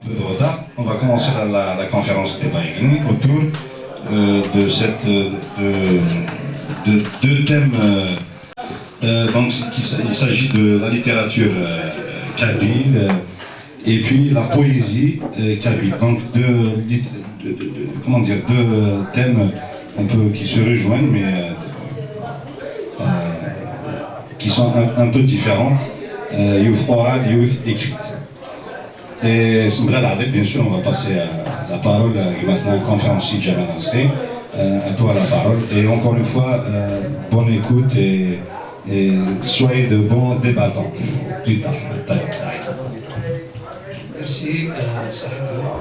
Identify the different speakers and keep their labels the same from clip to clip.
Speaker 1: peu de retard. On va commencer la conférence débat autour de deux thèmes. Donc, il s'agit de la littérature kabyle et puis la poésie kabyle. Donc, deux thèmes qui se rejoignent, mais qui sont un peu différents. Youth oral, youth écrit. Et bien sûr, on va passer à la parole maintenant au conférencier Jamal Ansari. À toi la parole. Et encore une fois, bonne écoute et soyez de bons débattants. Plus tard.
Speaker 2: Merci,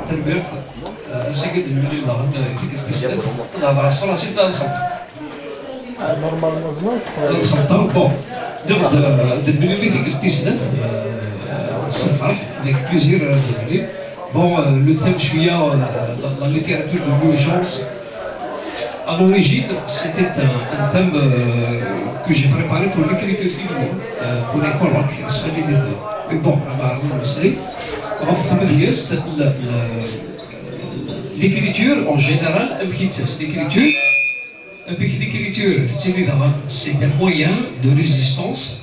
Speaker 2: Albert. سجد المليون فكرة تسأل نهضر على الصورة سيد الخط.
Speaker 3: نورمالمون زمان
Speaker 2: الخطة بون نبدا المليون فكرة تسأل الصفر avec plusieurs débuts. Bon, le thème شوية la littérature de l'urgence. À l'origine, c'était un thème que j'ai préparé pour l'écriture féminine, pour les colloques, mais bon, l'écriture en général, l'écriture, c'est un moyen de résistance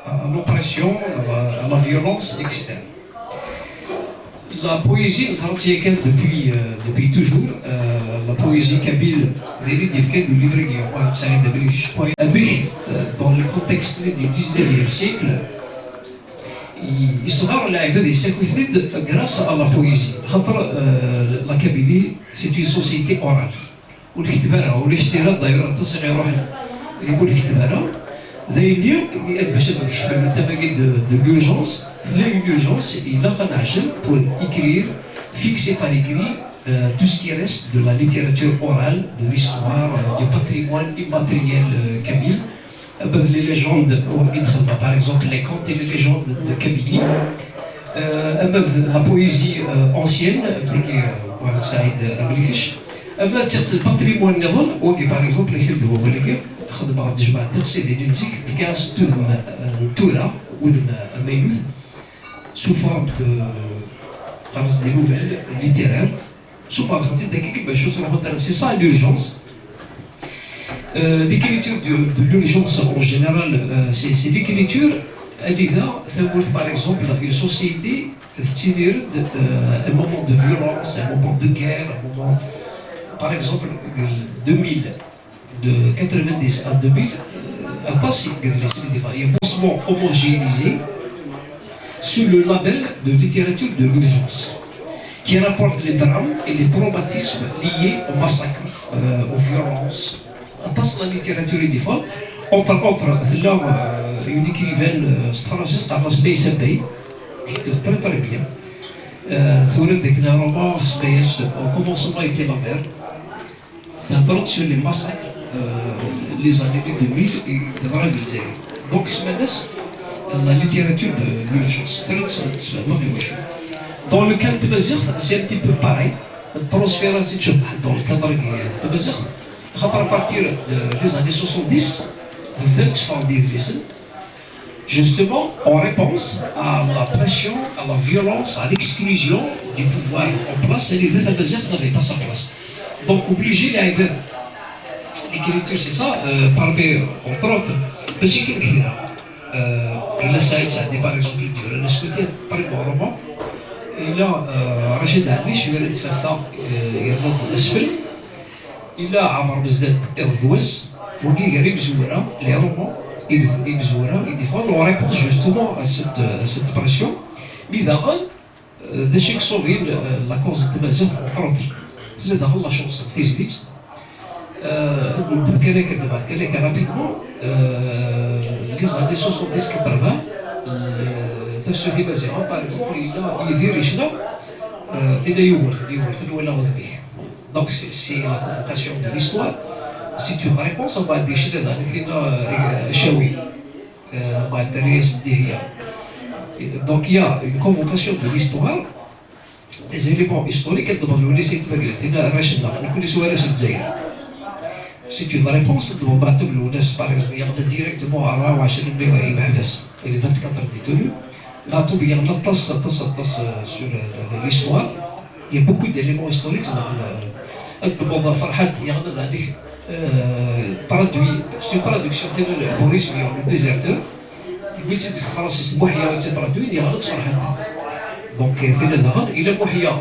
Speaker 2: à l'oppression, à la violence externe. La poésie depuis toujours, la poésie kabyle, dans le contexte du 19e siècle, il grâce à la poésie. La Kabylie, c'est une société orale. De l'urgence, il a pour écrire, fixer par écrit tout ce qui reste de la littérature orale, de l'histoire, du patrimoine immatériel kabyle. Les légendes, par exemple les contes et les légendes de Kabylie. La poésie ancienne, le patrimoine par exemple خدم غادي جمع التقصيد ديال النزيك كاس تذم تورا وذم ميلوث sous forme de des nouvelles littéraires sous forme de c'est ça l'urgence. L'écriture de l'urgence en général, c'est l'écriture par exemple une société un moment de violence, un moment de guerre, un moment par exemple 2000 de 90 à 2000, un passé est homogénéisé sur le label de littérature de l'urgence, qui rapporte les drames et les traumatismes liés au massacre, aux violences. La littérature des fois, entre autres, une écrivaine stratégiste à Space Bay, qui est très très bien. Un roman, au commencement était la mer. C'est un drame sur les massacres. Les années 2000 et devant la misère. Donc, la littérature de l'urgence. Dans le cas de Bazir, c'est un petit peu pareil. Dans le cadre de Bazir, à partir des années 70, justement en réponse à la pression, à la violence, à l'exclusion du pouvoir en place, et les Bazir n'avaient pas sa place. Donc, obligé d'arriver. L'écriture, c'est ça, parmi, entre autres, petit quelque il a Saïd Saadi, par exemple, il a discuté par un roman. Il a Rachid Ali, je vais le faire, il a Asfel. Il a Amar Bizdet Erdoues, qui arrive Zoura, les romans, il Zoura, il défend, on répond justement à cette pression. Mais d'abord, des chics sauvés, la cause de Mazet, entre autres. C'est d'abord la chance, c'est vite. Rapidement, les années 70 80, تفسير بازيرا par exemple il يدير يشنا تيدا يور ولا غضبي. Donc c'est la convocation de l'histoire. Si tu as réponse, on va déchirer dans les Shawi, donc il y a une convocation de l'histoire, des éléments historiques qui demandent laisser si tu as une réponse, tu vas battre le par exemple, il y a directement à Rawa, chez le Bégaï, et les 24 détenus, sur l'histoire. Il y a beaucoup d'éléments historiques. Bon, Farhat, il y en a traduit, c'est une traduction de Boris Vian, le déserteur. Il dit que c'est français, c'est Mouhia qui a traduit, il y a un autre Farhat. Donc, il a Mouhia,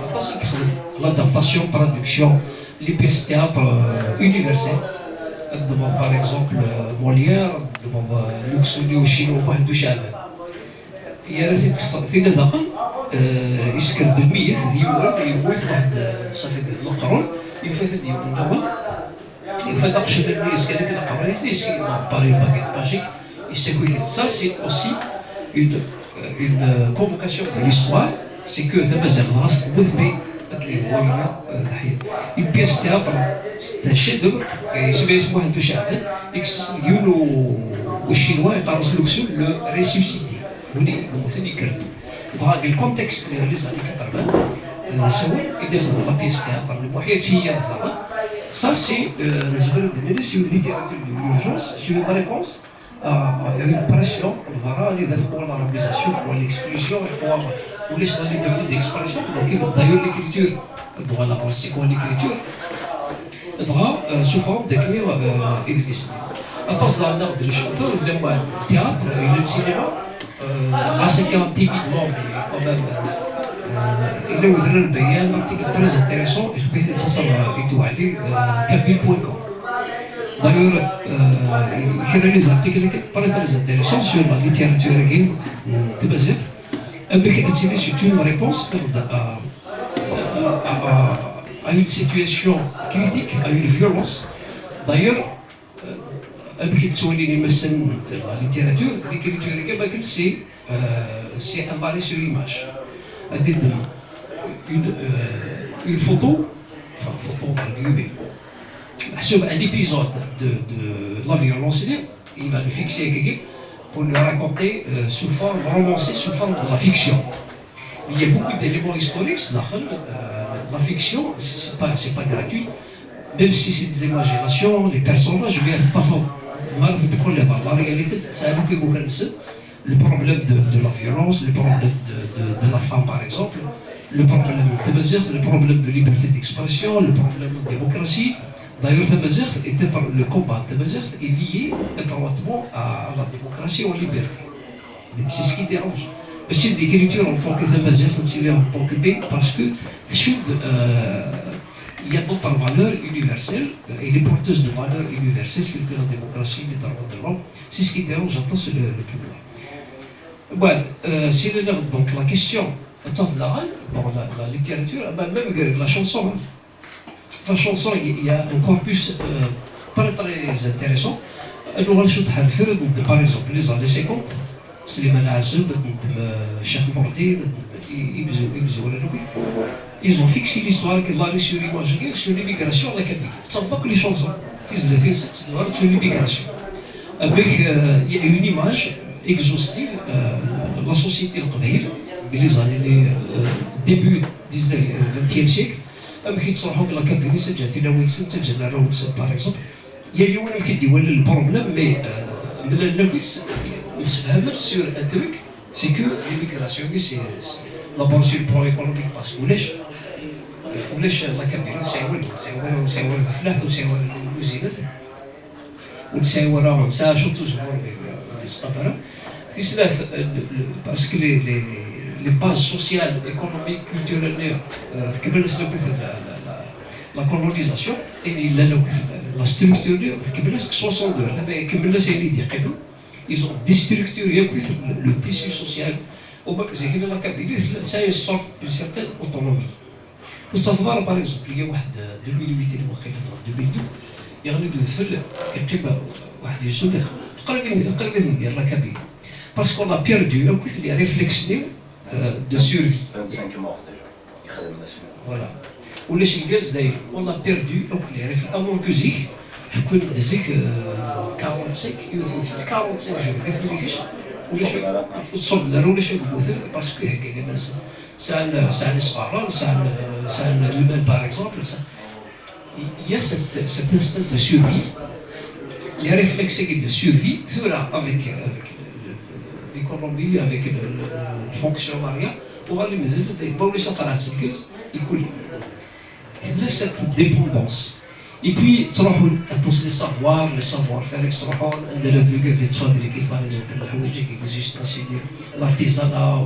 Speaker 2: l'adaptation, traduction, les pièces de théâtre universelles. Par exemple, Molière, Luxolio, Chino, Wahed Chame. Il y a ثلاثة دقن يسكن بالميت ديوان يموت واحد صافي القرون يفات ديوان الأول يفات أقشب الناس كذا كذا قريت ici par une baguette magique il s'est couillé. Ça c'est aussi une convocation de l'histoire, c'est que تمازال راس مثبي une pièce de théâtre, c'est un chef-d'œuvre اسمه واحد شعبان يقولوا والشينوا يقارنوا le ressuscité. Dans le contexte des années 80, la pièce théâtre, le moyen ça c'est sur la littérature de l'urgence, sur une réponse à une pression, pour l'harmonisation, pour l'exclusion et pour les libertés d'expression. Donc d'ailleurs l'écriture, c'est quoi l'écriture sous forme d'écrire existant. Attention, le chanteur, le théâtre, le cinéma, assez timidement, mais quand même, il a ouvert le bain, un article très intéressant, et je vais étoiler Kabyle.com. D'ailleurs, il y a des articles très intéressants sur la littérature de Bazir. C'est une réponse à une situation critique, à une violence. D'ailleurs, la littérature, l'écriture, c'est un balai sur l'image. Une photo, sur un épisode de la violence, il va le fixer pour le raconter sous forme romancée, sous forme de la fiction. Il y a beaucoup d'éléments historiques, la fiction, c'est pas gratuit, même si c'est de l'imagination, les personnages viennent parfois. La réalité, c'est le problème de la violence, le problème de la femme par exemple, le problème de liberté d'expression, le problème de démocratie. D'ailleurs, le combat de Tabazir est lié étroitement à la démocratie ou à la liberté. C'est ce qui dérange. Parce que l'écriture en tant que Tabazir, en tant que B, parce que il y a d'autres valeurs universelles et les porteuses de valeurs universelles telles que la démocratie, les droits de l'homme, c'est ce qui dérange en tant que le pouvoir. Ouais, c'est donc la question dans la littérature, même la chanson. La chanson, il y a un corpus pas très intéressant. Par exemple, les années 50, Slimane Azeb, Cheikh Mourdi, ils ont fixé l'histoire que la sur l'immigration à la Kabylie. Ça ne va que les chansons. Sur l'immigration. Avec il y a une image exhaustive de la société al-Qbaïl, les années début du XXe siècle. كي تروحوا لا كابيني سجلتينا وينسن تسجلنا راه وينسن باغ اكزومبل هي اليوم انا كيدي هو البروبليم مي من النفس نفهم سور ان تروك سي كو ليميغراسيون سي لابور سور بلان ايكونوميك باسكو ولاش لا كابيني سيور الفلاح وسيور المزينات وسيور سا شوتو زمور الصبره تسلاف باسكو les bases sociales, économiques, culturelles, la colonisation et la structure, ils ont déstructuré le tissu social. Ça sort d'une certaine autonomie. Vous savez, par exemple, il y a 2008 2012 il y a parce qu'on a perdu les réflexions de survie.
Speaker 4: 25 morts déjà.
Speaker 2: Voilà. On a perdu les réflexes. Avant que Zik, 45 jours. Parce que c'est un esparol, c'est un humain par exemple. Il y a cet instinct de survie. Les réflexes de survie, avec les Colombie avec le fonctionnariat, on va lui mettre des bonnes il y a cette dépendance. Et puis, les savoirs, les savoir-faire, qui existent, l'artisanat,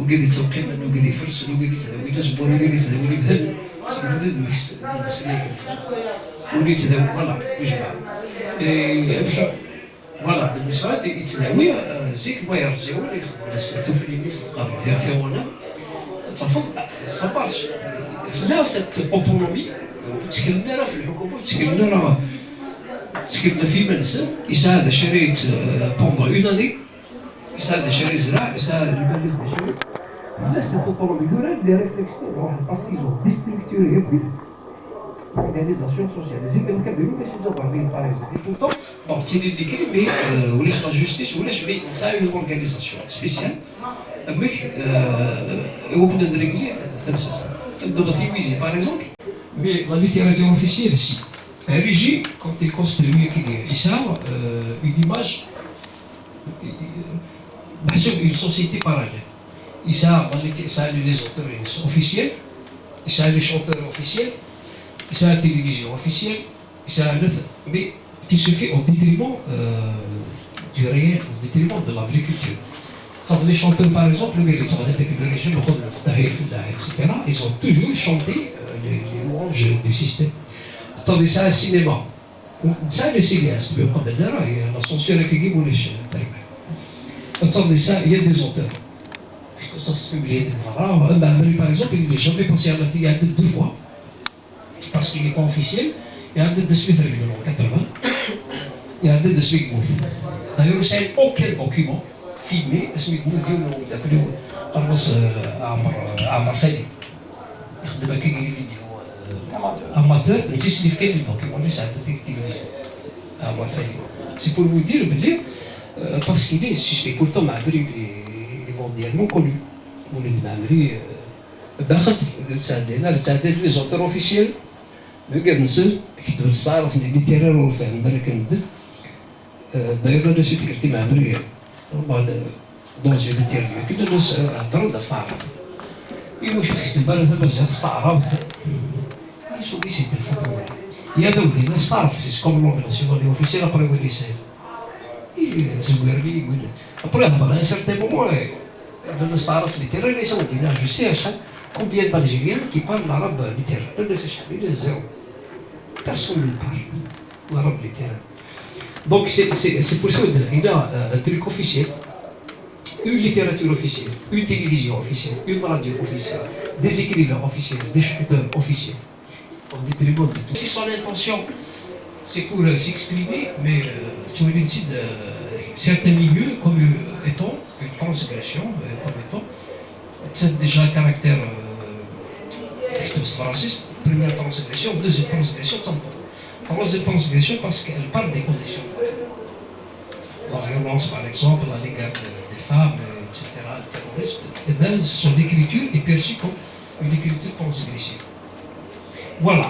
Speaker 2: voilà, بالنسبة للتناوي زيك ما يرجعوا لي السفليني تلقى فيها وانا ترفض صبرش لا سيت اوتونومي تكلمنا راه في الحكومة تكلمنا في منسى يساعد شريت بوندون اون اني يساعد شريت زراع يساعد المجلس الشريك لا سيت اوتونومي دوران دي ريفليكسيون واحد باسكو ديستركتوري organisation sociale. Les écoles académiques, c'est déjà parmi par exemple. Et pourtant, bon, c'est décrit, mais la justice, ça a une organisation spéciale. Mais, au bout d'un régler, ça. Dans la théorie, par exemple, mais la littérature officielle, si. Un régime, quand il construit une image, une société parallèle. Ça a les auteurs officiels, ça a les chanteurs officiels, c'est la télévision officielle, mais qui se fait au détriment du réel, au détriment de la vraie culture. Les chanteurs, par exemple, le régime, etc., ils ont toujours chanté les louanges du système. Attendez, ça, le cinéma. Ça, le cinéaste, la censure qui est attendez, ça, il y a des auteurs. Par exemple, il n'est jamais passé à la théâtre 2 fois. Parce qu'il n'est pas officiel, il y a un de Smith en 80, il y a un de Smith Booth. D'ailleurs, il n'y a aucun document filmé de Smith Booth qui est appelé Amar Fadi. Il y a des vidéos amateurs, il y a des documents qui sont télévision. Amar Fadi. C'est pour vous dire, parce qu'il est suspect. Pourtant, Mabri est mondialement connu. On est de Mabri. Les auteurs officiels, نقدر كتب الصعرة في الليتيرير وفهم بالك نبدل دايما الناس اللي تكلمتي مع مريم دونز ليتيرير كنا الناس هضروا دا فارغ إلا شفت كتب أنا ثم جات الصعرة شو بيسي تلفون يا دولي الناس تعرف سي كوم لوغناسيون اوفيسيال أبري يولي ساهل تزوير لي يقول أبري هضر أن سيرتي مومون الناس تعرف ليتيرير ليس ودينا جو سي شحال combien d'Algériens qui parlent l'arabe littéraire? Le il est zéro. Personne ne parle l'arabe littéraire. Donc c'est pour ça qu'il y a un truc officiel, une littérature officielle, une télévision officielle, une radio officielle, des écrivains officiels, des chanteurs officiels. On dit très bon de tout. Si son intention, c'est pour s'exprimer, mais tu vois, certains milieux comme étant une transgression, comme étant c'est déjà un caractère raciste, première transgression, deuxième transgression, troisième transgression parce qu'elle parle des conditions. La violence, par exemple, à l'égard des femmes, etc., le terrorisme, et bien son écriture est perçue comme une écriture transgressive. Voilà,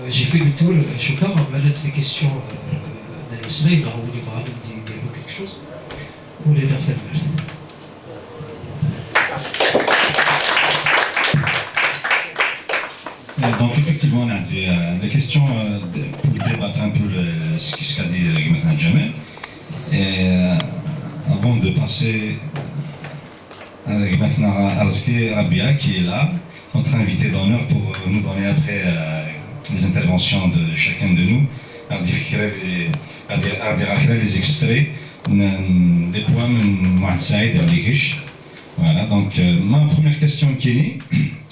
Speaker 2: j'ai fait le tour, je suis pas malade des questions de l'Israël, là où il va dire quelque chose, vous les faire faire.
Speaker 1: Donc effectivement, on a des questions pour débattre un peu ce qu'a dit maintenant Jamel. Et avant de passer avec maintenant Arzki Rabia qui est là, notre invité d'honneur pour nous donner après les interventions de chacun de nous, à décrire les extraits des poèmes de Mohamed Saïd Abdikish. Voilà, donc ma première question Kenny,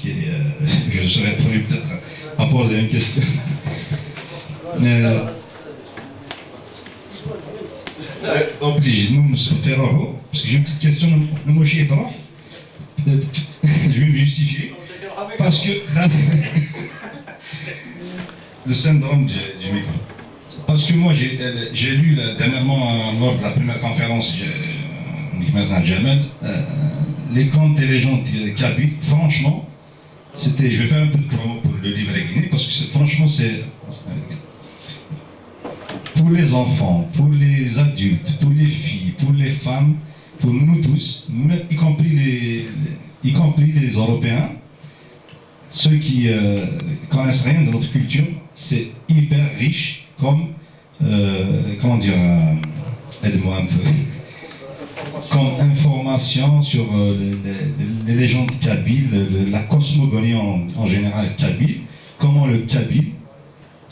Speaker 1: je serais prévu peut-être à poser une question. Obligé, nous se faire parce que j'ai une petite question de moi chez toi. Je vais me justifier. Parce que le syndrome du micro. Parce que moi j'ai lu dernièrement lors de la première conférence maintenant Jamel, les contes et légendes qui habitent, franchement, c'était, je vais faire un peu de promo pour le livre Guinée, parce que franchement c'est pour les enfants, pour les adultes, pour les filles, pour les femmes, pour nous tous, y compris les Européens, ceux qui connaissent rien de notre culture, c'est hyper riche comme, comment dire, aide-moi un peu, comme information sur les légendes kabyles, la cosmogonie en général kabyle, comment le kabyle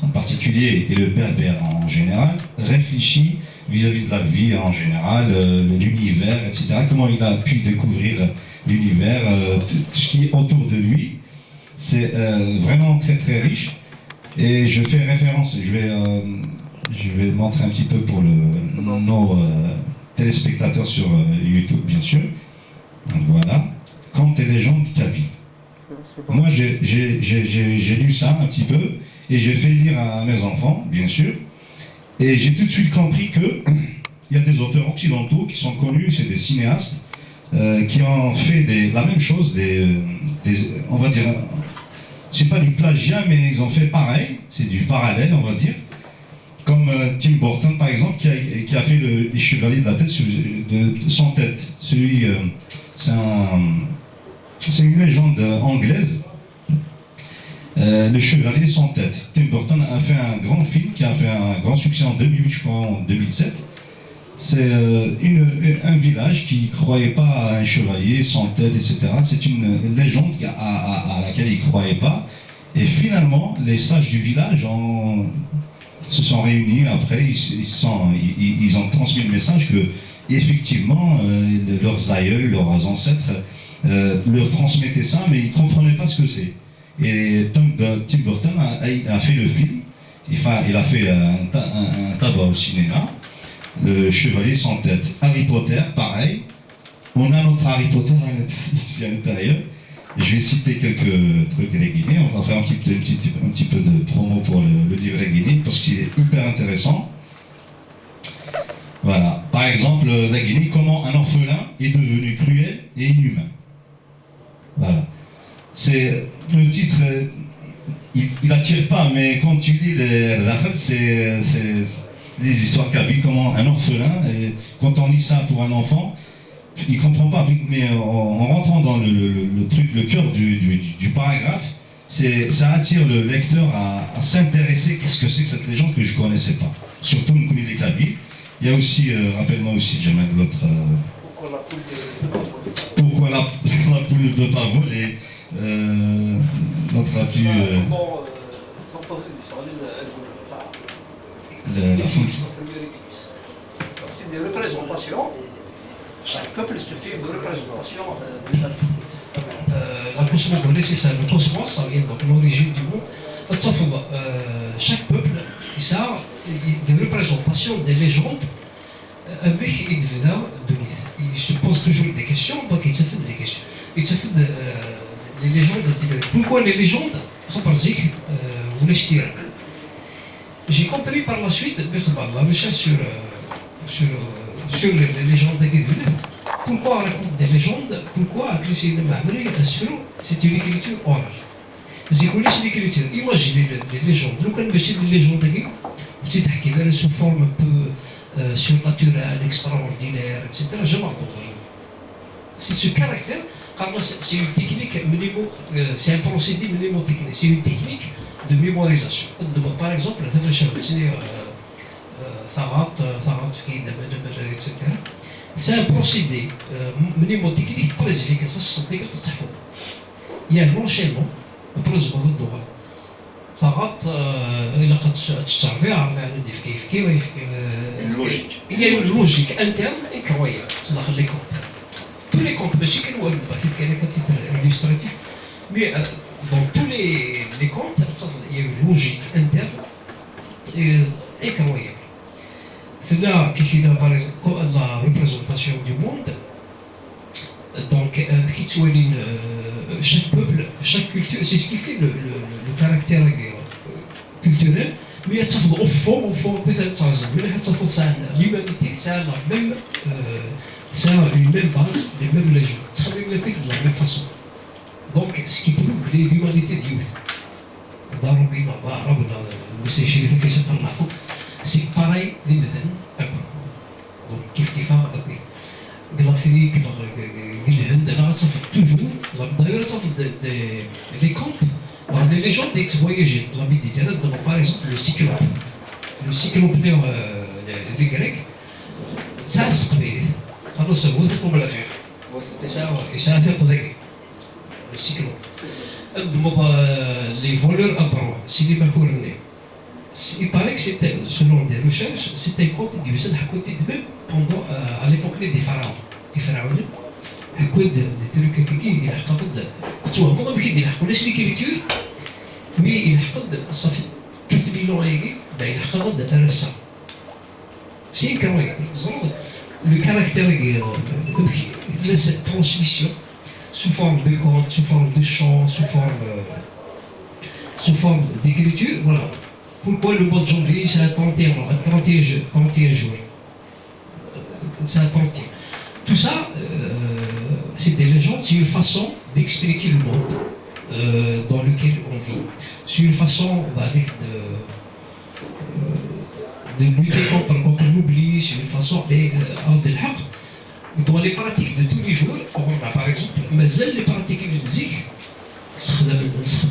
Speaker 1: en particulier et le berbère en général réfléchit vis-à-vis de la vie en général, l'univers, etc. Comment il a pu découvrir l'univers, tout ce qui est autour de lui. C'est vraiment très très riche. Et je fais référence, je vais montrer un petit peu pour nos téléspectateurs sur YouTube, bien sûr. Donc voilà, Contes et légendes kabyles. Moi, j'ai lu ça un petit peu et j'ai fait lire à mes enfants, bien sûr. Et j'ai tout de suite compris qu'il y a des auteurs occidentaux qui sont connus, c'est des cinéastes, qui ont fait la même chose, on va dire, c'est pas du plagiat, mais ils ont fait pareil, c'est du parallèle, on va dire. Comme Tim Burton, par exemple, qui a fait les Chevaliers de la Tête, de sans tête. Celui, c'est une légende anglaise. Le Chevalier sans tête. Tim Burton a fait un grand film qui a fait un grand succès en 2008, je crois, en 2007. C'est un village qui ne croyait pas à un chevalier sans tête, etc. C'est une légende à laquelle ils ne croyaient pas. Et finalement, les sages du village se sont réunis après, ils ont transmis le message que, effectivement, leurs aïeux, leurs ancêtres leur transmettaient ça, mais ils ne comprenaient pas ce que c'est. Et Tim Burton a fait le film, il a fait un tabac au cinéma, Le Chevalier sans tête. Harry Potter, pareil. On a notre Harry Potter ici à l'intérieur. Je vais citer quelques trucs Guinée. On va faire un petit peu de promo pour le livret Guinée parce qu'il est hyper intéressant. Voilà. Par exemple, la Guinée, comment un orphelin est devenu cruel et inhumain. Voilà. C'est le titre, il attire pas, mais quand tu lis c'est des histoires kabyles, comment un orphelin, et quand on lit ça pour un enfant, il comprend pas, mais en rentrant dans le cœur du paragraphe, ça attire le lecteur à s'intéresser, qu'est-ce que c'est que cette légende que je connaissais pas. Surtout on connaît les kabyles. Il y a aussi, rappelle-moi aussi, Jamal, l'autre. Pourquoi la poule ne peut pas voler? Notre a pu.
Speaker 4: C'est des représentations. Chaque peuple se fait une représentation de la
Speaker 2: La cosmogonie, c'est ça. Le cosmos, ça vient donc l'origine du monde. Chaque peuple, il a des représentations, des légendes avec une valeur donnée. Il se pose toujours des questions, donc il se fait des questions. Il se fait les légendes. Pourquoi les légendes? J'ai compris par la suite, la recherche sur les légendes de Guédouin. Pourquoi on raconte des légendes? Pourquoi c'est une écriture orale? C'est une écriture. Imaginez les légendes. Nous connaissons les légendes de Guédouin, sous forme un peu surnaturelle, extraordinaire, etc. Je m'en c'est ce caractère. C'est une technique, c'est un procédé mnémotechnique, c'est une technique de mémorisation. Par exemple, etc. C'est un procédé mnémotechnique très efficace. Il y a un enchaînement, il y a une logique interne incroyable dans les comptes. Tous les comptes, illustratif, mais dans tous les comptes, il y a une logique interne incroyable. C'est là qu'il y a la représentation du monde. Donc, chaque peuple, chaque culture, c'est ce qui fait le caractère culturel. Mais au fond, peut-être l'humanité, ça a une même base, les mêmes légendes, ça va de la même façon. Donc, ce qui prouve l'humanité de Youth, c'est pareil, donc, D'ailleurs, les contes, les légendes des voyageurs, la Méditerranée, par exemple le cyclope. Le cyclope les Grecs, ça se fait. خلاص هو تقوم بالخير إشاعة تضيق le cyclope. Les voleurs à droit, cinéma courné. Il paraît que c'était, selon des recherches, c'était un conte qui disait même pendant, à l'époque des pharaons. Les pharaons, حكوا des trucs qui يحققوا توهم ما كيدير يحققوا لاش l'écriture, mais يحقق صافي 4000 ans يجي يحققوا الرسم. C'est incroyable. Le caractère de cette transmission sous forme de conte, sous forme de chant, sous forme d'écriture, voilà. Pourquoi le mois de janvier, c'est un 31 jours. C'est un 31. Tout ça, c'est des légendes, c'est une façon d'expliquer le monde dans lequel on vit. C'est une façon de lutter contre l'oubli, c'est une façon dans les pratiques de tous les jours, on a par exemple, مازال les pratiques اللي نزيك نستخدم مثل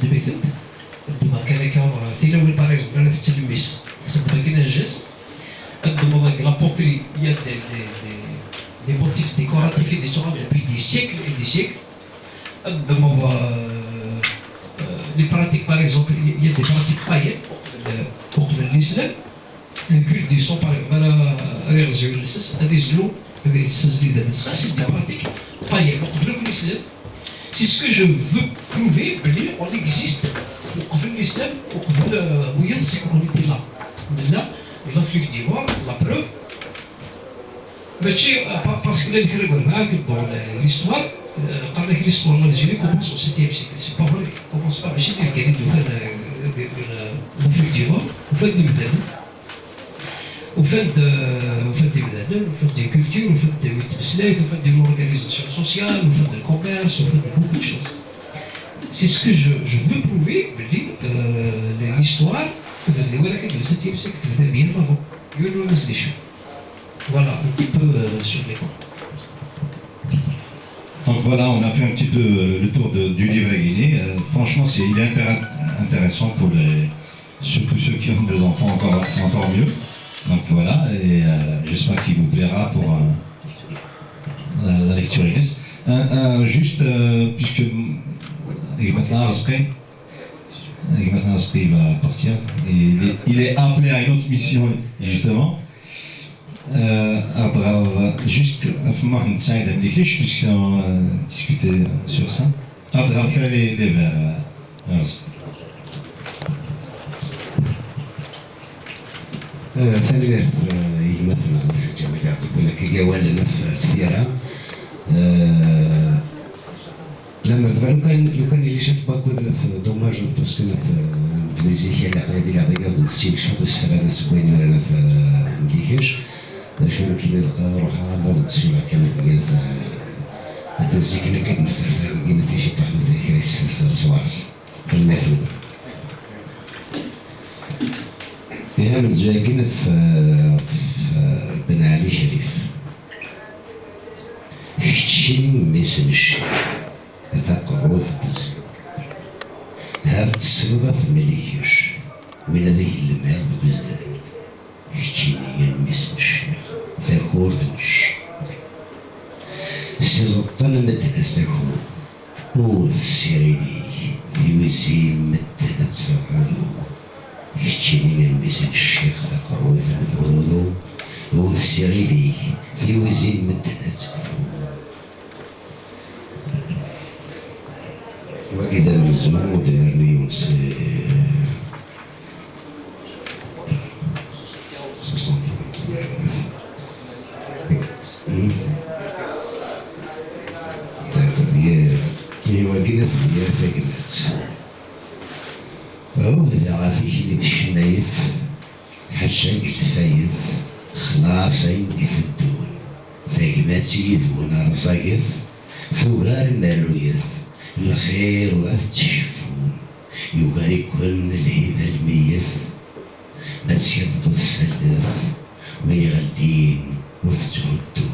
Speaker 2: كان تلاول par exemple انا تتلمس تخدم كاين جيست la poterie, il y a des motifs décoratifs et décoratifs depuis des siècles et des siècles. Les pratiques par exemple, il y a des pratiques païennes pour l'islam. Le culte du sang, par exemple, ça c'est des pratiques païennes. Pour l'islam, c'est ce que je veux prouver, on existe. Pour l'islam, c'est qu'on était là. Là, l'Afrique d'Ivoire, la preuve. Parce que dans l'histoire, l'histoire d'Algérie commence au 7e siècle. C'est pas vrai, elle commence pas. L'Afrique d'Ivoire, au fait de au fait des cultures, au fait de l'organisation sociale, au fait du commerce, au fait de beaucoup de choses. C'est ce que je veux prouver, l'histoire, le 7e siècle, c'était bien avant. Voilà, un petit peu sur les points.
Speaker 1: Donc voilà, on a fait un petit peu le tour du livre à Guinée. Franchement, il est intéressant pour surtout ceux qui ont des enfants, c'est encore mieux. Donc voilà, et j'espère qu'il vous plaira pour la lecture Inès. Juste, puisque maintenant Asprey va partir, et il est appelé à une autre mission, justement. Juste, puisqu'on discutait sur ça. Après les vers.
Speaker 5: ثاني يمثل كما تقول لك جوال لنا في الثيران لما لو كان اللي شفت باكو دوماج باسكو في ليزيكي على هذه العضيات نسيك شحال السفرات سكوين ولا في مكيكاش شنو كي نلقى روحها بعض السيوله كامل ديال التزيك انا كنفر كيما تيجي واحد الكريس في الصواص كنمثل فيها من جاكين في بن علي شريف شتشيني ميسنش هذا قروض التزيين هذا السلطة مليكش وين هذه المال بزاف شتشيني ميسنش ذاكور فنش سيزطن مدرسة كور وذ السيريلي في وزين مدنة فعلو يشتيني نلبس الشيخ قروض الولو والسيريلي في وزين مدنة وكذا الزمود الريونس وكذا في فكرة وإذا غافيك اللي الشمايف حشاق الفايد خلاصين يفدون ثقمات يدون رصاقف فوقار المالويث الخير وأتشفون يقال يكون الهبة الميث ما تسيطب السلف ويغلين وتتهدون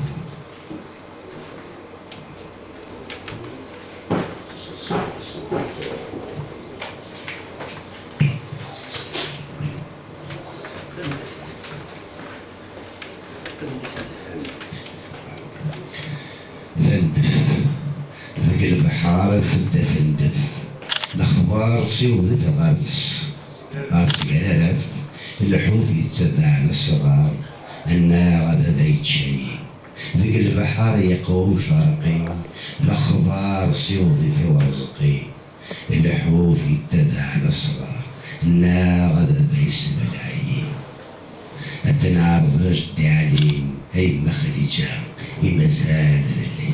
Speaker 5: الصغار تبدا تندف الاخبار سيوضت غارس غارس الحوت يتبع الصغار النار غدا يتشيء ذيك البحر يقوم شرقي الاخبار سيوضت ورزقي الحوت يتبع الصغار النار غدا بيسم العين التنار رجدي عليم اي مخرجه يمثال ذلي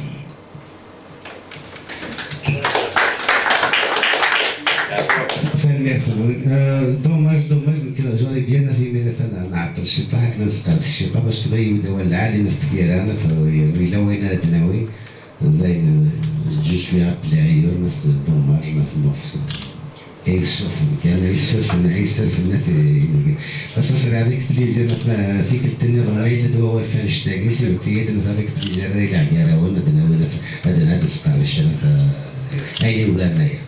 Speaker 5: دوماج يمكن جوني ديالنا في مينة نعطل الشيطة هكذا نسقط الشيطة باش تبين دول العالم التفكير أنا إلا وين الدناوي زين جوج فيها بلاعيون مثل دوماج مثل نفس كيسوف كان يسوف الناس أساسا هذيك بليزير مثلا فيك الدنيا ضروري دوا فان شتاقي سيرتي هذيك بليزير ريلا عيارة ولا دنا هذا سقط الشيطة أي ولادنايا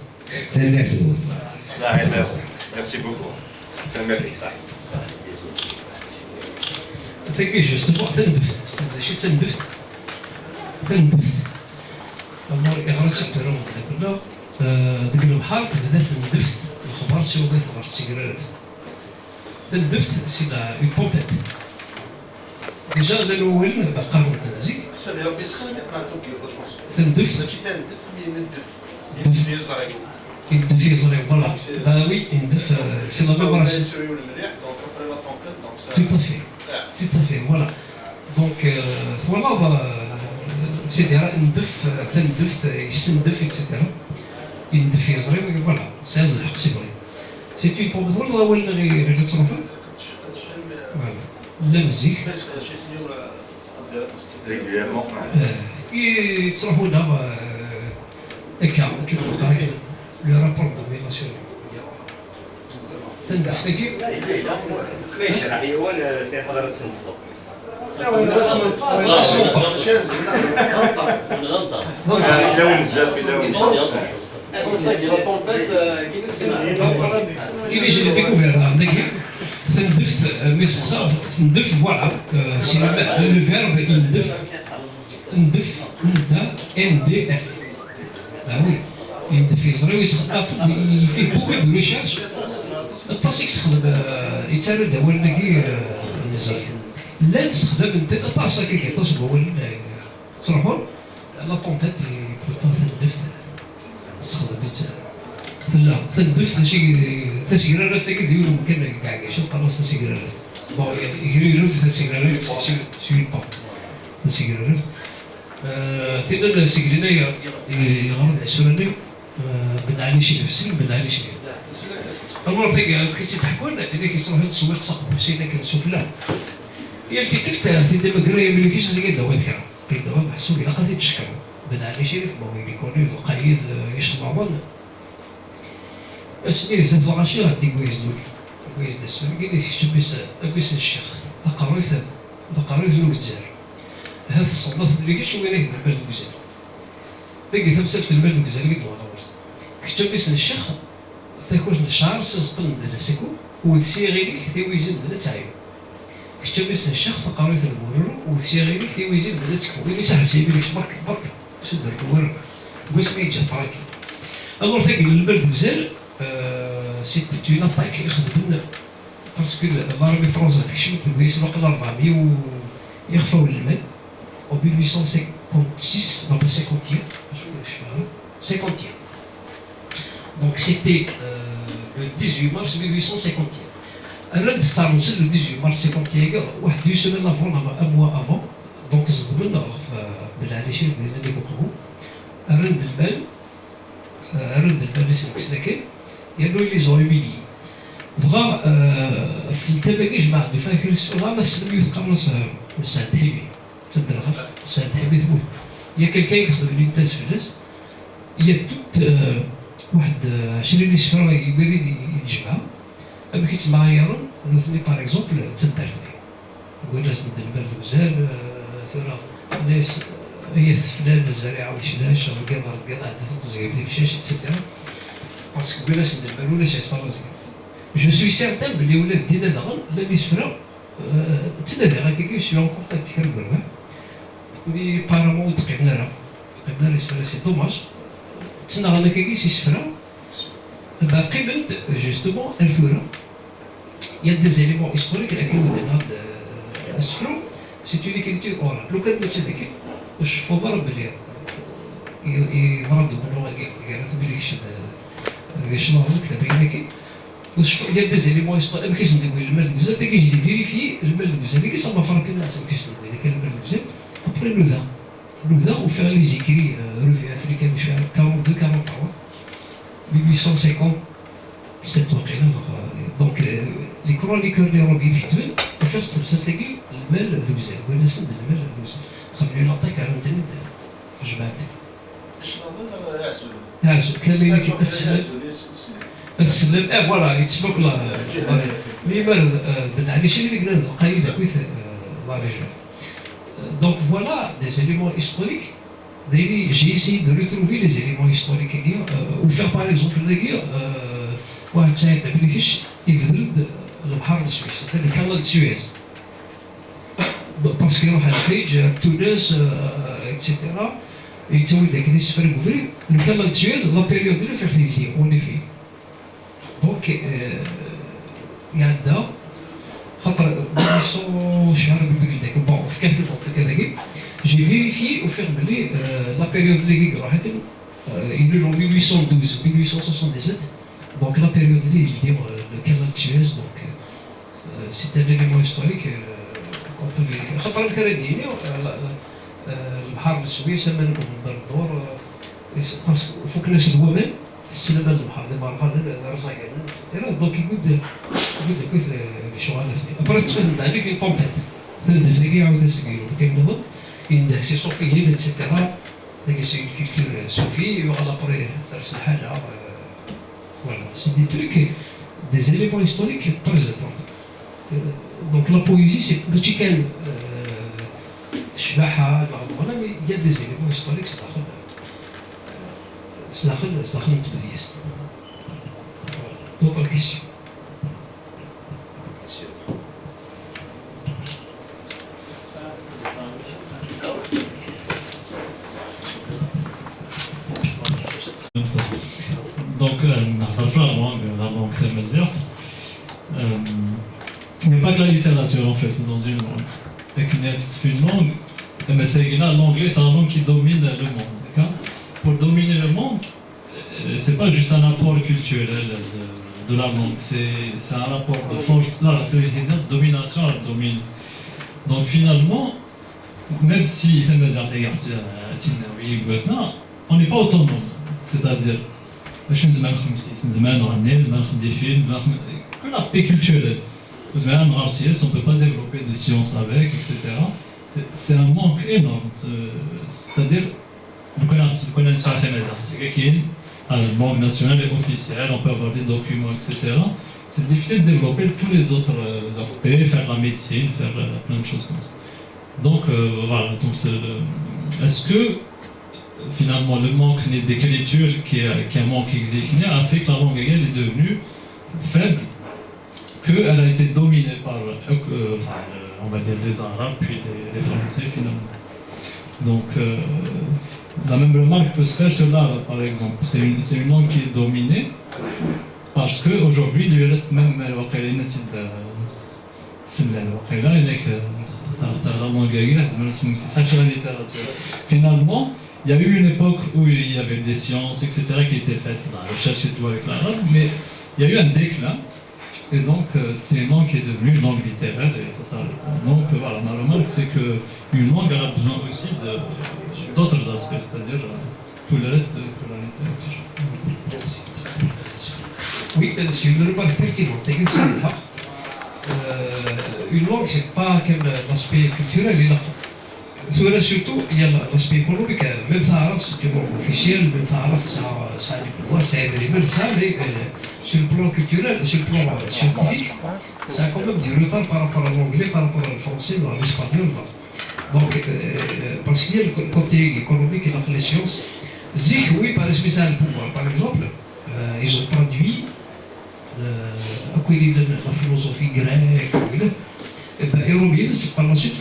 Speaker 5: ثاني في الوسط.
Speaker 6: Merci beaucoup. Merci.
Speaker 2: تلقى جوستومون تندفت ماشي تندفت والله غير تفكروا كنا ديك البحر بدا تندفت الخبر سي وضيف غير السيكرارات تندفت سي اون بومبيت ديجا الاول باقا هو تنزيك تندفت
Speaker 6: ماشي تندف مي ندف في الزريق
Speaker 2: يندف يزري فوالا وي يندف سي لا ميم راسي tout à fait voilà donc voilà سيدي راه ندف تندف يستندف اكسيتيرا يندف يزري فوالا سي هذا الحق سي فري سي تي بومبيت ولا اول غير تصرفها لا مزيك يتصرفوا لنا هكا كيف قال لو رابور دوميناسيون تندف تاكي
Speaker 7: ماشي راه هي ولا سي حضره السنتفو
Speaker 6: غلطه لا وين بزاف لا وين
Speaker 2: كيف يجي ديكوفير عندك تندف ميسا تندف فوالا سي لو فيرب يندف ندف ندا ان دي اف وي يندف يزري ويسخدم فيه بوكو دو ريشيرش الطاس يستخدم يتسرد هو اللي مزيان لا نستخدم انت الطاس هكاك الطاس هو اللي تروحون لا طونتات بلوطو تندف تستخدم لا تندف ماشي تسكرارات تاكي ديالو ممكن كاع كاع خلاص تسكرارات بون يغريرو تسكرارات سي با تسكرارات ثم السكرينا يغرد السوراني بن علي شي نفسي بن علي شي أول ثقة كي تحكون اللي كيتروحوا للتسويق سقف سينا كنسوق لا هي الفكرة في دابا قرايه ملي كيش زي دابا ذكر دابا محسوب إلا قضيت تشكر بن علي شريف بون يكونوا القايد يشرب عمر اسمي زاد فغاشي غادي كويس دوك كويس داسمي قال لي تشبس كويس الشيخ تقريت لو الجزائر هذا الصنف اللي كيش وين هنا البلد الجزائر تلقى تمثل في البلد الجزائري قد ورا كتب باسم الشيخ تاكل الشعر سيزطن بلا سيكو وتسيغيليك تيويزن بلا تعيو كتب باسم الشيخ فقريت المورو وتسيغيليك تيويزن بلا تكو وين يسحب سيبي لك برك سدر كورك واسمي يجي طراكي الوغ تلقى البلد الجزائر سيت اون اتاك يخدمنا باسكو الارمي فرونسيز تكشفت كويس وقت 400 يخفاو المال en 1856, non pas 50e, je 50e. Donc c'était le 18 mars 1850e. الرد تاع النصر le 18 mars 50e واحد 2 semaines avant, un mois avant. Donc صدمنا بالعلي شريف ديالنا اللي بقبو الرد المال اللي سلكسناكي يالو لي زون يوميلي بغا في التباكي جمع دو فاكر السؤال ما سلم يتقرص مساعد حبي تدرغ مساعد حبي تموت يا كلكاين يخدم لينتاج فلاس يا توت واحد 20 سفره يبغي يجمع اما كيتسمع يارن مثلي باغ اكزومبل تدرفني يقول ناس ندير البال وزال ثورة ناس هي فلان الزريعه وشلاش القمر عندها تزيد في الشاشه تسدها باسكو ناس ندير البال ولا شي صار Je suis certain que les ولاد ديالنا دابا لا يسفرا تنادي غير كي سي اون كونتاكت كربر مي بارامون تقبلنا راه يسفرا سي دوماج تنغنا كي سيسفرا باقي من جوستومون الفورة. Il y a des éléments historiques qui ont été c'est une écriture orale. لو كان متذكر واش فضل بلي يمرض بنوع قالت بلي شنو هو كذا بينك واش il y a des éléments historiques ما كاينش ندوي المال بزاف كيجي فيريفي المال بزاف اللي كيصاب فرق الناس ما كاينش ندوي اذا كان المال بزاف ابري لوذا وفيها لي زيكري روفي افريكان مش عارف 42 43 1857 وقيلا دونك لي كرونيكور اللي راهم يكتبوا فاش تلاقي المال ذو بزاف ولا سند المال ذو بزاف خليني نعطيك على الانترنت جمعت يعسو كلامي السلم فوالا يتسمى كل مي مال بتعني شي اللي قلنا القايده كويس لا رجال دونك فوالا دي éléments historiques d'ailleurs j'ai essayé de retrouver les éléments historiques ou faire par exemple واحد سايد بليكش يبذل البحر السويس هذا كانال سويس باسكو يروح على الخليج تونس اكسيتيرا يتسوي ذاك اللي سفر بوفري الكانال سويس لا بيريود اللي فيه اللي اوني فيه دونك يعدى خاطر بيسو شهر بيقول لك بون في كافي دونك كذاك جي فيريفي وفيغ بلي لا بيريود اللي راحت il est en 1812 1877 donc la période اللي يدير الكانال سويس دونك سي ان élément historique on peut vérifier خاطر الكنديين البحر السويس من الدور باسكو فوق الناس الومان السلامه البحر ديما رصايا دونك يقول كيف الشغل ابرا تفهم عليك الكومبليت ثلاث دقائق عاود نسقيو كاين نهض ان سي صوفيين اتسيتيرا داك سي كولتور صوفي وعلى بري ترس الحاجه فوالا سي دي تروك دي زيليمون هيستوريك تري امبورطون دونك لا بويزي سي ماشي كان الشباحه ولا يا دي زيليمون هيستوريك داخل التبديس دوطر كيسيون
Speaker 8: Donc, la langue tamazight. Il n'y a pas que la littérature en fait dans une langue. Avec une langue, mais l'anglais c'est la langue qui domine le monde. Pour dominer le monde, c'est pas juste un apport culturel de la langue, c'est un rapport de force, là, c'est une domination, elle domine. Donc finalement, même si on n'est pas autonome, c'est-à-dire باش نزمان خمسي نزمان نغني نزمان نخدم دي فيلم كل aspect culturel نزمان نغار سياس on peut pas développer de science avec etc. C'est un manque énorme c'est-à-dire كنا نسمع خمازات كاين la langue nationale et officielle on peut avoir des documents etc. C'est difficile de développer tous les autres aspects, faire la médecine, faire plein de choses comme ça. Donc voilà, donc est-ce que finalement le manque d'écriture qui est un manque exécuté a fait que la langue est devenue faible, qu'elle a été dominée par on va dire les Arabes puis les Français finalement. Donc la même remarque peut se faire sur l'arabe par exemple. C'est une langue qui est dominée parce qu'aujourd'hui il lui reste même la littérature. Finalement, il y a eu une époque où il y avait des sciences, etc., qui étaient faites, la recherche et tout avec l'arabe, mais il y a eu un déclin, et donc c'est une langue qui est devenue une langue littéraire, et ça s'arrête. Donc voilà, ma remarque, c'est qu'une langue a besoin aussi d'autres aspects, c'est-à-dire tout le reste de la littérature.
Speaker 2: Oui, c'est une remarque pertinente, exactement. Une langue, c'est pas que l'aspect culturel, surtout, il y a l'aspect économique, même ça, c'est une langue officielle, même ça a du pouvoir, ça aide les mêmes, ça, mais sur le plan culturel, sur le plan scientifique, ça a quand même du retard par rapport à l'anglais, par rapport au français, à l'espagnol. Donc, parce qu'il y a le côté économique et les sciences. Zik, oui, par exemple, ils ont traduit la philosophie grecque, Hérogliphes, par la suite,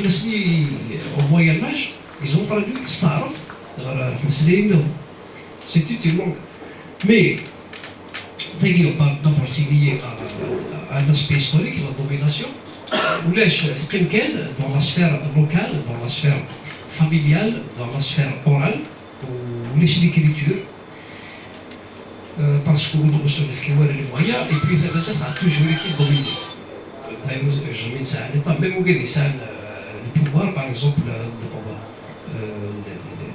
Speaker 2: au Moyen-Âge, ils ont traduit Starov, C'était une langue. Mais, on parle d'abord c'est lié à un aspect historique, la domination. Ou dans la sphère locale, dans la sphère familiale, dans la sphère orale, ou l'écriture. Parce que nous sommes les moyens, et puis ça a toujours été dominé. Même au Guédissan, le pouvoir, par exemple,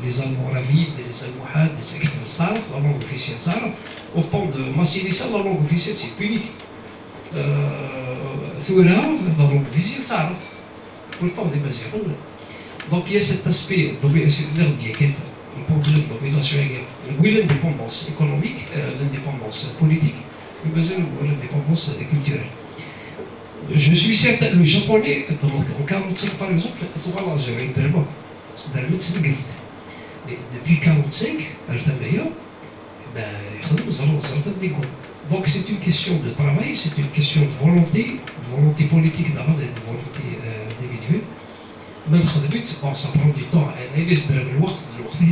Speaker 2: les Almoravides, les Almohades, les extrêmes sarf, la langue officielle sarf, au temps de Massilissa, la langue officielle c'est punique. Thouera, la langue officielle sarf, pourtant des Mazirons. Donc il y a cet aspect, c'est l'indépendance économique, l'indépendance politique, mais l'indépendance culturelle. Je suis certain, le japonais, en 1945 par exemple, il faut l'Algérie, c'est dans le médecin gris. Depuis 1945, nous allons des goûts. Donc c'est une question de travail, c'est une question de volonté politique d'abord et de volonté individuelle. Même ça prend du temps, et laisse de l'ouest,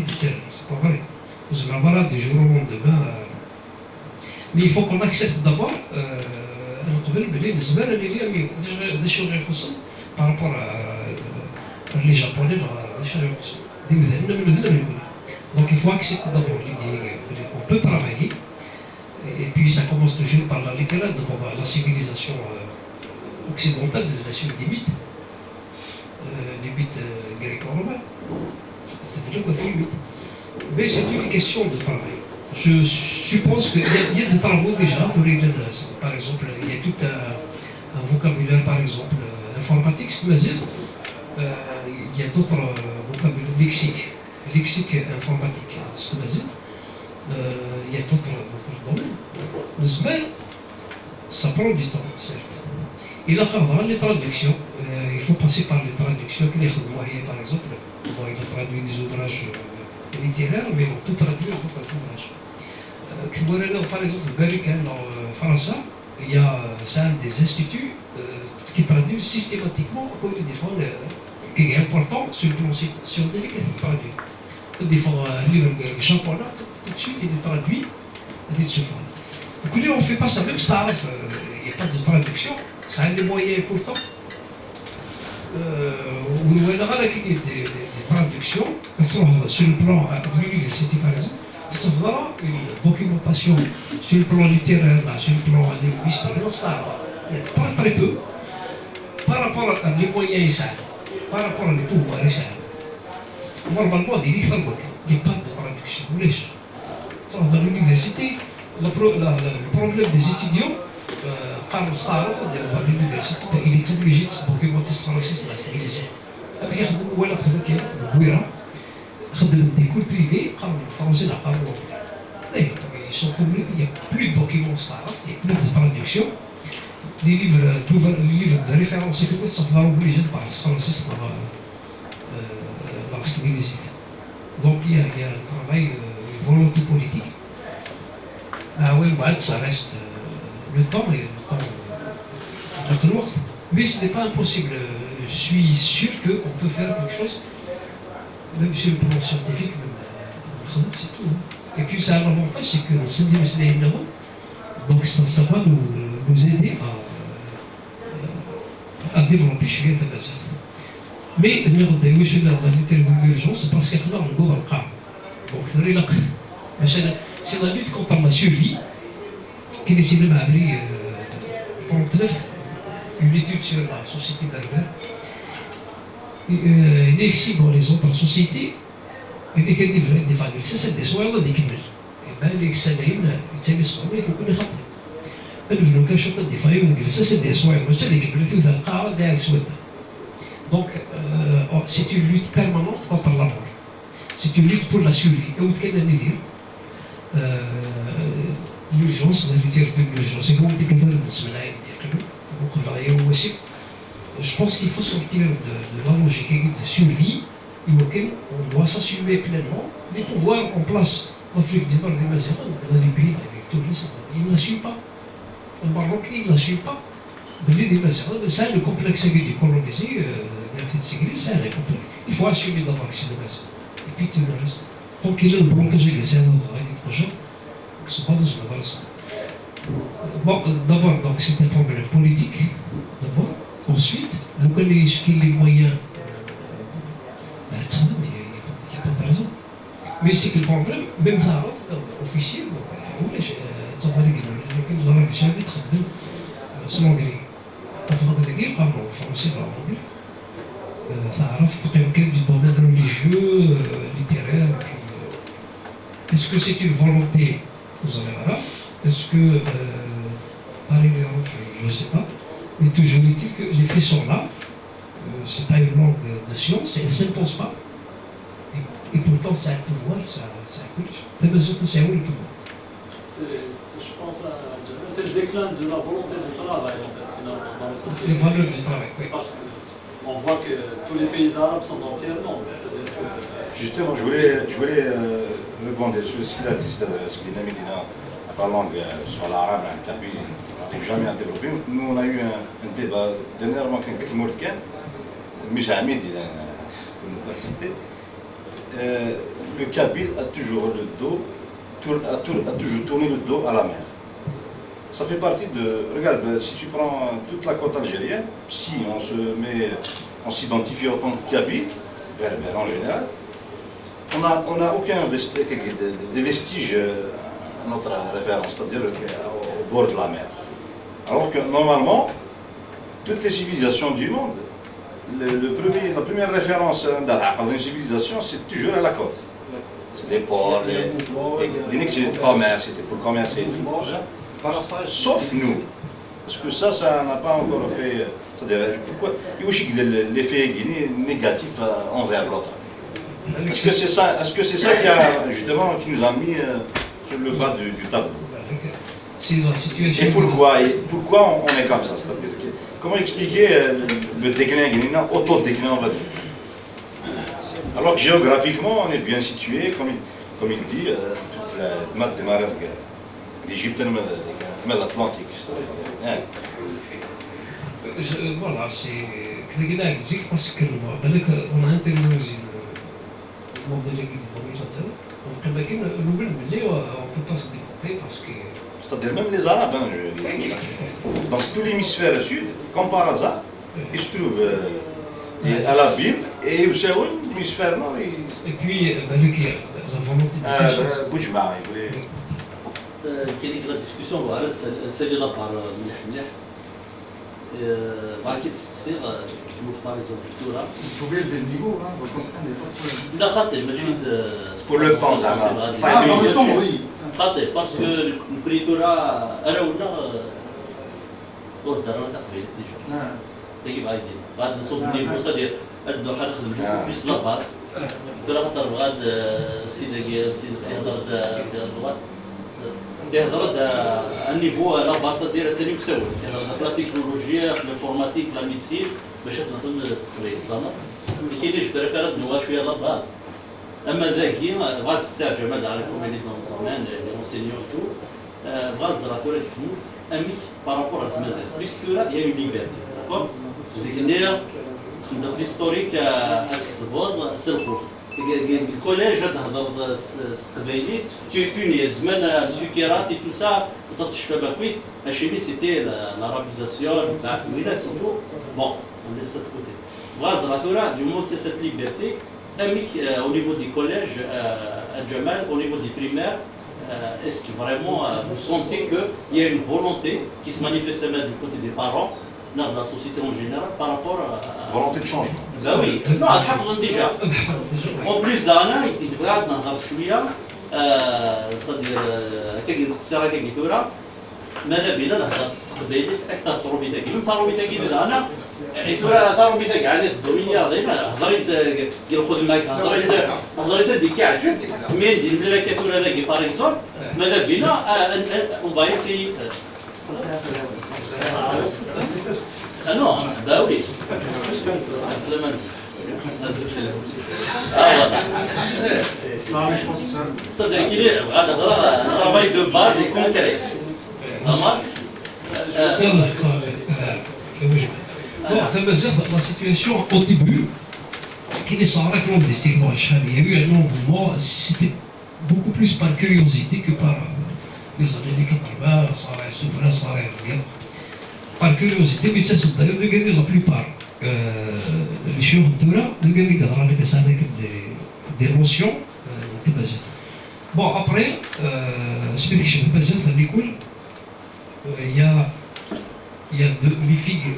Speaker 2: c'est pas vrai. Vous allez voir du jour au lendemain. Mais il faut qu'on accepte d'abord. Par rapport les Japonais, donc il faut accepter d'abord l'idée qu'on peut travailler, et puis ça commence toujours par la littérature, la civilisation occidentale, la suite des mythes, les mythes gréco-romains, c'est déjà quoi fait les mythes. Mais c'est une question de travail. Je suppose qu'il y a des travaux déjà, par exemple, il y a tout un vocabulaire, par exemple, informatique, c'est-à-dire, il y a d'autres vocabulaires lexique informatique, c'est-à-dire, il y a d'autres domaines. Mais ça prend du temps, certes. Et là, les traductions, il faut passer par les traductions, par exemple, il a traduit des ouvrages littéraires, mais on peut traduire d'autres ouvrages. Par exemple, en France, il y a des instituts qui traduisent systématiquement, comme des fois, qui est important sur le plan scientifique, c'est traduit. Des fois, un livre japonais, tout de suite, il est traduit. Donc, on ne fait pas ça, même ça, il n'y a pas de traduction, ça a des moyens importants. On a des traductions, sur le plan de l'université, par exemple. Ça fera une documentation sur le plan littéraire, sur le plan linguistique, il y a pas très peu par rapport à les moyens, par rapport à les pouvoirs. Normalement, il n'y a pas de traduction. Dans l'université, le problème des étudiants, par le SARF, de l'université, il est obligé de se documenter ce français, c'est la stabilisation. Des cours privés, comme le français n'a pas le ils sont obligés, il n'y a plus de documents SARF, il n'y a plus de traduction. Les livres de référence économique sont obligés de parler français dans la stabilisation. Donc il y a un travail, une volonté politique. Oui, ça reste le temps et le temps de l'autre. Mais ce n'est pas impossible. Je suis sûr qu'on peut faire quelque chose. Même sur le plan scientifique, c'est tout. Et puis ça a l'avantage, c'est que c'est des donc ça va nous aider à développer chez les Thabassés. Mais la littérature d'urgence, c'est parce qu'il y a un gros cas. Donc c'est la lutte contre la survie qui décide de m'abrir une étude sur la société d'Albert. Il est ici dans les autres sociétés, il y a des familles, c'est des soins des kimel. Et bien, les Sénégalais, ils sont les Koukouni Khaté. Ils veulent que je te dise, c'est des soins, mais c'est des kimel, tu as le cas des souhaits. Donc, c'est une lutte permanente contre la mort. C'est une lutte pour la survie. Et où est-ce qu'elle est l'urgence, la littérature de l'urgence. C'est comme on dit que je pense qu'il faut sortir de la logique de survie auquel on doit s'assumer pleinement les pouvoirs en place. L'Afrique du Nord, les Mazérans, dans les pays avec tourisme, ils ne l'assument pas. Le Maroc, ils ne l'assument pas. Les Mazérans, c'est le complexe du colonisé, c'est un complexe. Il faut assumer d'abord que c'est des Mazérans. Et puis tout le reste. Tant qu'il y a le blocage, c'est un autre. projet, c'est pas dans une base. Bon, d'abord, donc c'est un problème politique, d'abord. Ensuite, nous connaissons les moyens. Il n'y a pas de raison. Mais c'est que le problème, même ça, officiel, du domaine religieux, littéraire. Est-ce que c'est une volonté, vous en avez là? Est-ce que, par exemple, je ne sais pas, mais toujours est-il que les faits sont là, c'est pas une langue de science, elle ne s'impose pas, et pourtant ça a le pouvoir, ça coûte. T'as besoin de savoir le pouvoir.
Speaker 9: Je pense c'est le déclin de la volonté du travail, en fait, finalement, dans les sociétés.
Speaker 2: Les valeurs du travail, c'est
Speaker 9: parce qu'on voit que tous les pays arabes sont dans le tiers-monde.
Speaker 6: Justement, je voulais répondre sur ce qu'il a dit, c'est-à-dire ce qu'il a mis dans la langue sur l'arabe, un kabyle, on n'arrive jamais à développer. Nous, on a eu un débat dernièrement avec Kith Mourkan, Michel Hamid, pour ne pas citer. Le kabyle a toujours le dos, a toujours tourné le dos à la mer. Ça fait partie de... Regarde, si tu prends toute la côte algérienne, si on s'identifie en tant que kabyle, berbère en général, on n'a aucun des vestiges à notre référence, c'est-à-dire au bord de la mer. Alors que normalement, toutes les civilisations du monde, la première référence d'une civilisation, c'est toujours à la côte. Les ports, c'est le commerce, c'était pour commercer. Sauf nous. Parce que ça n'a pas encore fait. C'est-à-dire, pourquoi il y a aussi l'effet négatif envers l'autre. Est-ce que c'est ça qui nous a mis sur le bas du tableau? Et pourquoi on est comme ça? C'est-à-dire, comment expliquer le déclin, auto-déclin, on va dire? Alors que géographiquement, on est bien situé, comme il dit, toute la des marins d'Égypte et de l'Atlantique.
Speaker 2: Voilà, c'est parce qu'on a interrogé le monde de l'équipe d'organisateur. On ne peut pas se développer parce que...
Speaker 6: C'est-à-dire même les Arabes, dans tout l'hémisphère sud, comme par hasard, ils se trouvent à la Bible et aussi à l'hémisphère nord.
Speaker 2: Et puis, la volonté de
Speaker 6: Boujma, il voulait...
Speaker 10: كاين لا ديسكسيون على سالي لا بار مليح باكيت تصير كيفما باغ اكزومبل الكره
Speaker 6: Vous pouvez lever le niveau, hein, vous comprenez pas.
Speaker 10: لا خاطر ماشي
Speaker 6: Pour le temps, زعما. Dans le temps, oui.
Speaker 10: خاطر باسكو الكريتورا راونا اوردر تقريبا ديجا كيف غادي غادي نصوب النيفو صدير ادو حال نخدم بليس لا باس الكره خاطر غاد سيدي يهضر دوات يهضر النيفو لا باس ديالها ثاني مساوي يهضر في لا تكنولوجيا في الانفورماتيك في لا ميديسين باش تنظم الاستقبال فهمت ما كاينش بريفيرات نوا شويه لا باس اما ذاكي بغا تستعجل جمال على كوميدي دون لي اونسينيون تو بغا الزرا كورا تفهموا امي بارابور ا تمازال بيسك ثورا هي اون ليبرتي داكور زيك النيا خدمنا في ستوريك اتكتبوا سلخوف الكوليج تهضر استقبالي توني زمان مسكرات تو سا وصلت الشباب كويت هاشمي سيتي لارابيزاسيون تاع الولايات بون on laisse ça de côté. Voilà, Zarathura, du moment qu'il y a cette liberté, au niveau du collège, à Jamal, au niveau du primaire, est-ce que vraiment vous sentez qu'il y a une volonté qui se manifeste même du côté des parents, dans la société en général, par rapport à...
Speaker 6: Volonté de changement.
Speaker 10: Ben oui, non, à déjà. En plus d'Anna, il devrait être dans la chouïa, c'est-à-dire, qu'il y a ماذا بينا نهضر تستقبلي اكثر الطروبي تاعي من الطروبي تاعي ديال انا عيتورا الطروبي تاعي قاعد في الدنيا ديما هضري ديال خذ معاك هضري تا ديك عجب مين ديال الملكاتور هذاك باغ اكزومبل ماذا بينا اون فاي سي نو داولي سليمان c'est-à-dire qu'il est un travail de base et concret.
Speaker 2: La situation au début, ce qui est sans réclame des il y a eu un engouement, c'était beaucoup plus par curiosité que par les années 80, ça par curiosité, mais ça c'est d'ailleurs la plupart. Les chiens de là, des notions bon, après, il y a deux figues.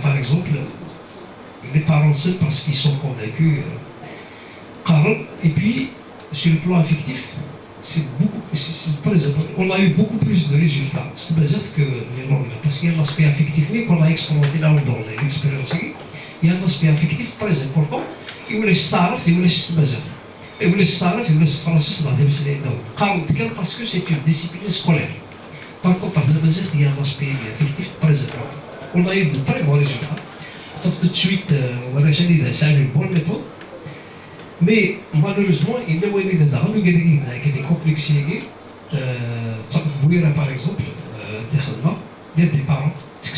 Speaker 2: Par exemple, les parents seuls parce qu'ils sont convaincus. Et puis, sur le plan affectif, on a eu beaucoup plus de résultats. C'est-à-dire que les langues, parce qu'il y a un aspect affectif, mais qu'on a expérimenté là dans l'expérience, il y a un aspect affectif très important. Il voulait s'arrêter, il voulait se baser. Il voulait s'arrêter, il voulait se français, parce que c'est une discipline scolaire. Par contre, il y a un aspect affectif très important. On a eu de très bons résultats. Tout de suite, on a une bonne méthode. Mais malheureusement, il y a des complexités. Par exemple, il y a des parents qui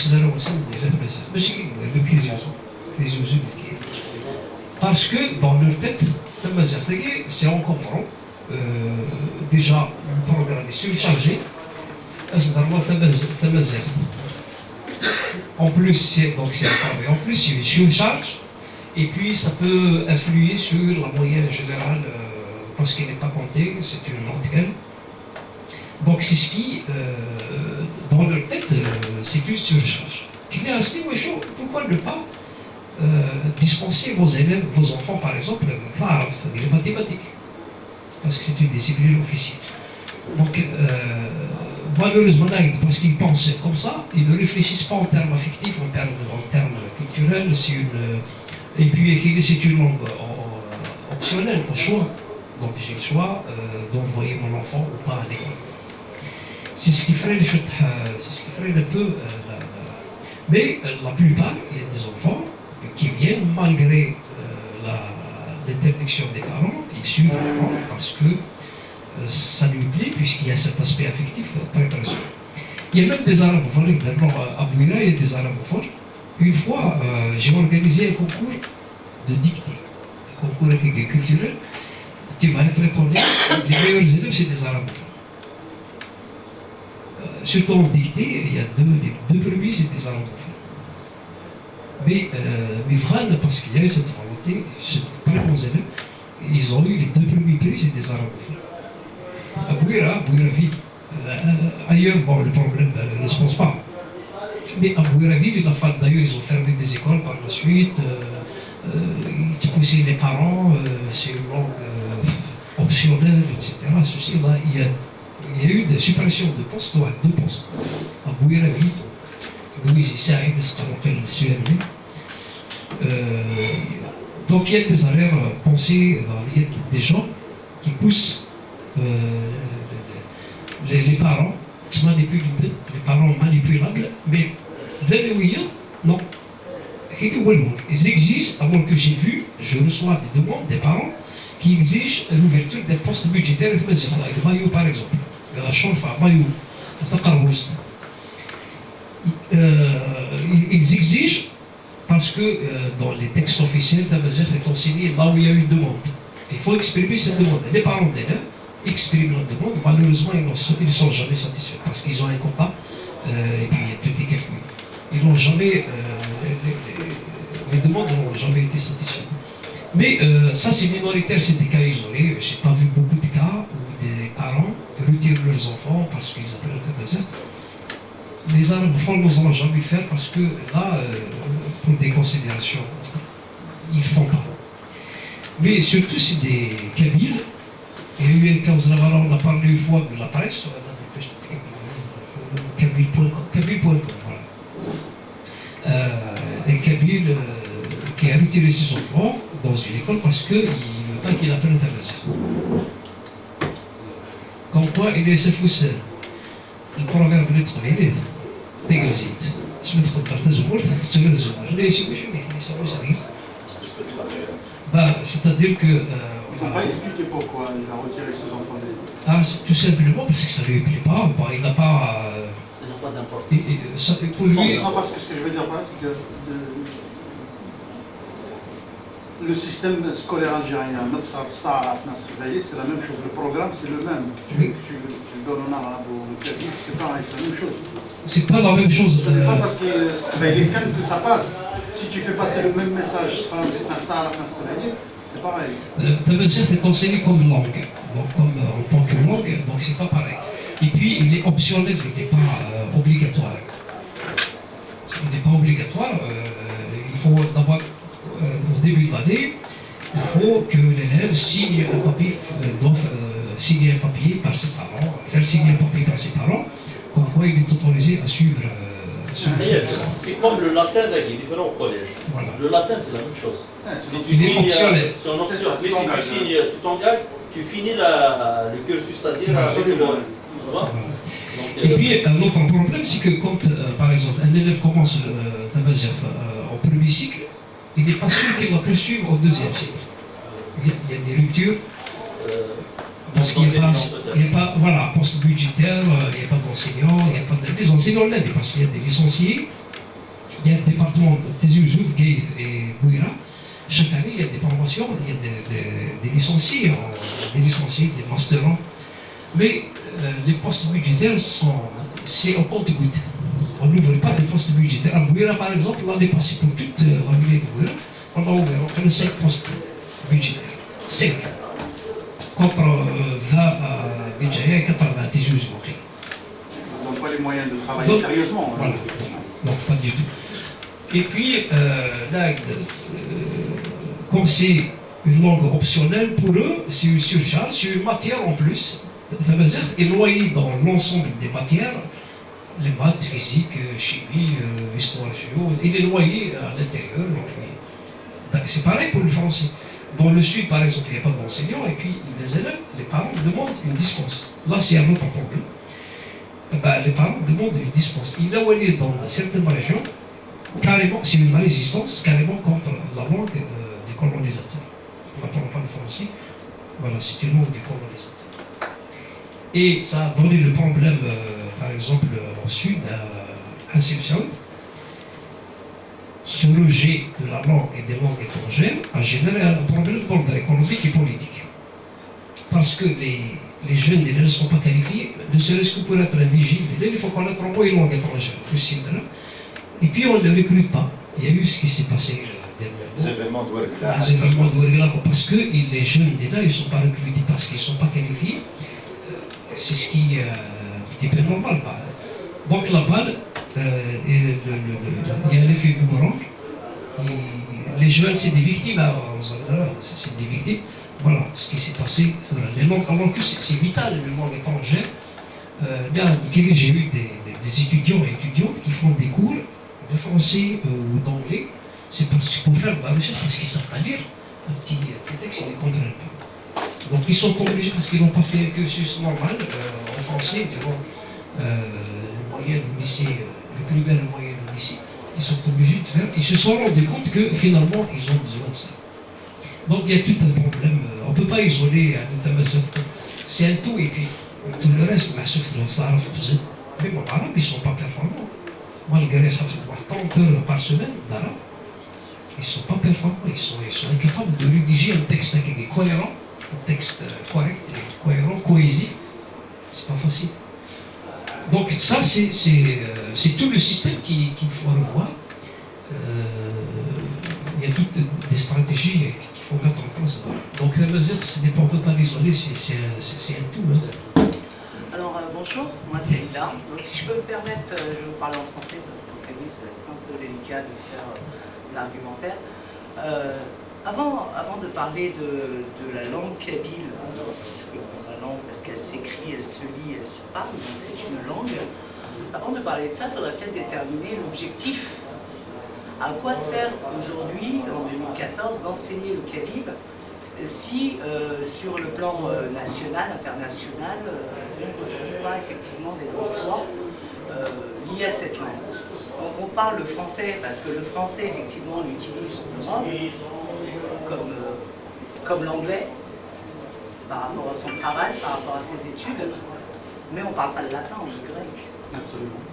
Speaker 2: parce que dans leur tête, c'est encore trop. Déjà, le programme est surchargé. En plus, c'est en plus, il y a une surcharge. Et puis, ça peut influer sur la moyenne générale parce qu'il n'est pas compté, c'est une lente. Donc, c'est ce qui, dans leur tête, c'est une surcharge. Pourquoi ne pas dispenser vos élèves, vos enfants, par exemple, les mathématiques, parce que c'est une discipline officielle. Donc, malheureusement, parce qu'ils pensent comme ça, ils ne réfléchissent pas en termes affectifs, en termes culturels. Et puis, c'est une langue optionnelle, au choix. Donc, j'ai le choix d'envoyer mon enfant ou pas à l'école. C'est ce qui ferait les choses, c'est ce qui ferait un peu. Mais la plupart, il y a des enfants qui viennent malgré l'interdiction des parents, ils suivent les parents parce que ça lui plaît, puisqu'il y a cet aspect affectif très précieux. Il y a même des arabophones, à Bouira, il y a des arabophones. Une fois, j'ai organisé un concours de dictée, un concours culturel. Tu vas être étonné, les meilleurs élèves, c'est des arabophones. Surtout en dictée, il y a deux premiers, c'est des arabophones. Mais vraiment, parce qu'il y a eu cette volonté, c'est très bons élèves, ils ont eu les deux premiers prix, c'est des arabophones. À Bouira vit. Ailleurs, bon, le problème ne se pose pas. Mais à Bouira-Ville, d'ailleurs, ils ont fermé des écoles par la suite. Ils poussaient les parents, c'est une langue optionnelle, etc. Ceci, là, il y a eu des suppressions de postes, ouais, 2 postes. À Bouira-Ville, Louis Saïd, ce qu'on appelle le CMV. Donc il y a des arrière-pensées, il y a des gens qui poussent les parents, les parents manipulables, mais les non. Ils exigent, avant que j'ai vu, je reçois des demandes des parents qui exigent l'ouverture des postes budgétaires, Maillot par exemple, la chambre à Maillot, ils exigent parce que dans les textes officiels, est enseigné là où il y a eu une demande. Il faut exprimer cette demande. Les parents d'élèves expriment la demande. Malheureusement, ils ne sont jamais satisfaits parce qu'ils ont un quota et puis tout est calculé. Ils n'ont jamais, les demandes n'ont jamais été satisfaites. Mais ça, c'est minoritaire, c'est des cas isolés. Je n'ai pas vu beaucoup de cas où des parents retirent leurs enfants parce qu'ils appellent un besoin. Les arabophones nous ont jamais fait parce que là, pour des considérations, ils ne font pas. Mais surtout, c'est des Kabyles. Il y a eu un cas, on a parlé une fois de la presse, Kabyle.com, voilà. Un Kabyle qui a retiré ses enfants dans une école parce qu'il ne veut pas qu'il appelle un. Comme quoi, il est ce fou. Le proverbe de travailler. C'est-à-dire que.
Speaker 11: Ils n'ont pas expliqué pourquoi il a retiré ses enfants.
Speaker 2: Ah, tout simplement parce que ça ne lui plaît pas. Il n'a pas.
Speaker 10: Il n'a pas d'importance.
Speaker 2: Pour lui.
Speaker 11: Non, parce que ce que je veux dire par là, c'est que Le système scolaire algérien, c'est la même chose. Le programme, c'est le même. Tu le donnes en arabe ou en kabyle, c'est pareil, c'est la même chose.
Speaker 2: C'est pas la même chose.
Speaker 11: Ce n'est pas parce que ça passe. Si tu fais passer le même message, c'est pareil.
Speaker 2: Ça veut dire que c'est enseigné comme langue, donc comme en tant que langue, donc c'est pas pareil. Et puis il est optionnel, il n'est pas obligatoire. Il n'est pas obligatoire, il faut d'abord, au début de l'année, il faut que l'élève signe un papier, signer un papier par ses parents, faire signer un papier par ses parents, comme quoi il est autorisé à suivre.
Speaker 10: C'est comme le latin qui est différent au collège.
Speaker 2: Voilà.
Speaker 10: Le latin, c'est la même chose.
Speaker 2: Il est optionnel.
Speaker 10: C'est en option. Mais si tu signes, tu t'engages, tu finis le cursus, c'est-à-dire avec le bon. Tu vois?
Speaker 2: Et puis, un autre problème, c'est que quand, par exemple, un élève commence au premier cycle, il n'est pas sûr qu'il va poursuivre au deuxième cycle. Il y a des ruptures. Parce qu'il n'y a pas, voilà, poste budgétaire, il n'y a pas d'enseignants, il n'y a pas des enseignants là, parce qu'il y a des licenciés. Il y a un département de Tizi Ouzou, Gueye et Bouira. Chaque année, il y a des promotions, il y a des licenciés, des masterants. Mais les postes budgétaires, c'est au compte-gouttes. On n'ouvre pas des postes budgétaires. À Bouira, par exemple, l'année passée, pour toute la ville de Bouira, on a ouvert entre 5 postes budgétaires. 5. Contre 20 à Bidjaya et 80 à Tizi Ouzou.
Speaker 11: Ils n'ont pas les moyens de travailler sérieusement.
Speaker 2: Voilà. Non, pas du tout. Et puis, là, comme c'est une langue optionnelle, pour eux, c'est une surcharge, c'est une matière en plus. Ça veut dire éloigné dans l'ensemble des matières, les maths, physique, chimie, histoire, géo, il est noyé à l'intérieur. C'est pareil pour le français. Dans le sud, par exemple, il n'y a pas d'enseignants, et puis les élèves, les parents demandent une dispense. Là, c'est un autre problème. Les parents demandent une dispense. Il est noyé dans certaines régions, carrément, c'est une résistance carrément contre la langue des colonisateurs. On n'apprend pas le français, voilà, c'est une langue des colonisateurs. Et ça a donné le problème, par exemple, au sud, à Hassim Saoud. Ce rejet de la langue et des langues étrangères a généré un problème d'ordre économique et politique. Parce que les jeunes d'élèves ne sont pas qualifiés, ne serait-ce que pour être un vigile d'élève, il faut connaître au moins une langue étrangère. Et puis on ne les recrute pas. Il y a eu ce qui s'est passé dernièrement.
Speaker 6: Les événements
Speaker 2: de Ouergla, parce que les jeunes d'élèves ne sont pas recrutés parce qu'ils ne sont pas qualifiés. C'est ce qui est un petit peu normal. Donc la balle, il y a l'effet boomerang. Les jeunes, c'est des victimes, c'est des victimes. Voilà ce qui s'est passé. Les langues, alors que c'est vital, les langues étrangères. J'ai eu des étudiants et étudiantes qui font des cours de français ou d'anglais. C'est pour faire de la recherche, parce qu'ils ne savent pas lire un petit texte, ils ne comprennent pas. Donc ils sont obligés, parce qu'ils n'ont pas fait un cursus normal en français, durant le moyen du lycée, le primaire, le moyen du lycée. Ils sont obligés de faire. Ils se sont rendus compte que finalement, ils ont besoin de ça. Donc il y a tout un problème. On ne peut pas isoler un état. C'est un tout, et puis tout le reste, même en arabe, ils ne sont pas performants. Malgré ça, 30 heures par semaine d'arabe, ils ne sont pas performants. Ils sont incapables de rédiger un texte qui est cohérent, un texte correct, cohérent, cohésif. C'est pas facile. Donc ça, c'est tout le système qu'il faut revoir. Il y a toutes des stratégies qu'il faut mettre en place. Donc la mesure, on ne peut pas l'isoler, c'est un tout. Hein.
Speaker 12: Alors bonjour, moi c'est Lila. Donc si je peux me permettre, je vais vous parler en français parce qu'au cas où ça va être un peu délicat de faire l'argumentaire. Avant de parler de la langue kabyle, la langue parce qu'elle s'écrit, elle se lit, elle se parle, donc c'est une langue. Avant de parler de ça, il faudrait peut-être déterminer l'objectif. À quoi sert aujourd'hui, en 2014, d'enseigner le kabyle si sur le plan national, international, on ne retrouve pas effectivement des emplois liés à cette langue. Donc on parle le français parce que le français, effectivement, on l'utilise en Europe comme l'anglais, par rapport à son travail, par rapport à ses études, mais on ne parle pas le latin ou le grec.
Speaker 11: Absolument.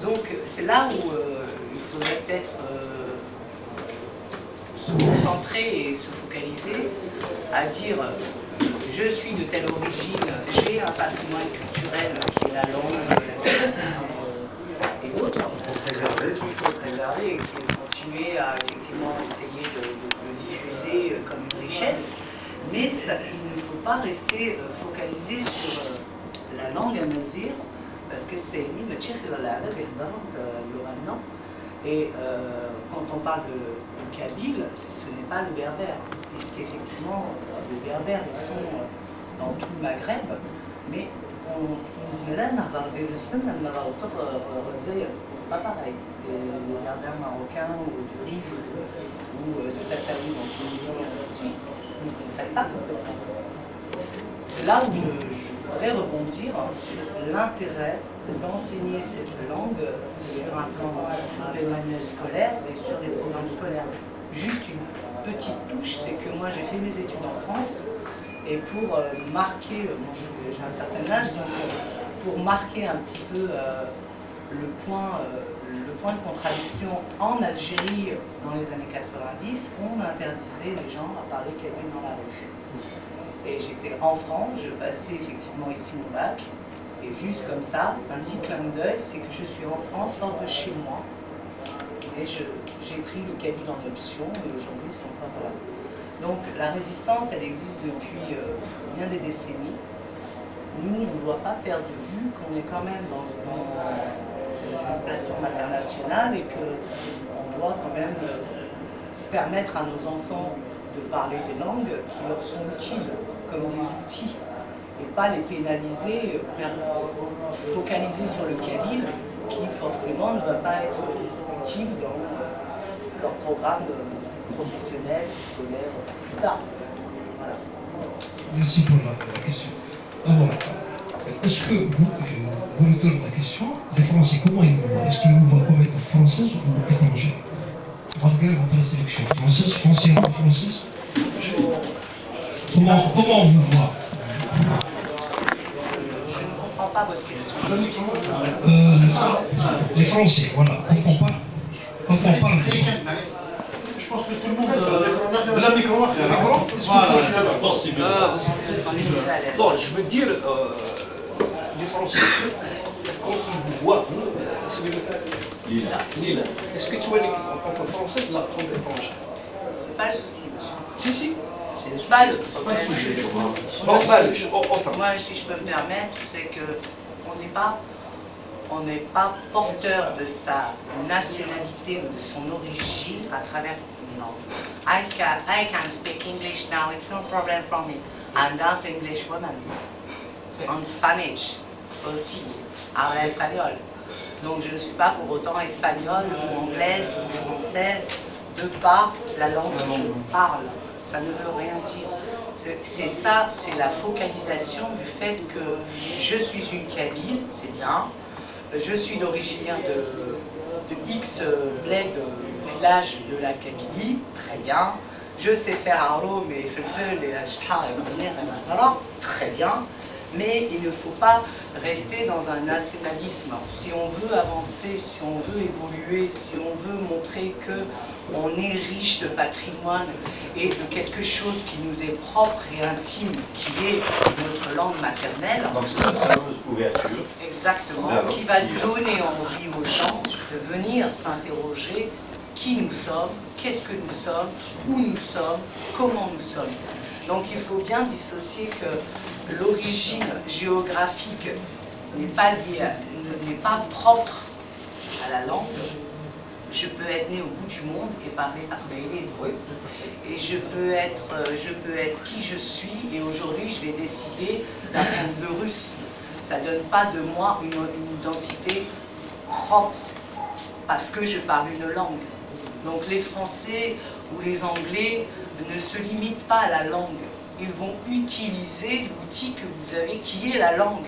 Speaker 12: Donc c'est là où il faudrait peut-être se concentrer et se focaliser à dire je suis de telle origine, j'ai un patrimoine culturel qui est la langue, la médecine et d'autres qu'il faut préserver et qu'il faut continuer à effectivement essayer de diffuser comme une richesse, mais il ne faut pas rester focalisé sur la langue amazigh parce que c'est ni me et quand on parle de kabyle, ce n'est pas le berbère, puisqu'effectivement les berbères ils sont dans tout le Maghreb, mais c'est pas pareil. Les berbères marocains ou du Rif ou de Tataouine en Tunisie et ainsi de suite, ne comprennent pas complètement. C'est là où je voudrais rebondir sur l'intérêt d'enseigner cette langue sur un plan des manuels scolaires et sur des programmes scolaires. Juste une petite touche, c'est que moi j'ai fait mes études en France et pour marquer, j'ai un certain âge, donc pour marquer un petit peu le point de contradiction en Algérie dans les années 90, on interdisait les gens à parler kabyle dans la rue. Et j'étais en France, je passais effectivement ici mon bac, et juste comme ça, un petit clin d'œil, c'est que je suis en France, hors de chez moi, et j'ai pris le kabyle en option, et aujourd'hui c'est encore là. Donc la résistance, elle existe depuis bien des décennies. Nous, on ne doit pas perdre de vue qu'on est quand même dans une plateforme internationale et qu'on doit quand même permettre à nos enfants de parler des langues qui leur sont utiles, comme des outils, et pas les pénaliser, focaliser sur le kabyle, qui forcément ne va pas être utile dans leur programme professionnel, scolaire, plus tard. Voilà.
Speaker 2: Merci pour la question. Alors, est-ce que vous retournez la question, les Français, comment ils vous voient? Est-ce qu'ils vous voient comme étant française ou étrangère? Malgré votre sélection française, foncièrement française, comment on vous voit?
Speaker 12: Je ne comprends pas votre question.
Speaker 2: Les Français, voilà. Quand on parle
Speaker 11: Je pense que tout le monde... La micro,
Speaker 4: Je pense que c'est mieux. Bon, je veux dire, les Français, quand ils vous voient, vous, c'est Lille. Est-ce que toi, en tant que Française, la prendre étrangère?
Speaker 12: C'est pas le souci, monsieur.
Speaker 4: Si.
Speaker 12: C'est pas le
Speaker 4: sujet.
Speaker 12: Moi, si je peux me permettre, c'est que on n'est pas porteur de sa nationalité ou de son origine à travers une langue. I can speak English now, it's no problem for me. I'm not English woman. En Spanish aussi, habla espagnol. Donc je ne suis pas pour autant espagnole ou anglaise ou française de par la langue que je parle. Ça ne veut rien dire. C'est ça, c'est la focalisation du fait que je suis une Kabyle, c'est bien. Je suis d'originaire de X bled, village de la Kabylie, très bien. Je sais faire Arlo, mais Felfel et Ashtar et Mouner et très bien. Mais il ne faut pas rester dans un nationalisme. Si on veut avancer, si on veut évoluer, si on veut montrer qu'on est riche de patrimoine et de quelque chose qui nous est propre et intime, qui est notre langue maternelle.
Speaker 6: Donc c'est une fameuse ouverture.
Speaker 12: Exactement, qui va donner envie aux gens de venir s'interroger qui nous sommes, qu'est-ce que nous sommes, où nous sommes, comment nous sommes. Donc il faut bien dissocier que l'origine géographique n'est pas propre à la langue. Je peux être né au bout du monde et parler hébreu. Et je peux être qui je suis et aujourd'hui je vais décider d'apprendre le russe. Ça ne donne pas de moi une identité propre parce que je parle une langue. Donc les Français ou les Anglais ne se limitent pas à la langue. Ils vont utiliser l'outil que vous avez, qui est la langue,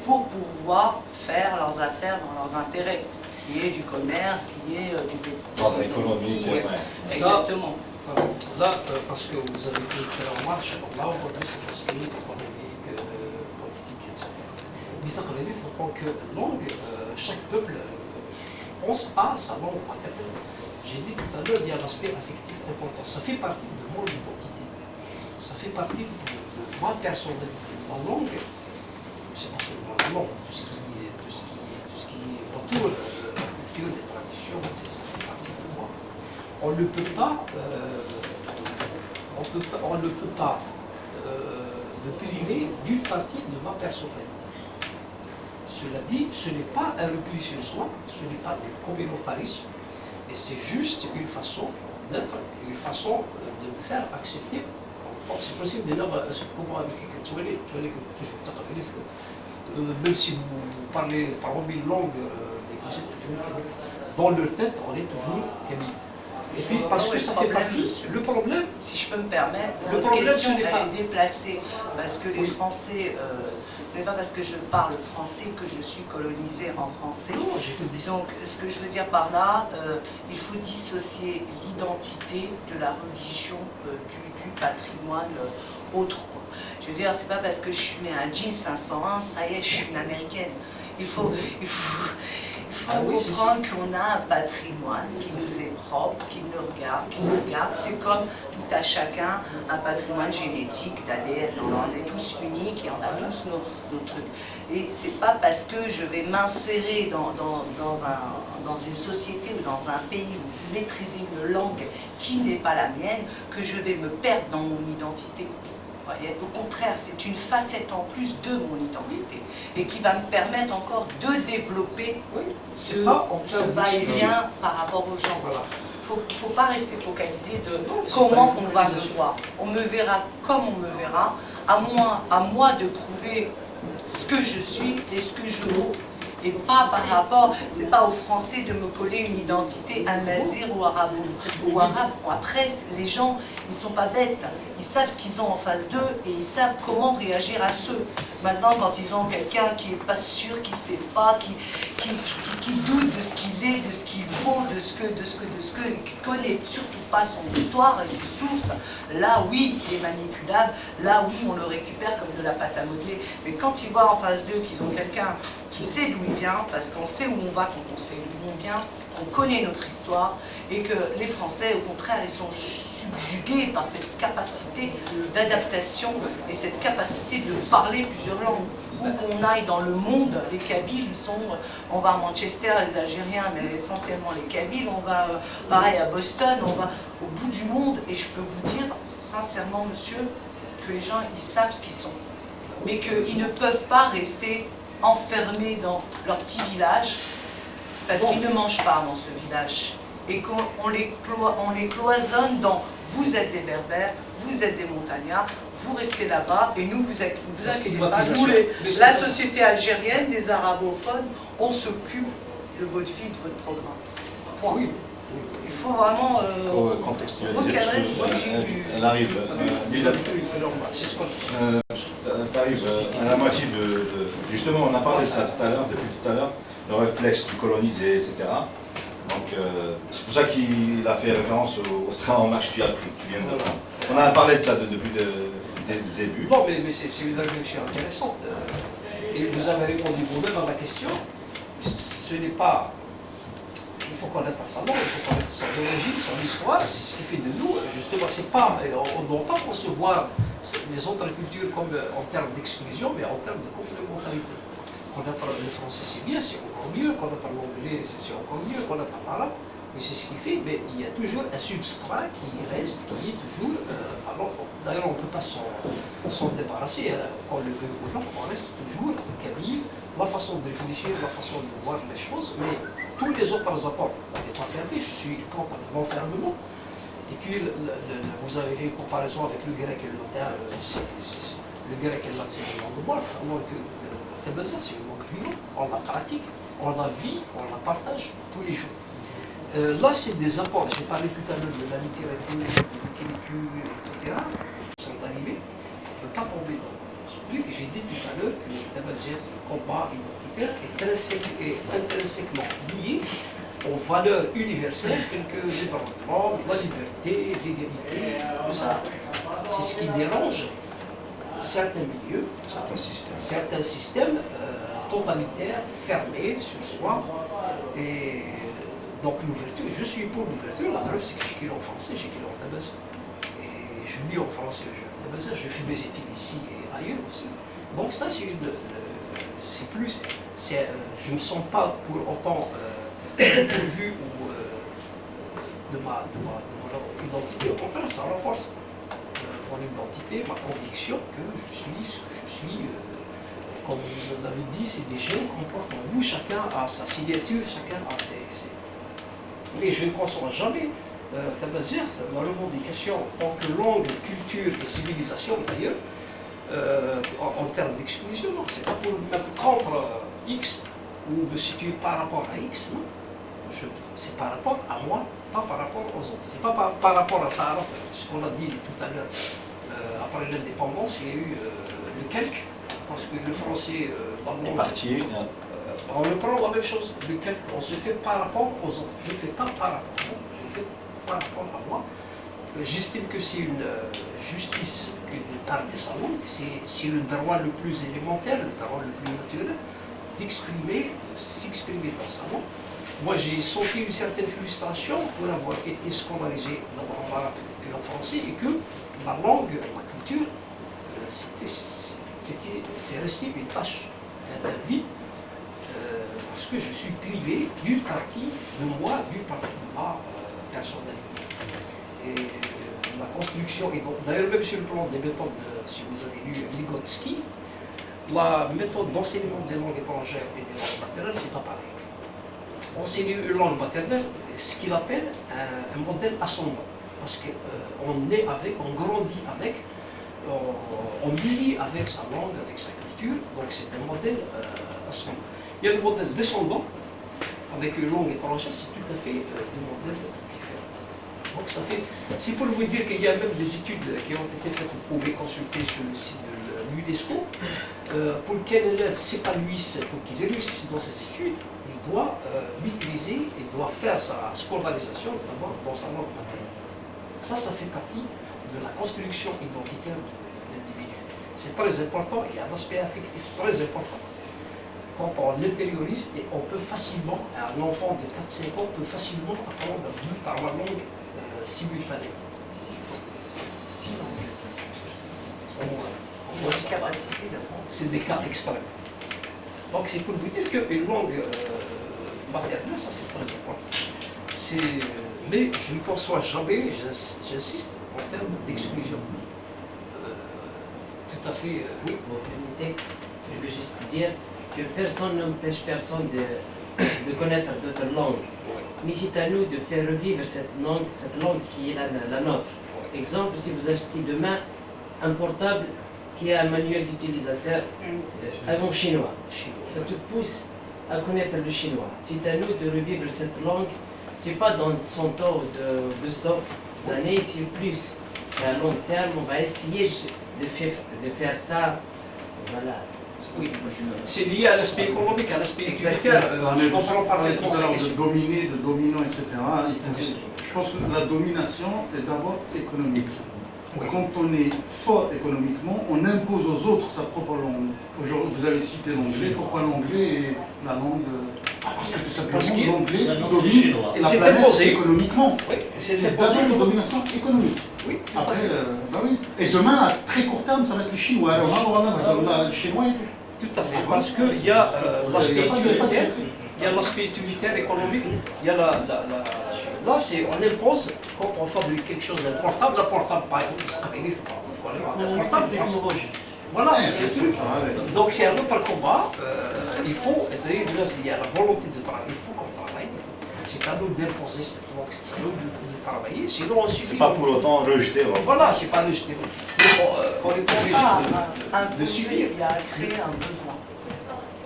Speaker 12: pour pouvoir faire leurs affaires dans leurs intérêts, qui est du commerce, qui est
Speaker 6: Dans l'économie.
Speaker 12: Exactement.
Speaker 4: Là, parce que vous avez fait la remarque, là, on voit cet aspect économique, politique, etc. Mais en tant que langue, chaque peuple,
Speaker 2: pense à sa langue maternelle. J'ai dit tout à l'heure, il y a un aspect affectif important. Ça fait partie de mon identité. Ça fait partie de ma personnalité. La langue, c'est pas seulement la langue, tout ce qui est autour de la culture, des traditions, ça fait partie de moi. On ne peut pas, me priver d'une partie de ma personnalité. Cela dit, ce n'est pas un repli sur soi, ce n'est pas du communautarisme, et c'est juste une façon d'être, une façon de me faire accepter. Bon, c'est possible de dire comment avec même si vous parlez par 1000 langues, vous êtes toujours dans leur tête, on est toujours kabyle. Et puis parce que ça fait partie, le problème,
Speaker 12: si je peux me permettre,
Speaker 2: le
Speaker 12: votre question
Speaker 2: elle
Speaker 12: est déplacée parce que les Français, ce n'est pas parce que je parle français que je suis colonisée en français.
Speaker 2: Non,
Speaker 12: donc ce que je veux dire par là, il faut dissocier l'identité de la religion du patrimoine autre. Je veux dire, c'est pas parce que je suis née à Jill 501, ça y est, je suis une américaine. Il faut comprendre qu'on a un patrimoine qui nous est propre, qui nous regarde, C'est comme tout à chacun un patrimoine génétique, d'ADN. On est tous uniques et on a tous nos trucs. Et c'est pas parce que je vais m'insérer dans une société ou dans un pays ou maîtriser une langue qui n'est pas la mienne que je vais me perdre dans mon identité. Au contraire, c'est une facette en plus de mon identité et qui va me permettre encore de développer ce va-et-vient par rapport aux gens. Il ne faut pas rester focalisé de comment on va me voir. On me verra comme on me verra, à moi de prouver ce que je suis et ce que je vaux. Et pas par rapport, c'est pas aux Français de me coller une identité amazigh ou arabe. Bon, après, les gens, ils sont pas bêtes. Ils savent ce qu'ils ont en face d'eux et ils savent comment réagir à ceux. Maintenant, quand ils ont quelqu'un qui est pas sûr, qui sait pas, qui doute de ce qu'il est, de ce qu'il vaut, de ce qui connaît surtout pas son histoire et ses sources, là oui, il est manipulable, là oui, on le récupère comme de la pâte à modeler. Mais quand ils voient en face d'eux qu'ils ont quelqu'un qui sait d'où il vient, parce qu'on sait où on va quand on sait d'où on vient, on connaît notre histoire, et que les Français, au contraire, ils sont subjugués par cette capacité d'adaptation et cette capacité de parler plusieurs langues. Où qu'on aille dans le monde, les Kabyles, on va à Manchester, les Algériens, mais essentiellement les Kabyles, on va pareil à Boston, on va au bout du monde, et je peux vous dire, sincèrement, monsieur, que les gens, ils savent ce qu'ils sont, mais qu'ils ne peuvent pas rester enfermés dans leur petit village, parce qu'ils ne mangent pas dans ce village, et qu'on les cloisonne dans « vous êtes des Berbères, vous êtes des montagnards, vous restez là-bas, et nous, vous inquiétez pas, nous, la société algérienne, les arabophones, on s'occupe de votre vie, de votre programme. » Point. Oui. Il faut vraiment recadrer le sujet du...
Speaker 6: Elle arrive, t'arrives à la moitié de... Justement, on a parlé de ça tout à l'heure, depuis tout à l'heure, le réflexe du colonisé, etc. Donc, c'est pour ça qu'il a fait référence au train en marche qui vient de... On a parlé de ça depuis le début.
Speaker 2: Non, mais c'est une réflexion intéressante. Et vous avez répondu vous-même à la question. Ce n'est pas... Il faut connaître sa langue, il faut connaître son origine, son histoire, c'est ce qui fait de nous, justement, c'est pas... On ne doit pas concevoir les autres cultures comme en termes d'exclusion, mais en termes de complémentarité. Connaître le français, c'est bien, c'est encore mieux. Connaître l'anglais, c'est encore mieux. Connaître l'arabe, mais c'est ce qui fait. Mais il y a toujours un substrat qui reste, qui est toujours. D'ailleurs, on ne peut pas s'en débarrasser. On le veut ou non, on reste toujours kabyle. La façon de réfléchir, la façon de voir les choses, mais tous les autres apports, on n'est pas fermé. Je suis contre l'enfermement. Et puis, vous avez fait une comparaison avec le grec et le latin. Le grec et le latin, c'est une langue morte, alors que c'est une langue vivante, on la pratique, on la vit, on la partage tous les jours. Là, c'est des apports. J'ai parlé tout à l'heure de la littérature, de l'écriture, etc. Qui sont arrivés. On ne veut pas tomber dans ce truc. J'ai dit tout à l'heure que le combat identitaire est intrinsèquement lié aux valeurs universelles telles que les droits de l'homme, la liberté, l'égalité, tout ça. C'est ce qui dérange certains milieux, certains systèmes totalitaires, fermés sur soi. Et
Speaker 4: Donc l'ouverture, je suis pour l'ouverture, la preuve c'est que j'écris en français, j'écris en tamazight. Et je lis en français, je fais des études ici et ailleurs aussi. Donc ça c'est plus, je ne me sens pas pour autant pourvu de mon identité, au contraire ça renforce mon identité, ma conviction que je suis ce que je suis. Comme vous l'avez dit, c'est des gènes qu'on porte en nous, chacun a sa signature, chacun a ses... Mais je ne conçois jamais la revendication en tant que langue, culture et civilisation d'ailleurs, en termes d'exclusion, non, c'est pas pour me mettre contre X ou me situer par rapport à X, non. C'est par rapport à moi, pas par rapport aux autres. C'est pas par rapport à Taraf, ce qu'on a dit tout à l'heure. Après l'indépendance, il y a eu le calque, parce que le français
Speaker 6: est parti.
Speaker 4: On reprend la même chose, le calque, on se fait par rapport aux autres. Je ne fais pas par rapport aux autres, je fais par rapport à moi. J'estime que c'est une justice que de parler de sa langue, c'est le droit le plus élémentaire, le droit le plus naturel, d'exprimer, de s'exprimer dans sa langue. Moi, j'ai senti une certaine frustration pour avoir été scolarisé d'abord en arabe puis en français et que ma langue, ma culture, c'est resté une tâche vide parce que je suis privé d'une partie de moi, d'une partie de ma personnalité. Et la construction, et d'ailleurs même sur le plan des méthodes, si vous avez lu Vygotsky, la méthode d'enseignement des langues étrangères et des langues maternelles, c'est pas pareil. Enseigner une langue maternelle, ce qu'il appelle un modèle ascendant, parce qu'on naît avec, on grandit avec, on vit avec sa langue, avec sa culture, donc c'est un modèle ascendant. Il y a le modèle descendant, avec une langue étrangère, c'est tout à fait deux modèles différents. Donc ça fait, c'est pour vous dire qu'il y a même des études qui ont été faites, vous pouvez consulter sur le site de l'UNESCO, pour quel élève s'épanouisse, pour qu'il réussisse dans ses études, il doit maîtriser, il doit faire sa scolarisation d'abord dans sa langue maternelle. Ça fait partie de la construction identitaire de l'individu. C'est très important, il y a un aspect affectif très important. Quand on l'intériorise, et on peut facilement, un enfant de 4-5 ans peut facilement apprendre par la langue simultanément.
Speaker 12: 6 langues. On a la capacité d'apprendre.
Speaker 4: C'est des cas extrêmes. Donc c'est pour vous dire qu'une langue maternelle, ça c'est très important. Mais je ne conçois jamais, j'insiste, en termes d'exclusion. Tout à fait, oui.
Speaker 13: Vous permettez, je veux juste dire que personne n'empêche personne de connaître d'autres langues. Mais c'est à nous de faire revivre cette langue qui est la nôtre. Exemple, si vous achetez demain un portable qui a un manuel d'utilisateur en chinois, ça te pousse à connaître le chinois. C'est à nous de revivre cette langue. C'est pas dans 100 ans ou 200 années, c'est plus. À long terme, on va essayer de faire ça. Voilà.
Speaker 4: Oui, c'est lié à l'aspect économique, à l'aspect utilitaire. Je comprends parfaitement cette question.
Speaker 11: De dominer, de dominant, etc. Je pense que la domination est d'abord économique. Quand on est fort économiquement, on impose aux autres sa propre langue. Aujourd'hui, vous avez cité l'anglais. Pourquoi l'anglais est la langue? Parce que tout simplement, l'anglais domine la planète économiquement.
Speaker 4: Oui,
Speaker 11: c'est d'abord une domination économique.
Speaker 4: Oui,
Speaker 11: après, bah oui. Et demain, à très court terme, ça va être les Chinois. Le Chinois et tout.
Speaker 4: Tout à fait, parce qu'il y a l'aspect utilitaire, il y a l'aspect utilitaire économique, il y a là, on impose, quand on fabrique quelque chose d'un portable, un portable par exemple, un portable technologie. Voilà, c'est un truc. Donc c'est un autre combat, il faut, il y a la volonté de travailler, il faut qu'on travaille, c'est à nous d'imposer cette langue, c'est à nous de travailler, sinon on suffit.
Speaker 6: C'est pas pour autant rejeter.
Speaker 4: Voilà, c'est pas rejeter. On est obligé de subir.
Speaker 12: Il y a créé un besoin.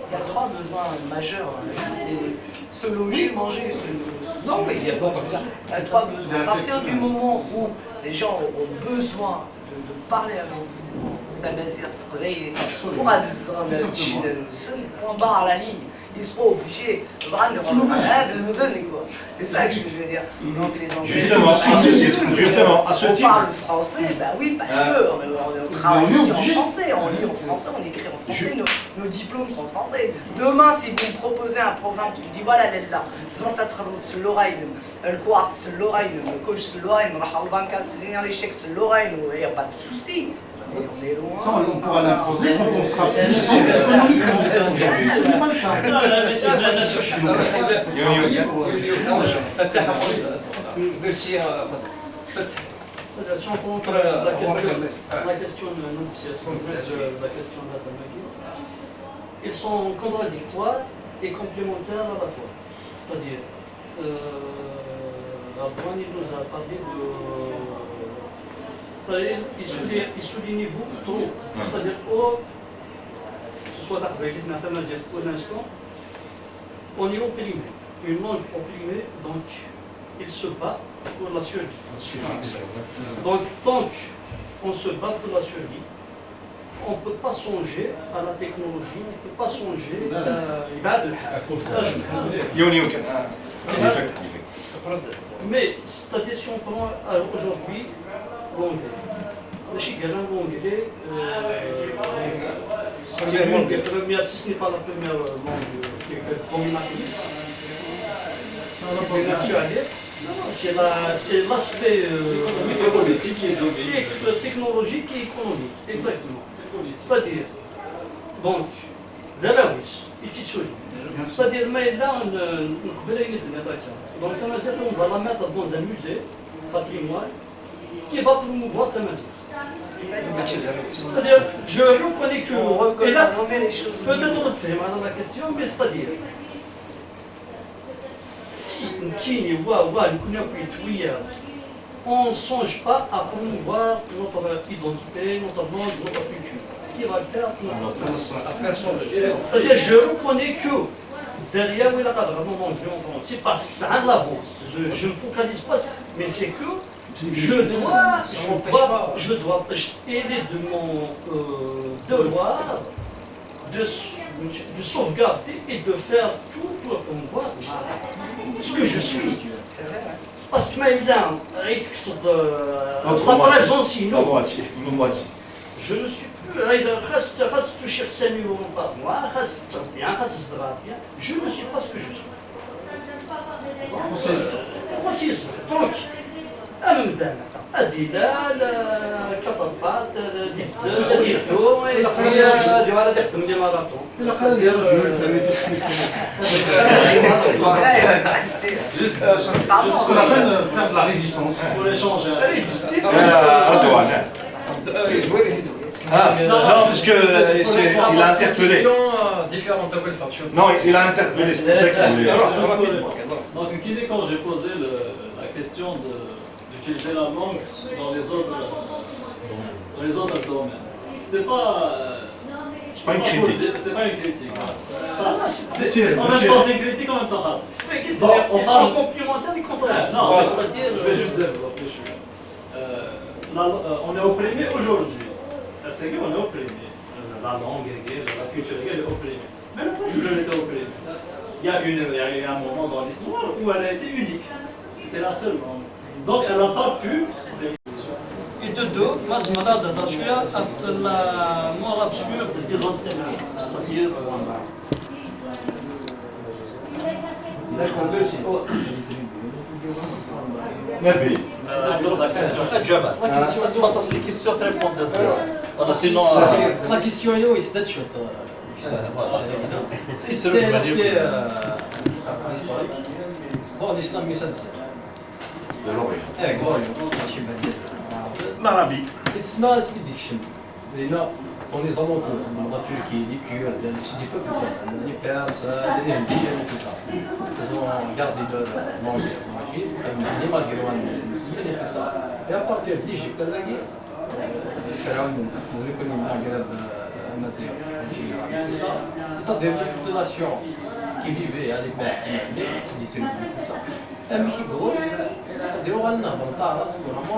Speaker 12: Il y a 3 besoins majeurs. C'est se loger, manger et se nourrir.
Speaker 4: Non, mais il y a d'autres besoins.
Speaker 12: Il y a 3 besoins. À partir du moment où les gens ont besoin de parler avec vous, point barre à la ligne, ils seront obligés de prendre quoi. C'est ça que je veux dire. Donc les Anglais.
Speaker 6: Justement, à ce
Speaker 12: on
Speaker 6: titre.
Speaker 12: parle français, bah oui, parce qu'on travaille aussi en français, on lit en français, on écrit en français, nos diplômes sont français. Demain, si vous me proposez un programme, tu me dis voilà, là, le quartz, le coach, le l'échec, il n'y a pas de souci. Mais on est loin.
Speaker 11: Ça, on pourra l'imposer quand on sera puissant économiquement. Aujourd'hui, ce n'est pas le cas.
Speaker 4: Merci.
Speaker 9: La question ils sont contradictoires et complémentaires à la fois. C'est-à-dire, Abouani nous a parlé de... il souligne vous trop. C'est-à-dire, ce soit pour l'instant, on est opprimé. Une langue opprimée, donc il se bat pour la survie. Donc, tant qu'on se bat pour la survie, on ne peut pas songer à la technologie, on ne peut pas songer mais c'est-à-dire si on prend aujourd'hui l'anglais, c'est l'une des premières, si ce n'est pas la première langue communautaire, c'est l'aspect
Speaker 4: politique et économique.
Speaker 9: Technologique et économique, exactement. C'est-à-dire, donc, Dalawis, Itissouli. C'est-à-dire, mais là, on donc, on va la mettre dans un musée patrimoine qui va promouvoir la magie. C'est-à-dire, je reconnais que. Et là, peut-être on fait mal à la question, mais c'est-à-dire, si on ne songe pas à promouvoir notre identité, notre langue, notre culture. Qui va le faire? Personne. C'est-à-dire, je reconnais que derrière, oui, la cadre, c'est parce que ça a de l'avance. Je ne me focalise pas, mais c'est que je dois, aider de mon devoir de sauvegarder et de faire tout pour promouvoir ce que je suis. Parce que maintenant, je ne suis plus. Je ne suis pas ce que je suis. Donc, الدلال كطبات دبزة ديتو ديال يخدم لي ماراطون
Speaker 11: Juste ce qu'on appelle faire de la résistance.
Speaker 9: Pour échanger. Résister.
Speaker 6: Non, parce qu'il a interpellé. Non, il a interpellé, c'est pour ça qu'il voulait.
Speaker 9: Donc, quand j'ai posé la question d'utiliser la langue dans les autres domaines, c'était pas.
Speaker 6: C'est pas une critique.
Speaker 9: C'est pas une critique. En même temps, c'est une critique, en même temps.
Speaker 12: Ils sont complémentaires et contraires.
Speaker 9: Non, je vais juste développer. On est opprimé aujourd'hui. C'est qu'on est opprimé. La langue, la culture est opprimée. Mais le peuple toujours été opprimé. Il y a eu un moment dans l'histoire où elle a été unique. C'était la seule langue. Donc elle n'a pas pu. Et de deux, la mort absurde des anciens. C'est-à-dire.
Speaker 4: D'accord, merci.
Speaker 14: La question est statut. C'est l'aspect historique. Bon, l'islam, mais ça
Speaker 6: de l'origine.
Speaker 14: L'Arabie. C'est pas ce que dit. On les alentours, la Turquie, les Kurdes, les peuples, les Perses, les Indiens et tout ça. Ils ont gardé leur langue d'origine, les Maghrébins, les musulmans et tout ça. Et à partir d'Égypte, la guerre, vous reconnaissez le Maghreb nazir, tout ça. C'est-à-dire les populations qui vivaient à l'époque, c'est des Turcs et tout ça. C'est-à-dire on a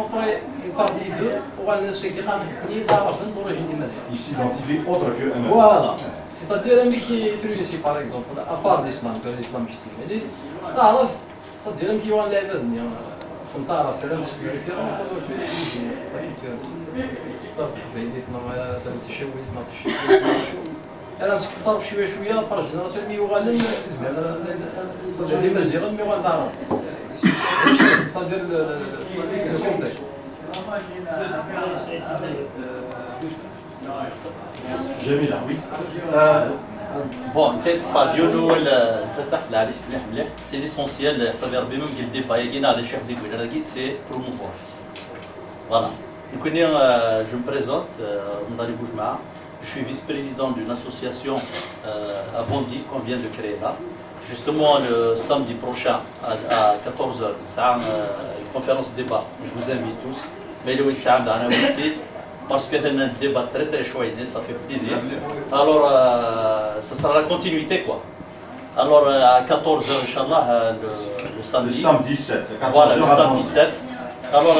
Speaker 14: après une partie d'eux, on a ceux qui ont d'origine mazir.
Speaker 6: Ils s'identifient autre que un.
Speaker 14: Voilà. C'est-à-dire qui ici par exemple, à part l'islam, que l'islam mais c'est-à-dire qui ont l'air sont تعرف فرنسا في فرنسا ولا في الاسلام درس شويه ما في انا نسكت طرف شويه شويه طرف جنراسيون مي وغالن زعما ديما زيغن مي غنطارون c'est-à-dire le contexte.
Speaker 6: جميل oui.
Speaker 10: بون كاين الراديو الاول فتح العريس مليح مليح سي ليسونسيال حسابي ربي ما قلت دي باي كاين هذا الشيخ ديك ولا كي سي بروموفور فوالا كوني جو مي بريزونت نضالي بوج معاه je suis vice-président d'une association à Bondy qu'on vient de créer là. Justement le samedi prochain à 14h une conférence débat. Je vous invite tous. Mais le Wissam dans la parce que c'est un débat très très chouette, ça fait plaisir. Alors, ça sera la continuité quoi. Alors, à 14h, Inch'Allah, le samedi.
Speaker 6: Le samedi 7.
Speaker 10: Voilà, le samedi 7. Alors,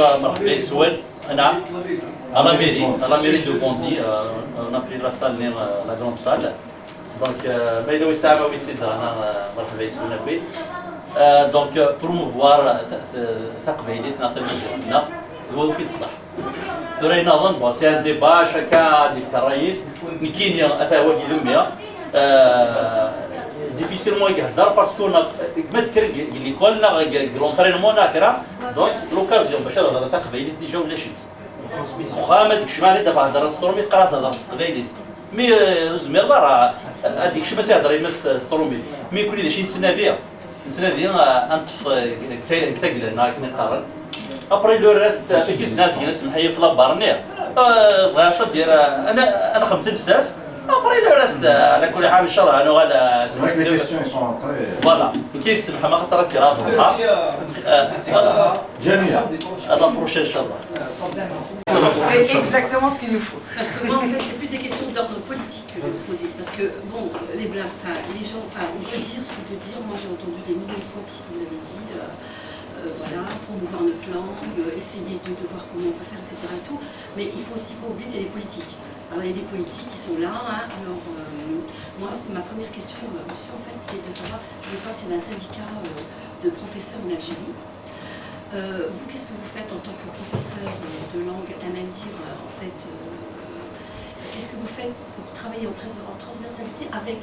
Speaker 10: à la mairie de Bondy, on a pris la salle, la grande salle. Donc, donc promouvoir c'est un débat, chacun dit الرئيس كاين هذا هو اللي difficilement يهضر باسكو ما تكر اللي كلنا لونطرينمون ناكرا دونك لوكازيون باش هذا تقبيلي ديجا ولا شيت واخا ما ديكش معناتها دابا هضر السترومي قراص هضر التقبيلي مي زمير راه هذيك الشيء باش يهضر يمس سترومي مي كل شيء نتسنى بها انطف كتاقل هنا كنا نقارن ابري لو ريست كيس ناس محيي في لابارنير غاصه دير انا 5 لساس ابري لو ريست على كل حال ان شاء الله انا ولا فوالا كيسمح ما خاطر كرا جميل à la prochaine inchallah.
Speaker 12: C'est exactement ce qu'il nous faut. Parce que moi, en fait, c'est plus des questions d'ordre politique que je vais vous poser. Parce que, bon, les gens, on peut dire ce qu'on peut dire. Moi, j'ai entendu des millions de fois tout ce que vous avez dit. Voilà, promouvoir notre langue, essayer de voir comment on peut faire, etc. Et tout. Mais il faut aussi pas oublier qu'il y a des politiques. Alors, il y a des politiques qui sont là. Hein. Alors, moi, ma première question, monsieur, en fait, c'est de savoir, je veux savoir s'il y a un syndicat de professeurs en Algérie. Vous, qu'est-ce que vous faites en tant que professeur de langue amazigh, en fait qu'est-ce que vous faites pour travailler en transversalité avec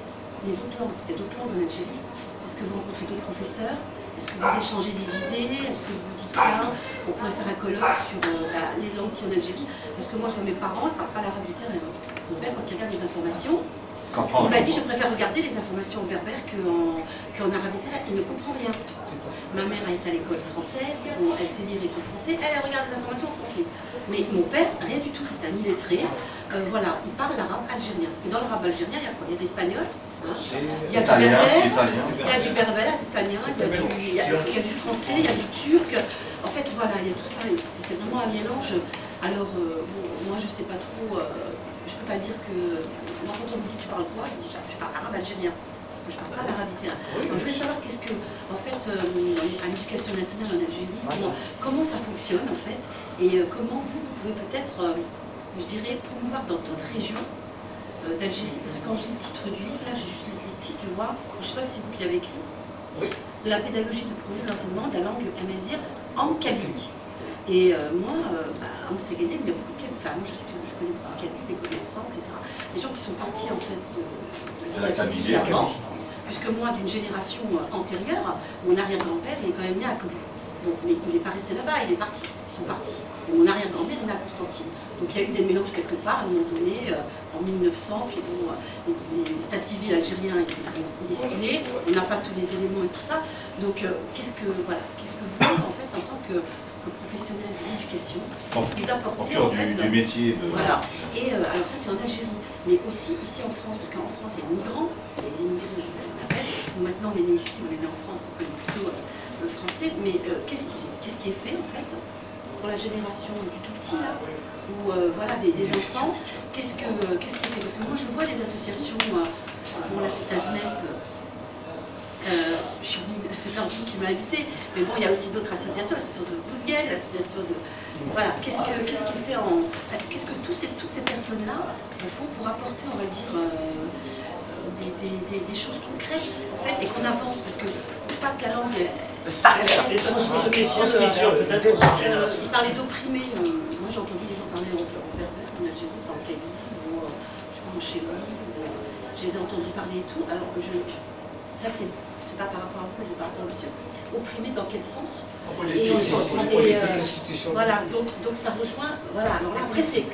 Speaker 12: les autres langues? Parce qu'il y a d'autres langues en Algérie. Est-ce que vous rencontrez d'autres professeurs? Est-ce que vous échangez des idées? Est-ce que vous dites, tiens, on pourrait faire un colloque sur les langues qui en Algérie? Parce que moi, je vois mes parents, ils ne parlent pas l'arabe littéraire. Mon père, quand il regarde des informations, il m'a dit, je préfère regarder les informations en berbère qu'en arabe littéraire. Il ne comprend rien. Ma mère a été à l'école française, elle sait lire et écrire français, elle regarde les informations en français. Mais mon père, rien du tout, c'est un illettré. Voilà, il parle l'arabe algérien. Et dans l'arabe algérien, il y a quoi? Il y a de l'espagnol, il y a du berbère, il y a du berbère, d'italien, il y a du français, il y a du turc. En fait, voilà, il y a tout ça. C'est vraiment un mélange. Alors, moi, je ne sais pas trop, je ne peux pas dire que... Moi, quand on me dit tu parles quoi, je dis je parle arabe algérien. Je ne parle pas l'arabe littéraire. Donc, je voulais savoir qu'est-ce que, en fait, à l'éducation nationale en Algérie, comment ça fonctionne, en fait, et comment vous pouvez peut-être, je dirais, promouvoir dans d'autres régions d'Algérie. Parce que quand j'ai le titre du livre, là, j'ai juste les titres, tu vois, je ne sais pas si c'est vous qui l'avez écrit, de la pédagogie de projet d'enseignement de la langue amazigh en Kabylie. Et moi, à Moustaghanem, il y a beaucoup de Kabyles, enfin, moi je sais que je connais beaucoup de Kabyles, des commerçants, etc. Des gens qui sont partis, en fait, de la Kabylie avant. Puisque moi, d'une génération antérieure, mon arrière-grand-père, il est quand même né à Kourou. Bon, mais il n'est pas resté là-bas, il est parti. Ils sont partis. Et mon arrière-grand-père est né à Constantine. Donc il y a eu des mélanges quelque part, à un moment donné, en 1900, puis bon, l'état civil algérien est ce on n'a pas tous les éléments et tout ça. Donc qu'est-ce que vous, en fait, en tant que professionnel de l'éducation, vous apportez
Speaker 6: au cœur du métier.
Speaker 12: Voilà. Et alors ça, c'est en Algérie. Mais aussi ici en France, parce qu'en France, il y a des migrants, les immigrés, on appelle. Maintenant, on est né ici, on est né en France, donc on est plutôt français. Mais qu'est-ce qui est fait, en fait, pour la génération du tout petit, là, ou voilà, des enfants, qu'est-ce qui est fait? Parce que moi, je vois les associations, bon, là, c'est Azmelt, c'est Arjun qui m'a invité, mais bon, il y a aussi d'autres associations, l'association de Bouzguel, l'association de... Voilà, qu'est-ce qui fait qu'est-ce que toutes ces personnes-là font pour apporter, on va dire,
Speaker 15: des choses concrètes en fait, et qu'on avance, parce que pas que la langue est...
Speaker 4: Il
Speaker 15: parlait d'opprimés, moi j'ai entendu des gens parler en berbère, en Algérie, enfin en Kabylie, ou je sais pas, en Chéron, je les ai entendus parler et tout, alors ça c'est pas par rapport à vous, mais c'est par rapport au monsieur. Opprimé dans quel sens?
Speaker 4: En politique institutionnelle.
Speaker 15: Voilà, donc ça rejoint, voilà, alors là, après c'est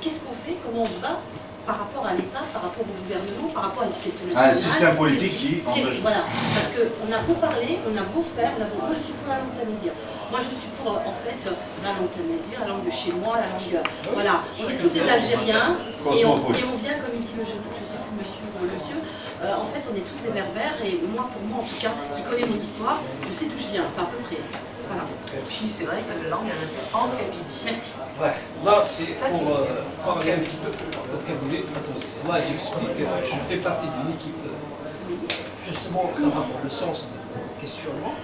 Speaker 15: qu'est-ce qu'on fait, comment on se bat par rapport à l'État, par rapport au gouvernement, par rapport à l'éducation nationale.
Speaker 6: Un système politique qui empêche.
Speaker 15: Voilà, parce qu'on a beau parler, on a beau faire, moi je suis pour la langue tamazight. Moi je suis pour en fait la langue tamazight, la langue de chez moi, la langue, voilà, on est tous des Algériens et on vient, comme il dit le jeune, je sais plus monsieur, en fait on est tous des berbères et moi pour moi en tout cas, qui connais mon histoire, je sais d'où je viens, enfin à peu près. Voilà.
Speaker 12: Si, c'est vrai que la langue, elle est en Kabylie.
Speaker 15: Merci.
Speaker 4: Ouais, là c'est pour parler un petit peu au Kabylie. Moi j'explique, je fais partie d'une équipe, justement ça va dans le sens du questionnement.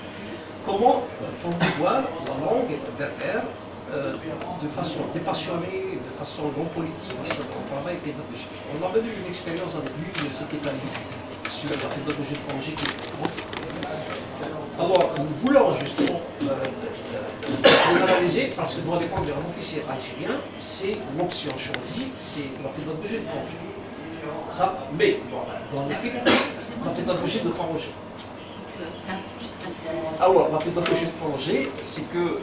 Speaker 4: Comment promouvoir la langue berbère de façon dépassionnée, de façon non politique, c'est un travail pédagogique. On a mené une expérience avec lui, l'université Paris, sur la pédagogie de Angers qui est grande. Alors, nous voulons justement généraliser, parce que dans les programmes officiels algériens, c'est l'option choisie, c'est la pédagogie de Angers. Ça, mais dans les faits, la pédagogie de Angers. Alors, la pédagogie de Angers, c'est que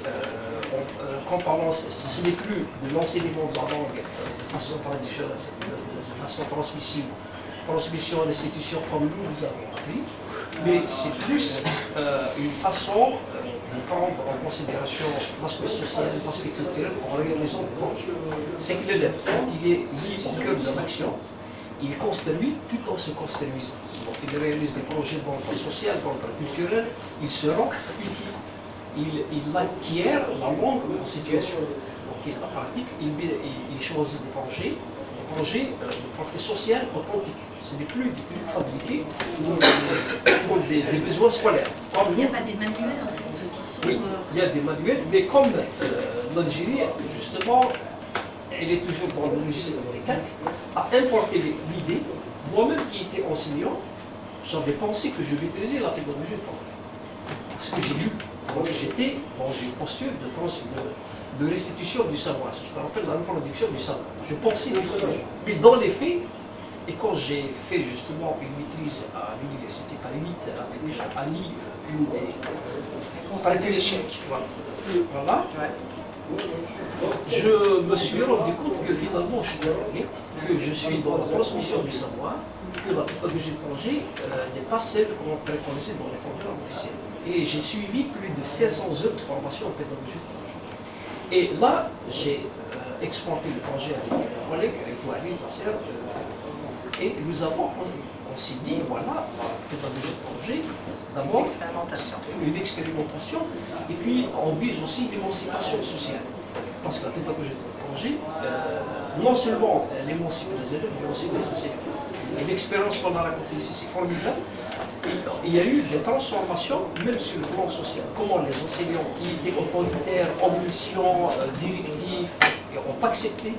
Speaker 4: quand on lance, ce n'est plus de l'enseignement de la langue de façon traditionnelle, de façon transmission à l'institution comme nous avons appris, mais c'est plus une façon de prendre en considération l'aspect social, l'aspect culturel en réalisant des projets. C'est que l'élève, quand il est mis au cœur de l'action, il construit tout en se construisant. Donc il réalise des projets d'ordre social, d'ordre culturel, il se rend utile. Il acquiert la langue en situation. Donc il la pratique, il choisit des projets de portée sociale authentique. Ce n'est plus des trucs fabriqués pour des besoins scolaires.
Speaker 15: Il n'y a pas des manuels en fait qui sont...
Speaker 4: Oui, il y a des manuels, mais comme l'Algérie, justement, elle est toujours dans le registre des calques, a importé l'idée. Moi-même qui étais enseignant, j'avais pensé que je maîtrisais la pédagogie de langue. Parce que j'ai lu, donc j'étais dans une posture de restitution du savoir, c'est ce qu'on appelle la reproduction du savoir. Je pensais maîtriser. Mais dans les faits, et quand j'ai fait justement une maîtrise à l'université Paris 8 avec Annie, une des échecs, voilà. Je me suis rendu compte que finalement je suis dans la transmission du savoir, que la pédagogie de Angers n'est pas celle qu'on préconisait dans les programmes officiels. Et j'ai suivi plus de 1600 heures de formation en pédagogie de Angers. Et là, j'ai exporté le projet avec un collègue, avec Touali, Nasser, et nous avons, on s'est dit, voilà, la pédagogie de Angers, d'abord une expérimentation, et puis on vise aussi l'émancipation sociale. Parce que la pédagogie de Angers, non seulement l'émotion des élèves, mais aussi des enseignants. Et l'expérience qu'on a racontée ici, c'est formidable. Il y a eu des transformations, même sur le plan social. Comment les enseignants qui étaient autoritaires, omniscients, directifs, n'ont pas accepté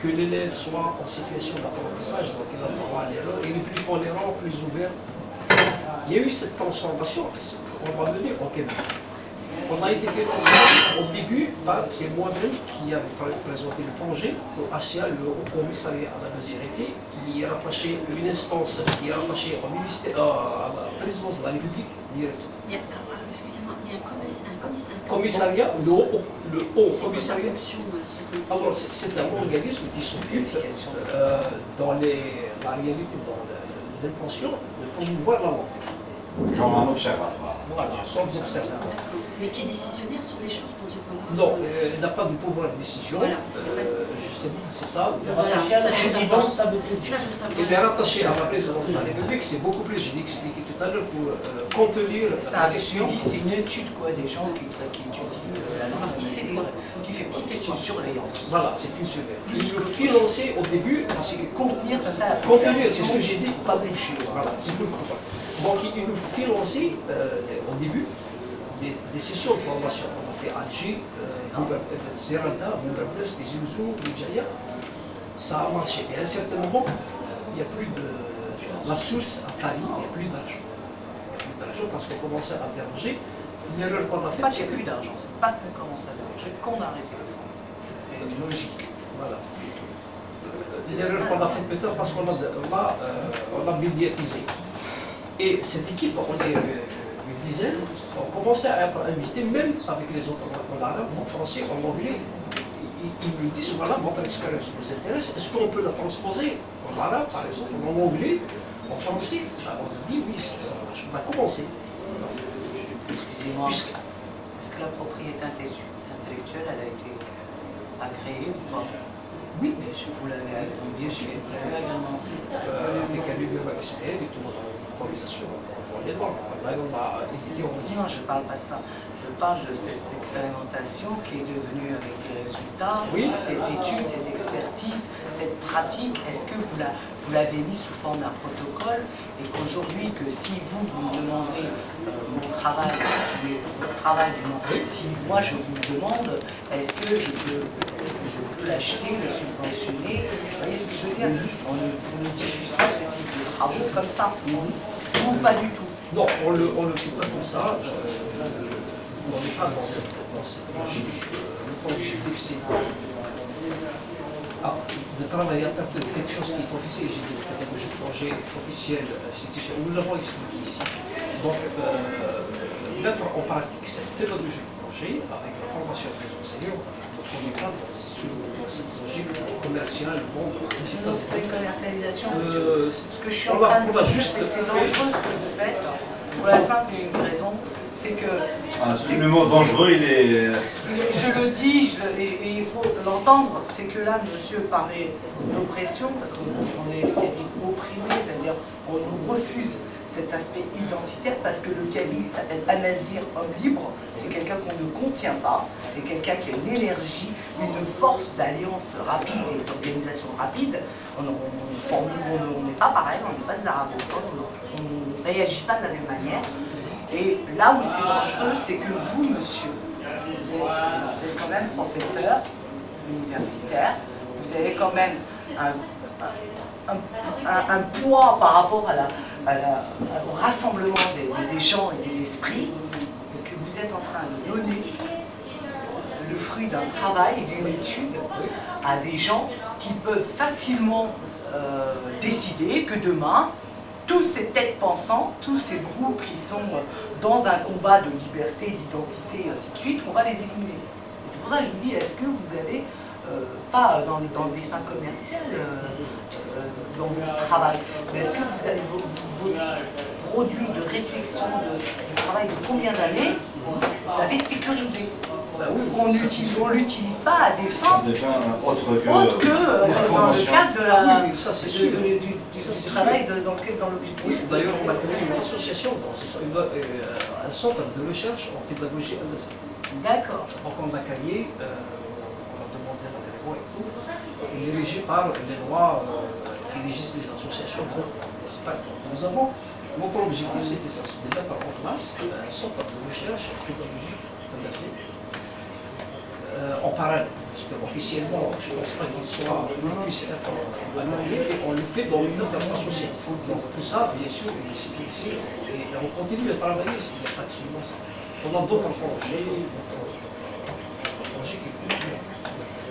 Speaker 4: que l'élève soit en situation d'apprentissage, donc il a le droit à l'erreur, il est plus tolérant, plus ouvert. Il y a eu cette transformation, on va mener au Québec. On a été financé au début par, c'est moi-même qui avais présenté le projet au HCA, le Haut Commissariat à la Mesérité, qui est rattaché, une instance qui est rattachée au ministère, à la présidence de la République directement.
Speaker 15: Excusez-moi, il y a un
Speaker 4: commissariat, le Haut Commissariat. Alors c'est un organisme qui s'occupe dans la réalité, dans l'intention de promouvoir la langue.
Speaker 6: Genre un observatoire.
Speaker 4: Voilà, une sorte d'observatoire.
Speaker 15: Mais qui est décisionnaire sur des choses pour dire comment?
Speaker 4: Non, il n'a pas de pouvoir de décision.
Speaker 15: Voilà.
Speaker 4: Justement, c'est ça.
Speaker 15: Rattaché à la présidence, ça veut tout dire.
Speaker 4: Il est rattaché à la présidence de la République, c'est beaucoup plus, je l'ai expliqué tout à l'heure, pour contenir
Speaker 12: ça
Speaker 4: la question.
Speaker 12: C'est une étude quoi, des gens qui étudient la langue, qui fait une surveillance.
Speaker 4: Voilà, c'est une surveillance. Il nous finançait au début, parce que
Speaker 12: contenir comme ça.
Speaker 4: Contenir, c'est ce que j'ai dit.
Speaker 12: Pas boucher.
Speaker 4: Voilà, c'est pour le comprendre. Donc il nous finançait au début des sessions de formation. On a fait Alger, Zeranda, Bougardes, Tizouzou, Nidjaya. Ça a marché. Et à un certain moment, il y a plus de
Speaker 2: la source à Paris, il n'y a plus d'argent. Plus d'argent parce qu'on commençait à interroger. L'erreur qu'on a
Speaker 12: C'est pas
Speaker 2: faite,
Speaker 12: qu'il n'y a plus d'argent, c'est parce qu'on commence à déranger qu'on a arrêté le fonds. C'est logique.
Speaker 2: Voilà. L'erreur qu'on a faite peut-être parce qu'on a médiatisé. Et cette équipe, on est une dizaine, on commençait à être invités même avec les autres en arabe, en français, en anglais. Ils me disent, voilà, votre expérience vous intéresse, est-ce qu'on peut la transposer en arabe, par exemple, en anglais, en français? Alors on dit, oui, ça marche. On a commencé.
Speaker 12: Excusez-moi, est-ce que la propriété intellectuelle, elle a été agréée ou pas?
Speaker 2: Oui,
Speaker 12: bien sûr. Vous l'avez bien sûr, elle a été agrémentée.
Speaker 2: Avec un numéro XPL et tout, l'autorisation pour les normes. Là, on a édité en
Speaker 12: Non, je ne parle pas de ça. Je parle de cette expérimentation qui est devenue avec des résultats, cette étude, cette expertise, cette pratique. Est-ce que vous l'avez mis sous forme d'un protocole et qu'aujourd'hui, que si vous me demandez mon travail, votre travail du monde, si moi je vous demande, est-ce que je peux l'acheter, le subventionner? Vous voyez ce que je veux dire? On ne diffuse pas ce type de travaux comme ça, ou pas du tout.
Speaker 2: Non, on le fait pas comme ça. On n'est pas dans cette logique. L'objectif, c'est de travailler à partir de quelque chose qui est officiel. J'ai dit pédagogie de projet officiel, institutionnel. Nous l'avons expliqué ici. Donc, mettre en pratique cette pédagogie de projet avec la formation des enseignants, on n'est pas dans cette logique commerciale.
Speaker 12: Non, c'est pas une commercialisation, monsieur. Ce que je suis en train de dire, c'est que c'est dangereux ce que vous faites, pour la simple et unique raison, c'est que...
Speaker 6: le mot dangereux, il est...
Speaker 12: Je le dis, et il faut l'entendre, c'est que là, monsieur parlait d'oppression, parce qu'on est opprimé, c'est-à-dire on nous refuse cet aspect identitaire, parce que le kabyle s'appelle Amazir, homme libre, c'est quelqu'un qu'on ne contient pas, c'est quelqu'un qui a une énergie, une force d'alliance rapide et d'organisation rapide. On n'est pas pareil, on n'est pas des arabophones, on ne réagit pas de la même manière. Et là où c'est dangereux, c'est que vous, monsieur, vous êtes quand même professeur universitaire, vous avez quand même un poids par rapport au rassemblement des gens et des esprits, et que vous êtes en train de donner le fruit d'un travail et d'une étude à des gens qui peuvent facilement décider que demain, tous ces têtes pensantes, tous ces groupes qui sont dans un combat de liberté, d'identité, et ainsi de suite, qu'on va les éliminer. Et c'est pour ça que je vous dis, est-ce que vous avez, pas dans des fins commerciales dans votre travail, mais est-ce que vous avez vos produits de réflexion, de travail de combien d'années, vous avez sécurisé? Qu'on ne l'utilise pas à des fins autres que dans le cadre du travail dans l'objectif.
Speaker 2: D'ailleurs, on a créé une association, un centre de recherche en pédagogie amazigh.
Speaker 12: D'accord.
Speaker 2: Donc on a créé, on a demandé l'agrément et tout, il est régi par les lois qui régissent les associations municipales. Nous avons, notre objectif c'était ça, c'est de mettre en place un centre de recherche en pédagogie amazigh. En parallèle, parce qu'officiellement, je ne pense pas qu'il puisse être agréé, et on le fait dans le cadre associatif. Donc tout ça, bien sûr, il est sécurisé, et on continue à travailler, il n'y a pas que seulement ça. On a d'autres projets, qui continuent.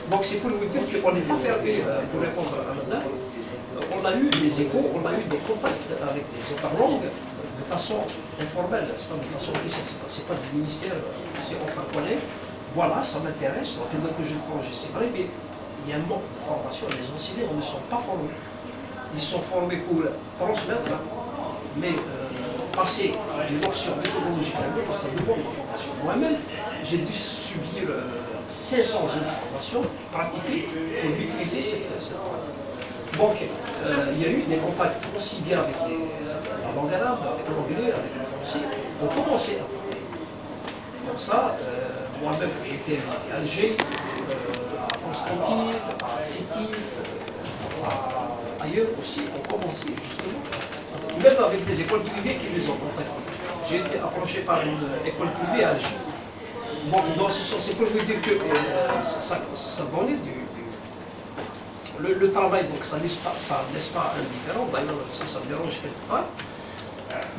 Speaker 2: Donc c'est pour vous dire qu'on n'est pas fermé, pour répondre à madame, on a eu des échos, on a eu des contacts avec des autres langues, de façon informelle, c'est pas de façon officielle, c'est pas du ministère, c'est on connaît. Voilà, ça m'intéresse, la pédagogie de projet, c'est vrai, mais il y a un manque de formation. Les enseignants ne sont pas formés. Ils sont formés pour transmettre, mais passer d'une option méthodologique à une autre, ça demande de formation. Moi-même, j'ai dû subir 500 heures de formation pratiquée pour maîtriser cette pratique. Donc, il y a eu des contacts aussi bien avec la langue arabe, avec l'anglais, avec le français. On commençait à parler. Comme ça, moi-même, j'ai été invité à Alger, à Constantine, à Sétif, ailleurs aussi, on commençait justement, même avec des écoles privées qui nous ont contactés. J'ai été approché par une école privée à Alger. Bon, dans ce sens, c'est pour vous dire que ça donnait
Speaker 4: le travail, donc ça ne laisse pas indifférent, d'ailleurs ça me dérange quelque part.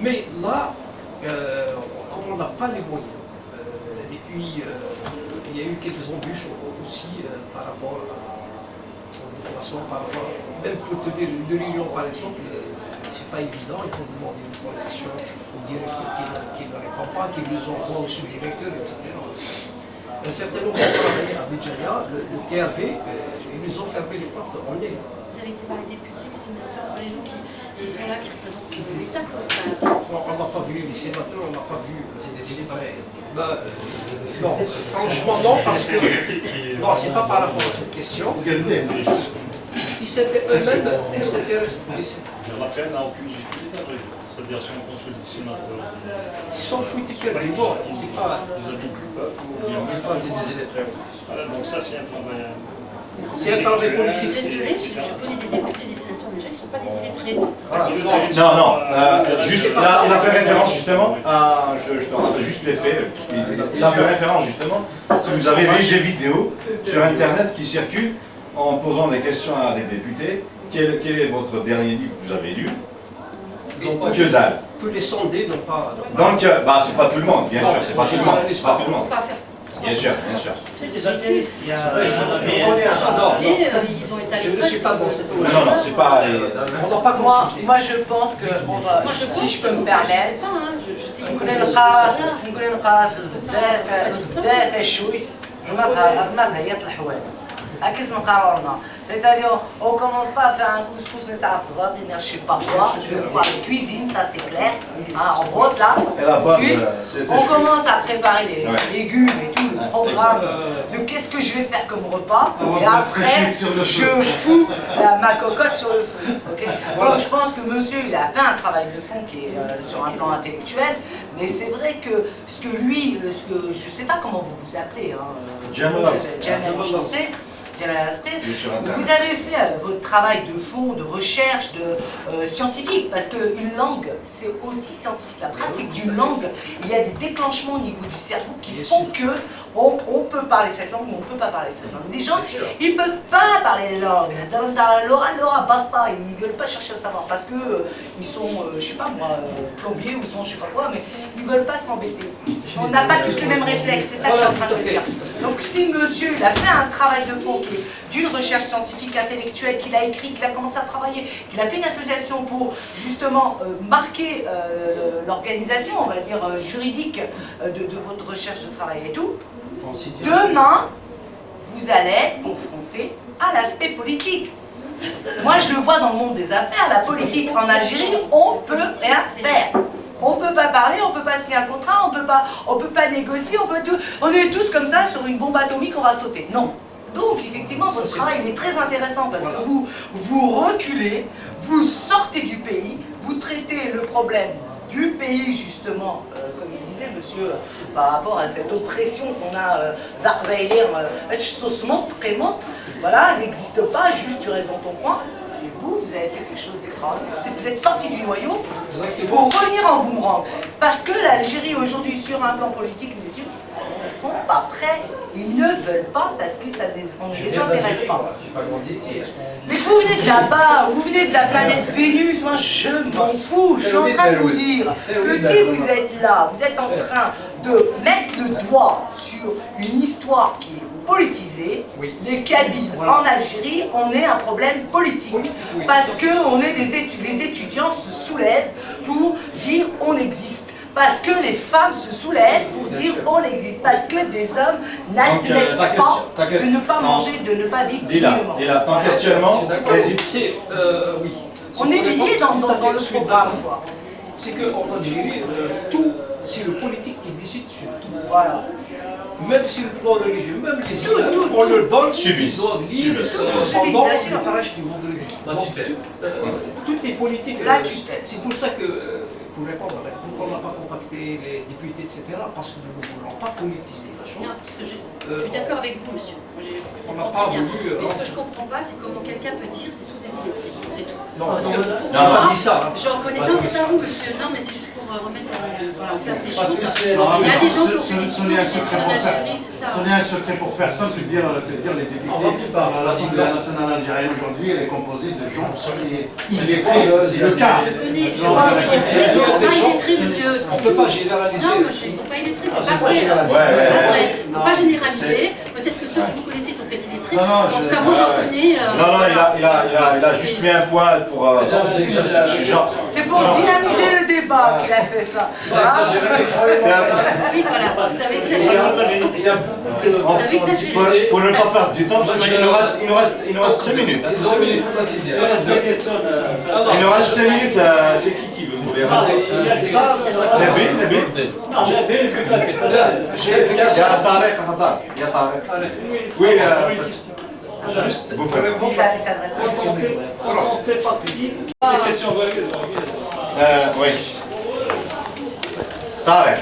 Speaker 4: Mais là, comme on n'a pas les moyens, et puis il y a eu quelques embûches aussi par rapport au déplacement, par rapport, même pour tenir une réunion par exemple, c'est pas évident, il faut demander une autorisation au directeur qui ne répond pas, qui les envoie au sous-directeur, etc. Un certain nombre de travailleurs à Béjaïa, le TRB, ils nous ont fermé les portes en ligne.
Speaker 15: Vous avez été voir les députés, les sénateurs, les gens qui sont là, qui représentent l'État.
Speaker 4: On n'a pas vu les sénateurs, on n'a pas vu. C'est des illettrés. Non, franchement non, parce que. Non, c'est pas par rapport à cette question. Ils s'étaient eux-mêmes, ils s'étaient respectés.
Speaker 16: La peine n'a aucune légitimité. C'est-à-dire si on consulte les sénateurs.
Speaker 4: Ils sont foutus du bord.
Speaker 16: Ils habitent le peuple. Ils n'ont pas des illettrés. Donc ça, c'est un travail.
Speaker 4: C'est un travail politique.
Speaker 15: Désolé, je connais des députés, des sénateurs déjà, ils ne sont pas des illettrés.
Speaker 6: Non, juste, là, il a fait référence justement à, je te rappelle juste les faits, il a fait référence justement, si vous avez vu des vidéos sur internet qui circulent en posant des questions à des députés, quel est votre dernier livre que vous avez lu? Que dalle.
Speaker 4: Tous les sondés n'ont pas...
Speaker 6: Donc, c'est pas tout le monde, bien sûr, c'est pas tout le monde, c'est pas tout le monde. Bien sûr, bien sûr.
Speaker 15: C'est des injustices.
Speaker 4: Ils ont été je ne suis pas dans cette logique.
Speaker 6: Non, c'est pas...
Speaker 4: On n'a pas consulté.
Speaker 12: Moi, je pense que, si je peux me permettre, نقول نقاس بدات شوي ما تهيط الحوال أكيد نقررنا. C'est-à-dire, on ne commence pas à faire un couscous nétassava, je sais pas quoi, je veux pas de cuisine, ça c'est clair, en route là. Puis, on commence à préparer les légumes et tout, le programme de qu'est-ce que je vais faire comme repas, et après, je fous ma cocotte sur le feu. Okay. Donc je pense que monsieur, il a fait un travail de fond qui est sur un plan intellectuel, mais c'est vrai que ce que lui, je sais pas comment vous vous appelez, Jamel enchanté. Vous avez fait votre travail de fond, de recherche, de scientifique, parce qu'une langue, c'est aussi scientifique. La pratique d'une langue, il y a des déclenchements au niveau du cerveau qui font que on peut parler cette langue, mais on ne peut pas parler cette langue. Des gens, ils ne peuvent pas parler les langues. Laura, basta, ils ne veulent pas chercher à savoir, parce qu'ils sont, je ne sais pas moi, plombiers ou sont je ne sais pas quoi, mais ils ne veulent pas s'embêter. On n'a pas tous les mêmes réflexes, c'est ça que je suis en train de dire. Donc si monsieur, il a fait un travail de fond qui est d'une recherche scientifique intellectuelle, qu'il a écrit, qu'il a commencé à travailler, qu'il a fait une association pour justement marquer l'organisation, on va dire, juridique de votre recherche de travail et tout, demain, vous allez être confronté à l'aspect politique. Moi, je le vois dans le monde des affaires, la politique en Algérie, on peut rien faire. On ne peut pas parler, on ne peut pas signer un contrat, on peut pas négocier, on est tous comme ça sur une bombe atomique, on va sauter. Non. Donc, effectivement, votre travail il est très intéressant parce que vous reculez, vous sortez du pays, vous traitez le problème du pays, justement, comme il disait monsieur, par rapport à cette oppression qu'on a voilà, n'existe pas, juste tu restes dans ton coin. Et vous avez fait quelque chose d'extraordinaire. C'est que vous êtes sorti du noyau pour revenir en boomerang. Parce que l'Algérie, aujourd'hui, sur un plan politique, messieurs, ils ne sont pas prêts. Ils ne veulent pas parce que ça ne les intéresse pas. Mais vous venez de là-bas, vous venez de la planète Vénus, moi je m'en fous. Je suis en train de vous dire que si vous êtes là, vous êtes en train de mettre le doigt sur une histoire qui est politisée, les Kabyles en Algérie, on est un problème politique. Parce que les étudiants se soulèvent pour dire on existe. Parce que les femmes se soulèvent pour dire on existe. Parce que des hommes n'admettent pas de ne pas manger, de ne pas vivre dignement.
Speaker 6: Et là, ton questionnement,
Speaker 4: c'est oui.
Speaker 12: On est lié dans le programme.
Speaker 4: C'est qu'en Algérie, tout, c'est le politique qui décide sur tout.
Speaker 12: Voilà.
Speaker 4: Même sur le plan religieux, même les imams, on leur donne, ils doivent lire pendant le parage du vendredi. Tout est politique. C'est pour ça que, pour répondre à pourquoi on n'a pas contacté les députés, etc., parce que nous ne voulons pas politiser la chose.
Speaker 15: Je suis d'accord avec vous, monsieur. Je comprends très bien. Mais ce que je ne comprends pas, c'est comment quelqu'un peut dire c'est tous des illettrés. C'est tout.
Speaker 4: Non,
Speaker 15: parce que pour
Speaker 4: non,
Speaker 15: moi,
Speaker 4: dit ça.
Speaker 15: j'en connais. Non, c'est pas vous, monsieur. Non, mais c'est juste pour remettre en place des choses. Il y a des gens qui ont fait des
Speaker 11: Ce n'est un secret pour
Speaker 15: Algérie, c'est ça.
Speaker 11: Ce n'est un secret pour personne que de dire les députés. L'Assemblée nationale algérienne aujourd'hui, elle est composée de gens illettrés. Le cas.
Speaker 15: Je connais. Ils ne sont pas illettrés, monsieur.
Speaker 4: On ne peut pas généraliser.
Speaker 15: Non, monsieur, ils ne sont pas illettrés, c'est pas vrai. C'est pas vrai. Il ne faut pas généraliser. Peut-être que ceux que vous connaissez sont peut-être illettrés. En tout cas, moi j'en connais.
Speaker 6: Non, il a juste mis un point pour.
Speaker 12: C'est pour dynamiser le débat qu'il a fait ça.
Speaker 15: Oui, voilà, vous avez exagéré.
Speaker 14: Il y a beaucoup de...
Speaker 6: Pour ne pas perdre du temps, parce qu'il nous reste 5 minutes.
Speaker 14: Ils ont minutes pour préciser.
Speaker 6: Il nous reste 5 minutes. C'est qui veut vous dire? Nabil.
Speaker 9: Non, j'ai bien vu la question.
Speaker 6: Il y a Tarek. Oui,
Speaker 4: Juste,
Speaker 6: vous faites.
Speaker 9: On fait partie. Les questions,
Speaker 6: Oui. Tarek.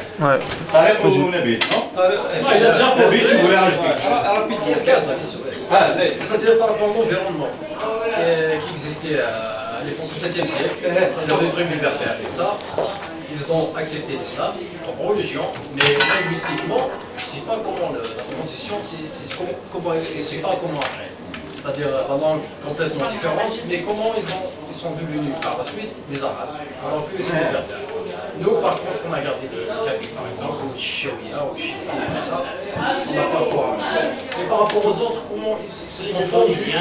Speaker 6: Tarek ou Nabil?
Speaker 9: Non, il a déjà posé.
Speaker 6: Nabil, tu voulais rajouter?
Speaker 14: Rapidement, 15 la question. C'est-à-dire par rapport à l'environnement qui existait à l'époque du 7e siècle, dans les tribus berbères et tout ça, ils ont accepté l'islam comme religion, mais linguistiquement, c'est pas comment la transition, c'est pas comment après. C'est-à-dire la langue complètement différente, mais comment ils sont devenus par la suite des Arabes, alors que c'est des berbères. Nous, par contre, on a gardé le kabyle, par exemple, ou le chouïa, ou le chili, et tout ça, on n'a pas quoi. Mais par rapport aux autres, comment ils se sont fondus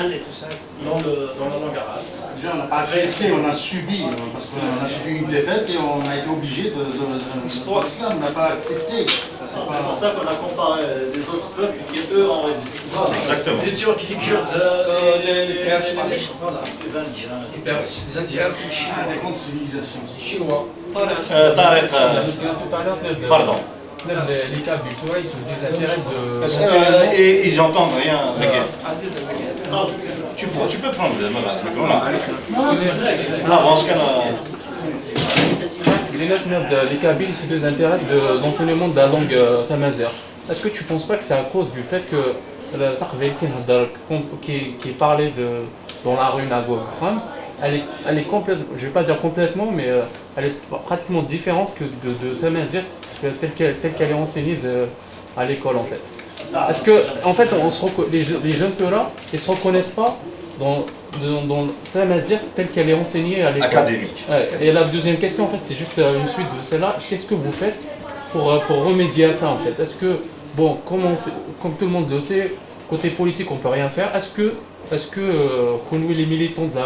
Speaker 14: dans la langue arabe.
Speaker 11: Déjà, on n'a pas accepté, on a subi, parce qu'on a subi une défaite et on a été obligé de l'islam, on n'a pas accepté.
Speaker 9: C'est pour ça qu'on a comparé les autres peuples qui, eux, ont résisté.
Speaker 6: Exactement.
Speaker 14: Les Turcs, les Kurdes, les Perses, les Indiens, les Perses, les Indiens,
Speaker 11: Des comptes civilisations.
Speaker 14: les Chinois.
Speaker 6: Tarek, pardon.
Speaker 17: Les Kabyles, tu vois, ils se désintéressent de...
Speaker 6: Et ils n'entendent rien. Tu peux prendre le on avance
Speaker 17: Les Kabyles se désintéressent de l'enseignement de la langue tamazight. Est-ce que tu ne penses pas que c'est à cause du fait que la qui est parlée dans la rue Nagor, elle est complètement, je ne vais pas dire complètement, mais elle est pratiquement différente que de tamazight telle qu'elle est enseignée à l'école en fait. Est-ce que, en fait, les jeunes là, ils ne se reconnaissent pas dans la tamazight telle qu'elle est enseignée à l'école
Speaker 6: académique.
Speaker 17: Ouais. Et la deuxième question, en fait, c'est juste une suite de celle-là. Qu'est-ce que vous faites pour remédier à ça, en fait? Est-ce que, bon, comme tout le monde le sait, côté politique, on ne peut rien faire. Est-ce que les militants de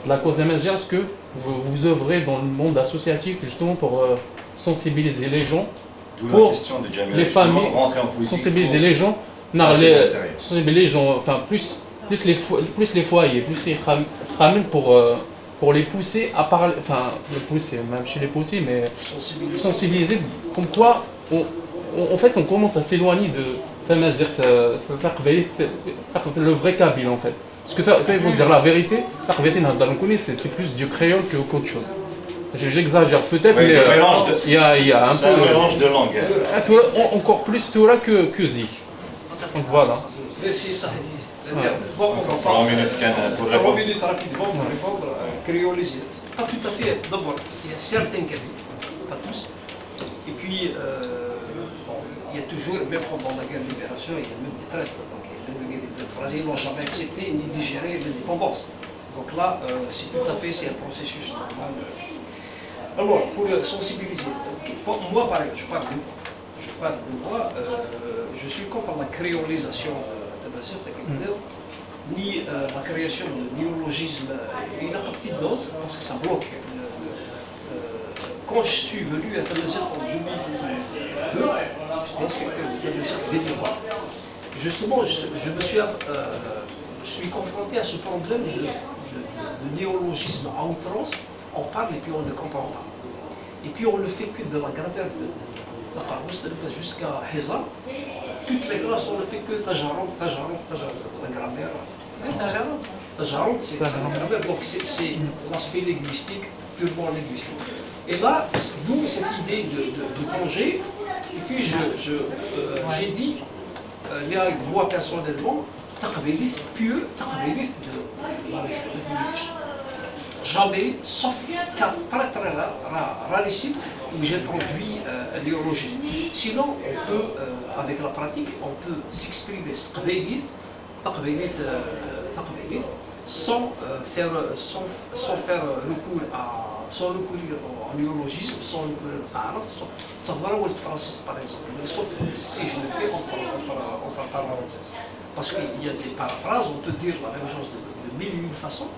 Speaker 17: la cause tamazight, est-ce que vous œuvrez dans le monde associatif justement pour sensibiliser les gens, pour les familles, sensibiliser les gens, sensibiliser les gens, enfin plus les foyers, plus les familles pour les pousser à parler, enfin les pousser, même chez les pousser, mais sensibiliser, comme quoi en fait on commence à s'éloigner de le vrai kabyle en fait. Parce que il faut se dire la vérité, c'est plus du créole qu'autre chose. J'exagère peut-être,
Speaker 6: oui,
Speaker 17: mais il y a un peu...
Speaker 6: un mélange de langue.
Speaker 17: Encore plus Torah que Zi. Donc voilà.
Speaker 4: Merci, ça.
Speaker 6: Bon, on prend 3 minutes pour répondre.
Speaker 4: 3 minutes rapidement pour répondre. Créolisé. Pas tout à fait. D'abord, il y a certains Kabyles, pas tous. Et puis, il y a toujours, même pendant la guerre de libération, il y a même des traîtres. Donc, les Français n'ont jamais accepté ni digéré l'indépendance. Donc là, c'est tout à fait, c'est un processus normal. Alors, pour sensibiliser, moi par exemple, je parle de moi, je suis contre la créolisation de la ni la création de néologisme, une petite dose, parce que ça bloque. Quand je suis venu à Tamazight en 2002, j'étais inspecteur de Tamazight bénévole. Justement, je suis confronté à ce problème de néologisme à outrance. On parle et puis on ne comprend pas. Et puis on le fait que de la grammaire de Taqarous jusqu'à Hezar. Toutes les classes on le fait que Tajaron, la grammaire. Tajaron, c'est la grammaire, donc c'est l'aspect linguistique, purement linguistique. Et là, d'où cette idée de congé. Et puis j'ai dit, moi personnellement, taqbilith pur, taqbilith de la région de Liège. Jamais, sauf cas très rarissime où j'ai traduit l'idéologie. Sinon, on peut, avec la pratique, on peut s'exprimer taqbilith, sans recourir au néologisme, sans recourir au ta'aruf, sans voir le français par exemple. Mais sauf si je le fais, on parle pas français. Parce qu'il y a des paraphrases, on peut dire la même chose de mille et une façons,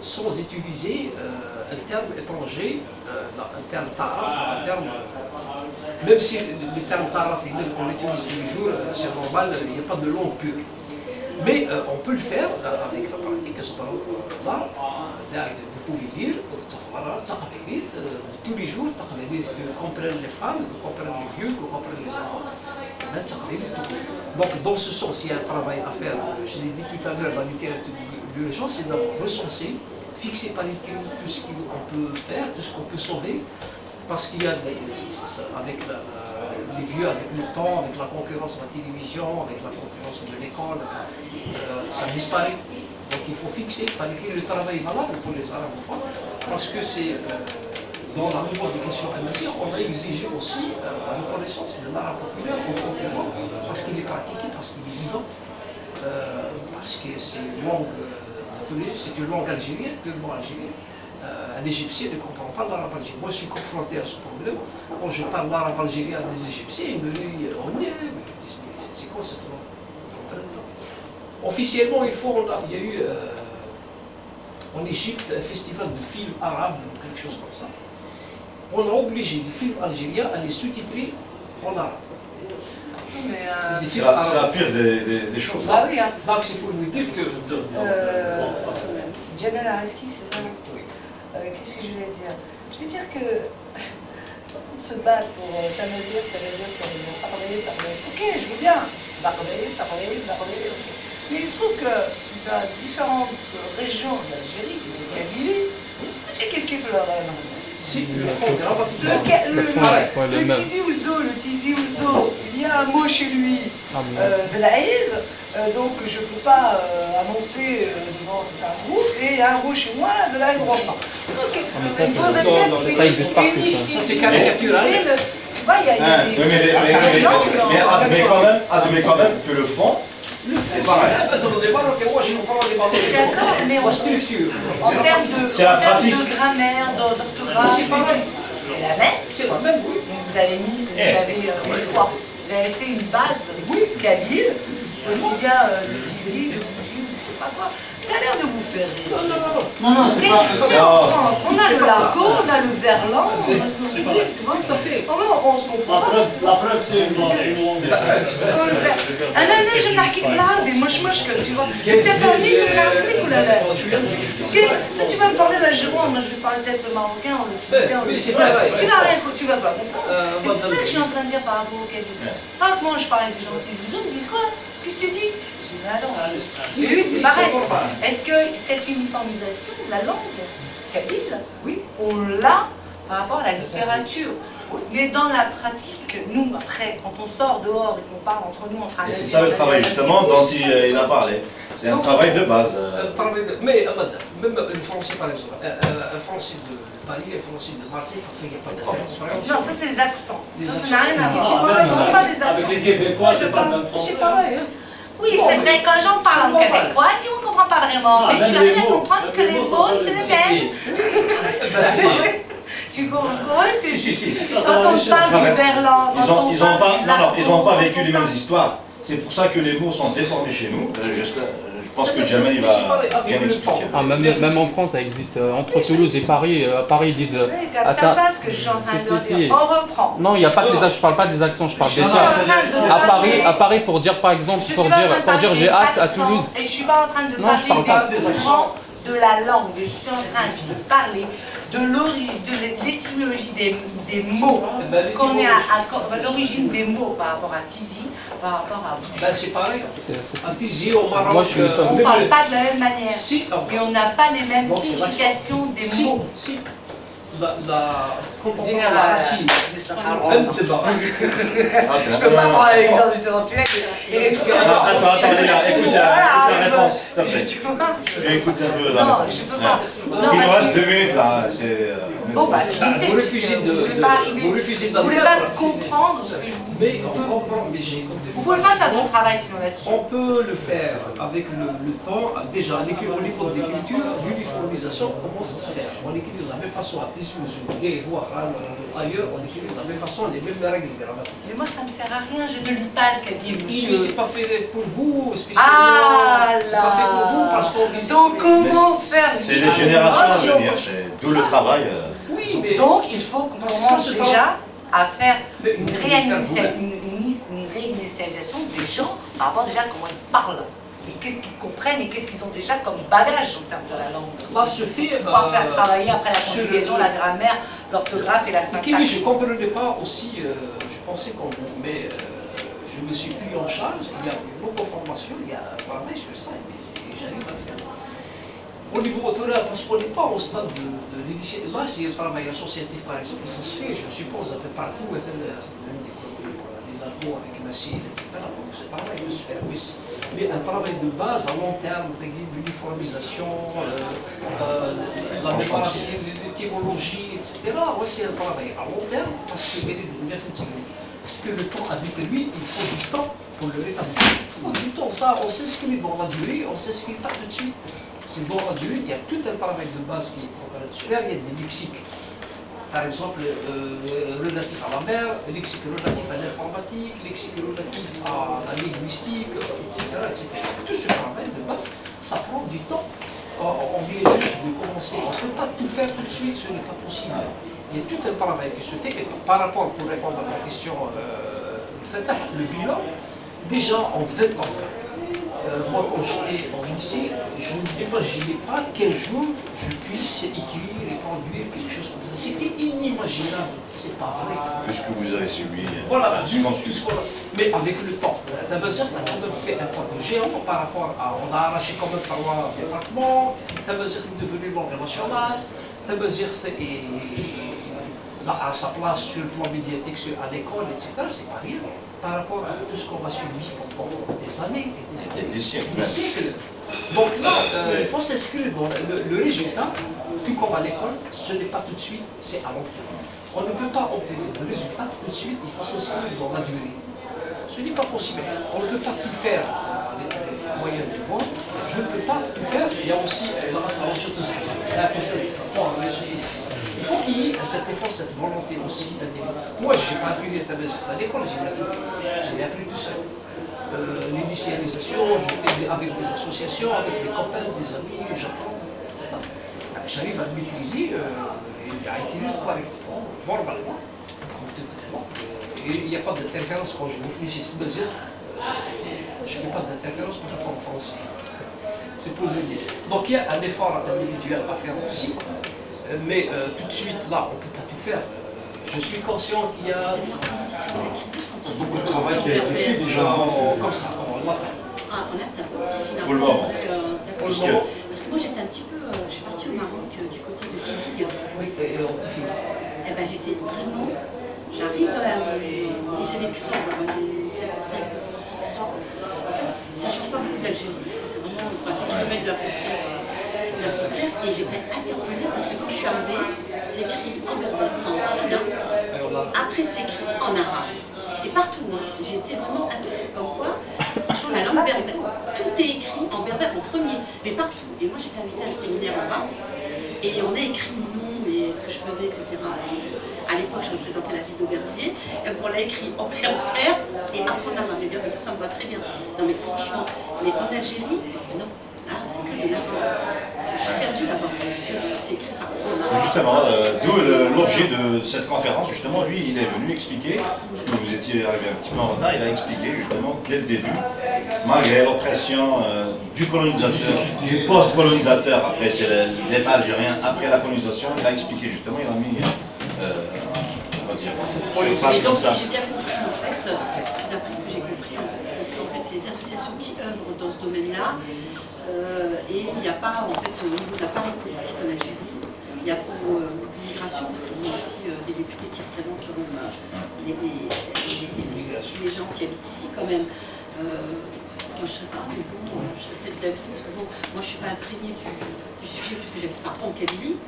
Speaker 4: sans utiliser un terme étranger, un terme ta'aruf, un terme... Même si le terme ta'aruf, on l'utilise tous les jours, c'est normal, il n'y a pas de langue pure. Mais on peut le faire avec la pratique, vous pouvez lire, tous les jours, que comprennent les femmes, que comprennent les vieux, que comprennent les enfants. Donc dans ce sens, il y a un travail à faire. Je l'ai dit tout à l'heure, la littérature d'urgence, c'est d'abord recenser, fixer par écrit tout ce qu'on peut faire, tout ce qu'on peut sauver, parce qu'il y a avec les vieux, avec le temps, avec la concurrence de la télévision, avec la concurrence de l'école, ça disparaît. Donc il faut fixer par écrit le travail valable pour les arabophones, parce que c'est dans la réponse des questions amnésiques, on a exigé aussi la reconnaissance de l'arabe populaire au concurrent, parce qu'il est pratiqué, parce qu'il est vivant, parce que c'est une langue algérienne, purement algérienne. Un Égyptien ne comprend pas l'arabe algérien. Moi, je suis confronté à ce problème. Quand je parle l'arabe algérien à des Égyptiens, ils me disent on est, c'est quoi cette langue? Officiellement, il y a eu en Égypte un festival de films arabes ou quelque chose comme ça. On a obligé les films algériens à les sous-titrer en arabe.
Speaker 6: C'est la pire des choses.
Speaker 12: Ah oui, hein.
Speaker 4: Donc c'est pour vous dire que...
Speaker 12: Djamel Araski, c'est ça? Qu'est-ce que je voulais dire? Je veux dire que on se bat pour Tamazir, parler. Ok, je veux bien. Parler, ok. Mais il se trouve que dans différentes régions d'Algérie, le Kabylie, tu sais qu'est-ce que leur le Tizi Ouzou, il y a un mot chez lui de la Haïl, donc je ne peux pas annoncer devant un groupe, et il y a un mot chez moi de la Haïl.
Speaker 17: Ça existe partout.
Speaker 4: Ça c'est caricatural.
Speaker 12: Tu vois, il y a
Speaker 6: mais quand même que le fond, c'est pareil.
Speaker 12: D'accord, mais en termes de grammaire, d'orthographe, c'est la même.
Speaker 4: C'est la même, oui.
Speaker 12: Vous avez mis, vous avez fait une base kabyle, aussi bien le Tizi, le Bougie, je sais pas quoi. Ça a l'air de vous faire rire.
Speaker 6: Non, c'est pas...
Speaker 12: Mais en France, on a le lago, on a le verlan, on a ce que vous voulez, tout à fait. On se comprend.
Speaker 9: La preuve, c'est une langue.
Speaker 12: أنا نجم نحكيك بالعربي مش مشكل tu vois. Tu t'es parlé sur l'arabe ou la langue. Tu vas me parler l'algérien, moi je vais parler peut-être le marocain, ou le tunisien, tu vas pas comprendre. Et c'est ça que je suis en train de dire par rapport au Kabyle. Quand je parle avec des gens de Tizi Ouzou, ils me disent quoi? Qu'est-ce que tu dis? Et oui, c'est pareil. Est-ce que cette uniformisation de la langue kabyle, oui, on l'a par rapport à la littérature? Mais dans la pratique, nous, après, quand on sort dehors et qu'on parle entre nous, on travaille.
Speaker 6: Et c'est ça le travail justement dont il a parlé. C'est un travail de base.
Speaker 4: Mais même le français par exemple, un français de Paris, un français de Marseille, il n'y a pas de problème.
Speaker 12: Non, ça c'est les accents. Ça n'a rien à voir. Pas les accents.
Speaker 9: Avec les Québécois, c'est pas le même français.
Speaker 4: C'est pareil, hein.
Speaker 12: Oui, c'est vrai, quand j'en parle en québécois, tu ne comprends pas vraiment. Mais tu arrives à comprendre que les mots, c'est les mêmes. Tu comprends ce que je dis? Quand on parle du verlan,
Speaker 6: ils n'ont pas vécu les mêmes histoires. C'est pour ça que les mots sont déformés chez nous. Je pense que Djamel va bien expliquer.
Speaker 17: Même en France, ça existe. Entre Toulouse et Paris, à Paris, ils disent...
Speaker 12: T'as pas ce que je suis en train de dire. On reprend.
Speaker 17: Non, il n'y a pas que les accents. Je parle pas des accents, je parle des sons. À Paris, pour dire par exemple, pour dire j'ai hâte à Toulouse.
Speaker 12: Et je suis pas en train de parler des courants de la langue. Je suis en train de parler de l'étymologie des mots, qu'on est à l'origine des mots par rapport à Tizi, par rapport à vous.
Speaker 4: Ben c'est pareil. À Tizi, au Maroc,
Speaker 12: on ne parle pas de la même manière. Et on n'a pas les mêmes significations des mots.
Speaker 4: La racine des
Speaker 12: l'islam
Speaker 4: Ah,
Speaker 12: arabe.
Speaker 4: femme de bas.
Speaker 12: Je peux pas prendre l'exemple justement celui-là qui est
Speaker 6: Attends, Léla, écoute la réponse. Écoute un peu la
Speaker 12: Non,
Speaker 6: réponse.
Speaker 12: je peux pas.
Speaker 6: Parce qu'il nous reste 2 minutes là.
Speaker 12: Bon, bah, finissez.
Speaker 4: Vous refusez de. Vous refusez
Speaker 12: Vous voulez pas comprendre ce que je vous dis.
Speaker 4: Mais on comprend, mais j'ai compris.
Speaker 12: Vous pouvez pas faire de travail sinon là-dessus.
Speaker 4: On peut le faire avec le temps. Déjà, au niveau de l'écriture, l'uniformisation commence à se faire. On écrit de la même façon à Tizi-Ouzou, ailleurs, on écrit de la même façon, les mêmes règles grammatiques.
Speaker 12: Mais moi, ça me sert à rien, je ne lis pas le kabyle, monsieur.
Speaker 4: Mais c'est pas fait pour vous, spécialement.
Speaker 12: Ah
Speaker 4: c'est pas fait pour vous parce qu'on visite.
Speaker 12: Donc, comment faire
Speaker 6: C'est les générations à venir, d'où le travail.
Speaker 12: Oui, mais donc il faut qu'on commence déjà à faire une réinitialisation des gens par rapport déjà à comment ils parlent. Et qu'est-ce qu'ils comprennent et qu'est-ce qu'ils ont déjà comme bagage en termes de la langue.
Speaker 4: Là, se fait.
Speaker 12: Pouvoir faire travailler après la conjugaison, la grammaire, l'orthographe et la syntaxe.
Speaker 4: Oui, je ne comprenais pas aussi, je pensais qu'on. Mais je me suis pris en charge, il y a une autre formation, il y a un travail sur ça, et j'arrive à le faire. Au niveau autoritaire, parce qu'on n'est pas au stade de l'initiative. Là, c'est un travail associatif, par exemple, ça se fait, je suppose, un peu partout, même des labos avec Massile, etc. Donc, ce travail peut se faire. Mais un travail de base, à long terme, l'uniformisation, la préparation, l'étymologie, etc. Ouais, c'est un travail à long terme, parce que le temps avec lui, il faut du temps pour le rétablir. Il faut du temps, ça, on s'inscrit dans la durée, on ne s'inscrit pas tout de suite. C'est dans la durée, il y a tout un travail de base qui est en train de se faire, il y a des lexiques. Par exemple, relatif à la mer, lexique relatif à l'informatique, lexique relatif à la linguistique, etc. Tout ce travail de base, ça prend du temps. On vient juste de commencer. On ne peut pas tout faire tout de suite, ce n'est pas possible. Il y a tout un travail qui se fait. Et par rapport, pour répondre à la question, le bilan, déjà en 20 ans, moi, quand j'étais en lycée, je n'imaginais pas qu'un jour je puisse écrire et conduire quelque chose comme ça. C'était inimaginable, c'est pas vrai.
Speaker 6: Vu ce que vous avez subi.
Speaker 4: Voilà, mais avec le temps. Ça veut dire qu'on a quand même fait un pas de géant par rapport à. On a arraché quand même par un département, ça veut dire qu'il est devenu langue nationale, ça veut dire à sa place sur le plan médiatique à l'école, etc. C'est pas rien par rapport à tout ce qu'on a subi pendant des années et
Speaker 6: des siècles.
Speaker 4: Donc là, il faut s'inscrire dans le résultat, tout comme à l'école, ce n'est pas tout de suite, c'est à long terme. On ne peut pas obtenir le résultat tout de suite, il faut s'inscrire dans la durée. Ce n'est pas possible. On ne peut pas tout faire avec les moyens du monde. Je ne peux pas tout faire. Il y a aussi la restauration tout ça. Il faut qu'il y ait cet effort, cette volonté aussi. Moi, je n'ai pas appris à l'école, je l'ai appris tout seul. L'initialisation, je fais avec des associations, avec des copains, des amis, j'apprends. J'arrive à le maîtriser et à écrire correctement, normalement, complètement. Et il n'y a pas d'interférence quand je réfléchis. C'est-à-dire, je ne fais pas d'interférence pour être en français. C'est pour le dire. Donc il y a un effort individuel à faire aussi. Mais tout de suite, là, on ne peut pas tout faire. Je suis conscient qu'il y a beaucoup de travail qui a été fait déjà comme ça, en latin.
Speaker 15: Ah, en latin, finalement.
Speaker 6: Pour le moment.
Speaker 15: Parce que moi j'étais un petit peu, je suis partie au Maroc du côté de Figuig.
Speaker 4: Oui, et en Tifil.
Speaker 15: Eh ben j'étais vraiment, j'arrive dans la sélection, en fait ça ne change pas beaucoup de l'Algérie, parce que c'est vraiment, ils sont à 10 km de la frontière, et j'étais interpellée parce que quand je suis arrivée, c'est écrit en berbère, enfin en tifina, après c'est écrit en arabe. Et partout, hein, j'étais vraiment impressionnée comme quoi, sur la langue berbère, tout est écrit en berbère en premier, mais partout. Et moi j'étais invitée à un séminaire en bas, et on a écrit mon nom, et ce que je faisais, etc. À l'époque, je représentais la ville d'Aubervilliers, et on l'a écrit en berbère et après en arabe. Et bien, ça me va très bien. Non mais franchement, mais en Algérie, non, là c'est que de l'arabe. Je suis perdue là-bas, c'est écrit partout en arabe.
Speaker 6: Justement, d'où l'objet de cette conférence, justement, lui, il est venu expliquer, parce que vous étiez arrivé un petit peu en retard, il a expliqué justement dès le début, malgré l'oppression du colonisateur, du post-colonisateur, après c'est l'État algérien, après la colonisation, il a expliqué justement, il a mis, on va dire, sur face comme ça.
Speaker 15: Si j'ai bien compris, en fait, d'après ce que j'ai compris, en fait, c'est des associations qui œuvrent dans ce domaine-là, et il n'y a pas, en fait, au niveau de l'appareil politique en Algérie, il y a pour l'immigration, parce qu'il y a aussi des députés qui représentent quand même les gens qui habitent ici quand même. Moi, je ne sais pas, mais bon, je serais peut-être d'avis, parce que bon, moi je ne suis pas imprégnée du sujet, puisque j'habite pas en Kabylie,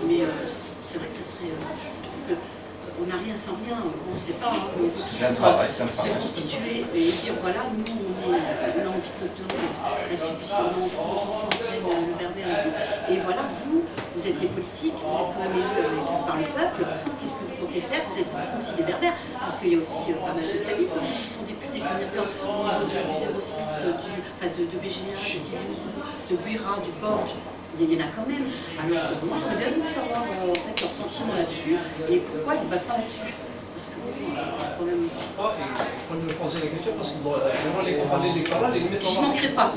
Speaker 15: mais c'est vrai que ça serait, je trouve que on n'a rien sans rien, on ne sait pas, hein, on peut toujours se constituer et dire voilà, nous on a envie de notre langue, la subvention, on a envie de nos enfants apprennent le berbère et voilà, vous êtes des politiques, vous êtes quand même élus par le peuple, qu'est-ce que vous comptez faire? Vous êtes aussi des berbères, parce qu'il y a aussi pas mal de Kabyles qui sont députés sénateurs au niveau du 06, de BGR, de Tizi Ouzou, de Bouira, du Borge. Il y en a quand même. Alors, moi, j'aurais bien voulu savoir en fait, leurs sentiments là-dessus et pourquoi ils ne se battent pas là-dessus. Parce que quand même.
Speaker 4: Il faut me poser la question parce que devant les campagnes électorales, ils mettent en
Speaker 15: Je ne manquerai pas.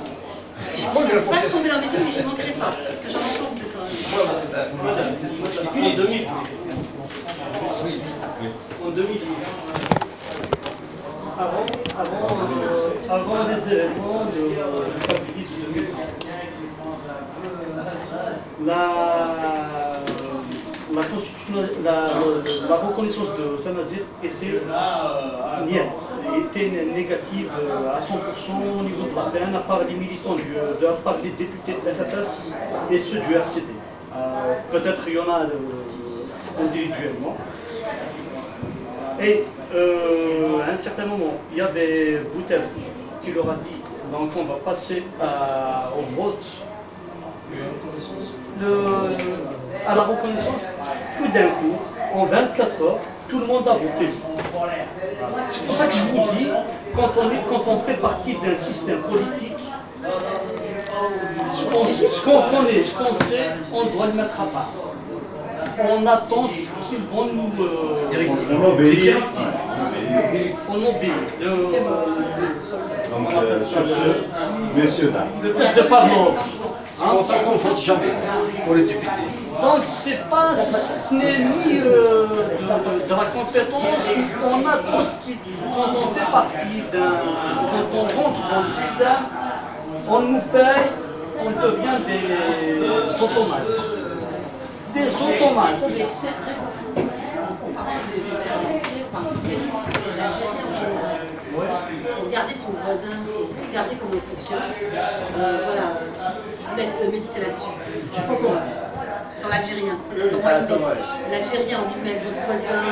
Speaker 15: Parce que je ne sais pas tomber dans le métier, mais je ne manquerai pas. Parce que j'en rencontre de temps.
Speaker 4: En 2000. Oui. En 2000. Avant les événements de Fabrice 2000. La reconnaissance de Saint-Nazaire était négative à 100% au niveau de la peine, à part les militants, à part les députés de l'FFS et ceux du RCD. Peut-être il y en a individuellement. Et à un certain moment, il y avait Boutef qui leur a dit donc on va passer au vote. À la reconnaissance, tout d'un coup, en 24 heures, tout le monde a voté. C'est pour ça que je vous dis, quand on fait partie d'un système politique, ce qu'on connaît, ce qu'on sait, on doit le mettre à part. On attend ce qu'ils vont nous
Speaker 6: on obéit.
Speaker 4: On obéit.
Speaker 6: Donc, sur ce, messieurs, dames.
Speaker 4: Le test de Pavlov.
Speaker 14: Ça ne confond jamais pour les députés.
Speaker 4: Donc ce n'est ni de la compétence, on attend ce qui, quand on fait partie quand on rentre dans le système, on nous paye, on devient des automates. Des automates.
Speaker 15: Il faut regarder son voisin, il faut regarder comment il fonctionne. Voilà, je vous laisse méditer là-dessus. Sur l'Algérien. L'Algérien en lui-même, votre voisin, il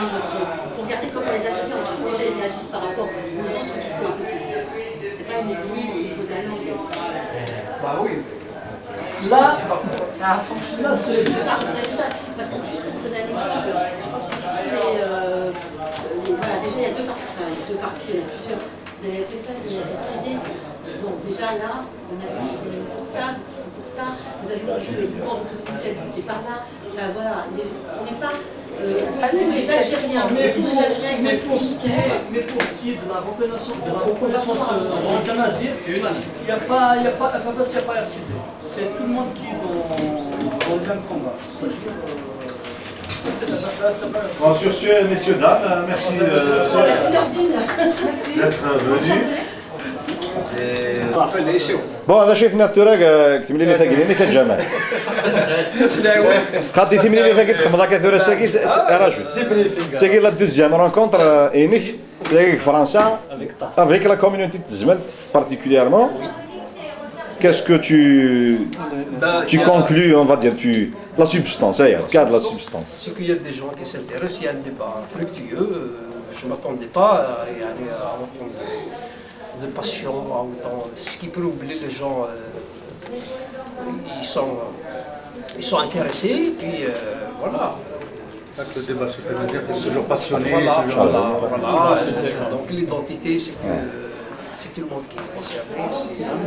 Speaker 15: faut regarder comment les Algériens entre eux déjà réagissent par rapport aux autres qui sont à côté. C'est pas une éblouie au niveau de la langue.
Speaker 4: Bah oui. Là,
Speaker 15: ça a fonctionné. Parce que juste pour vous donner un exemple, je pense que si tous les voilà, déjà il y a deux parties, il y a plusieurs. Vous avez fait face, vous avez RCD. Bon, déjà là, on a vu qui sont pour ça, d'autres qui sont pour ça. Vous avez aussi le mouvement d'autonomie qui est par là. Enfin voilà, on n'est pas. Les Algériens,
Speaker 4: mais pour ce qui est de la reconnaissance de Nazir, il n'y a pas FFS, il n'y a pas RCD. C'est tout le monde qui est dans le même combat.
Speaker 6: Bon, sur ce, messieurs, dames, merci d'être venus.
Speaker 18: بون هذا شايفنا التورا كتملي لي ثقيل اللي كتجمع خاطي تملي لي ثقيل خمضا كثورة ساكيت رجل تاكي لا دوزيام رونكونتر اينيك في فرنسا avec la communauté de Zmel particulièrement. Qu'est-ce que tu conclus, on va dire, la substance, le cas de la substance.
Speaker 9: C'est qu'il y a des gens qui s'intéressent, il y a un débat fructueux, je ne m'attendais pas à autant de passion, à autant, ce qui prouve que les gens, ils sont intéressés, et puis voilà.
Speaker 11: Le débat se fait dire, c'est toujours passionné.
Speaker 9: Voilà. Donc l'identité, c'est tout le monde qui est concerné,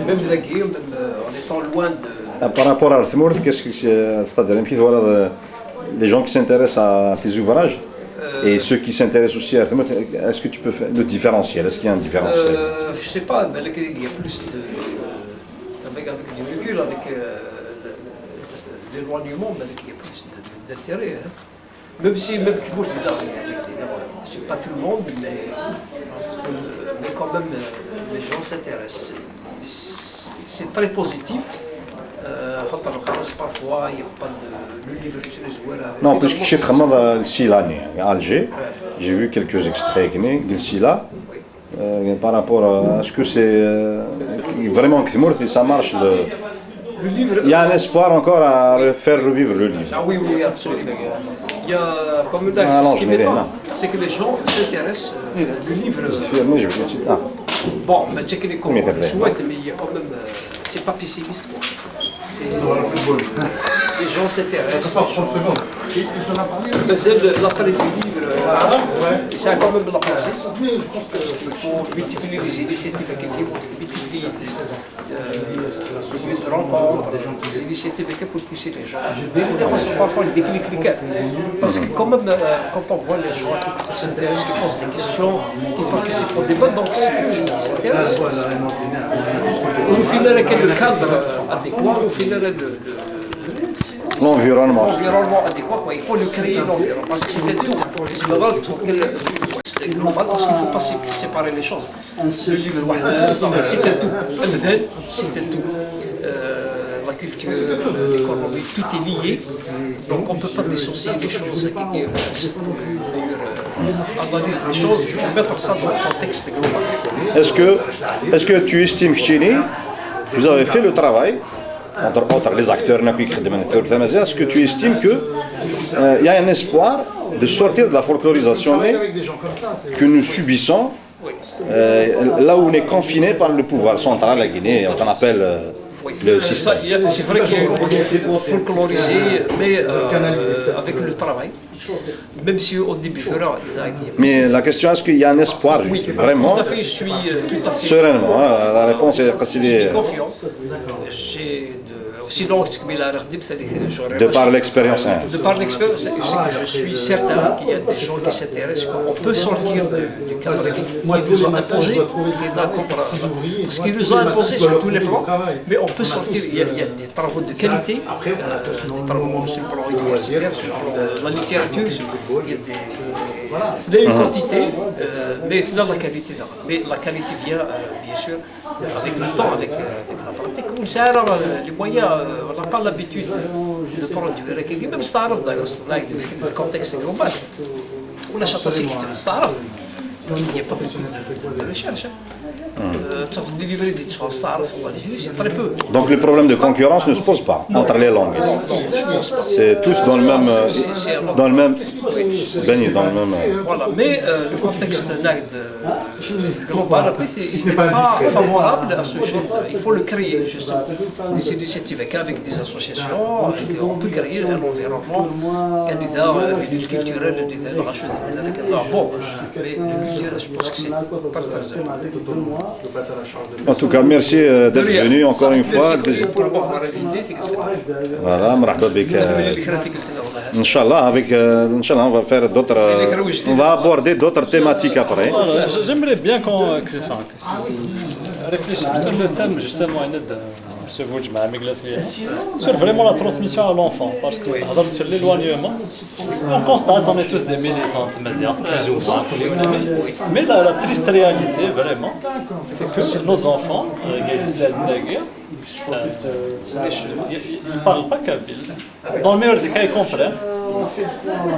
Speaker 9: même la guerre, même en étant loin de...
Speaker 18: Par rapport à Arthmour, qu'est-ce que c'est-à-dire voilà, les gens qui s'intéressent à tes ouvrages et ceux qui s'intéressent aussi à Arthmour, est-ce que tu peux faire le différentiel? Est-ce qu'il y a un différentiel?
Speaker 9: Je ne sais pas, mais il y a plus avec du recul, avec l'éloignement, il y a plus d'intérêt. Hein. Même si, même que moi, je sais pas tout le monde, mais quand même, les gens s'intéressent. C'est très positif.
Speaker 4: parfois il n'y a pas de livre
Speaker 18: Non, puisque je suis vraiment ici là, à Alger, j'ai vu quelques extraits ici là. Par rapport à ce que c'est vraiment ça marche. Il y a un espoir encore à faire revivre le livre.
Speaker 4: Ah oui, oui, absolument. Il y a comme ce qui m'étonne, c'est que les gens s'intéressent le livre. Bon, mais tu sais qu'on souhaite, mais il y a quand même, c'est pas pessimiste quoi. Les gens s'intéressent. L'attrait du livre, c'est quand même la pensée. Parce qu'il faut multiplier les initiatives qui vont multiplier des lieux de rencontre, des initiatives pour pousser les gens. On reçoit parfois le déclic. Parce que quand même, quand on voit les gens qui s'intéressent, qui posent des questions, qui participent au débat, donc c'est qu'ils s'intéressent. Au final, quel est le cadre adéquat, au final,
Speaker 18: l'environnement
Speaker 4: adéquat, il faut le créer l'environnement, parce que c'était tout. C'était global, parce qu'il ne faut pas séparer les choses. Le livre, c'était tout. C'était tout. La culture, l'économie, tout est lié. Donc on ne peut pas dissocier les choses. Pour une meilleure analyse des choses, il faut mettre ça dans le contexte global.
Speaker 18: Est-ce que tu estimes, Chini, vous avez fait le travail, entre autres les acteurs, est-ce que tu estimes qu'il y a un espoir de sortir de la folklorisation que nous subissons, là où on est confiné par le pouvoir central à Guinée, on appelle le système.
Speaker 4: C'est vrai qu'il faut folkloriser, mais avec le travail. Même si au début,
Speaker 18: mais la question est-ce qu'il y a un espoir, vraiment?
Speaker 4: Tout à fait, je suis tout à fait.
Speaker 18: Sereinement, la réponse est
Speaker 4: je suis confiant. Sinon,
Speaker 18: de par l'expérience.
Speaker 4: De par l'expérience, je suis certain qu'il y a des gens qui s'intéressent, qu'on peut sortir du cadre qui nous ont imposé, ce qui nous ont imposé sur tous les plans, mais on peut sortir, il y a des travaux de qualité, des travaux sur le plan universitaire, sur le plan de la littérature, il y a une quantité, mais finalement la qualité. Mais la qualité vient, bien sûr, avec le temps, avec la pratique. Les moyens, on n'a pas l'habitude de produire. Même ça arrive dans le contexte global. On achète assez qui ça arrive. Il n'y a pas beaucoup de recherche. C'est très peu.
Speaker 18: Donc le problème de concurrence ne se pose pas entre les langues. C'est tous dans le même baigné, dans le même.
Speaker 4: Voilà, mais le contexte global n'est pas favorable à ce genre. Il faut le créer justement. Des initiatives avec des associations, on peut créer un environnement, des lieux culturels, bon, mais le culturel, je pense que c'est pas très important.
Speaker 18: En tout cas, merci d'être venu encore une fois.
Speaker 4: Merci pour m'avoir invité.
Speaker 18: Voilà, مرحبا بك. Inch'Allah, on va faire d'autres, on va aborder d'autres thématiques après.
Speaker 19: J'aimerais bien qu'on réfléchisse sur le thème justement sur vraiment la transmission à l'enfant, parce que sur l'éloignement, on constate, on est tous des militants plus ou moins, mais la triste réalité vraiment, c'est que nos enfants, ils ne parlent pas kabyle. Dans le meilleur des cas, ils comprennent.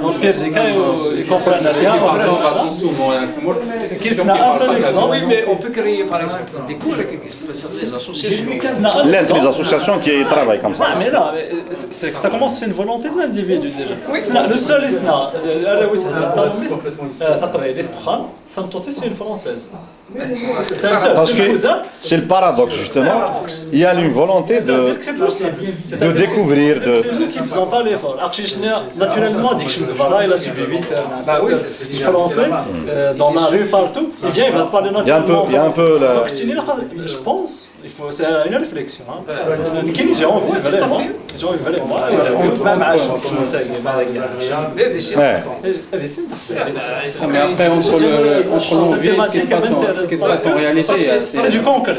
Speaker 19: Dans le pire des cas, ils comprennent rien. Un seul exemple.
Speaker 4: Oui, mais on peut créer par exemple des cours avec des associations.
Speaker 18: Les associations qui travaillent comme ça.
Speaker 19: Ah, mais non, ça commence, c'est une volonté de l'individu déjà. Le seul isna, c'est une française. C'est le seul.
Speaker 18: Parce que c'est le paradoxe justement. Il y a une volonté de découvrir.
Speaker 19: C'est nous qui ne faisons pas l'effort. Naturellement, il a subi 8 ans. Français, dans la rue, partout. Il vient, il va parler naturellement.
Speaker 18: Il y a un peu la...
Speaker 19: Donc, je pense, c'est une réflexion. J'ai envie vraiment. J'ai envie vraiment.
Speaker 16: Mais après, entre l'envie et ce qui se passe en réalité,
Speaker 19: c'est du concret.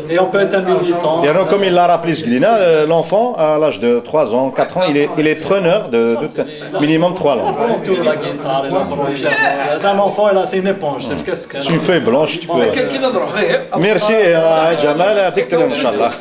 Speaker 19: Et on peut être un militant.
Speaker 18: Et alors, comme il l'a rappelé Sglina, l'enfant, à l'âge de 3 ans, 4 ans, il est preneur de minimum 3 langues.
Speaker 19: La guitare, un enfant, c'est une éponge.
Speaker 18: C'est une feuille blanche, tu peux. Merci, Jamal, avec Inch'Allah.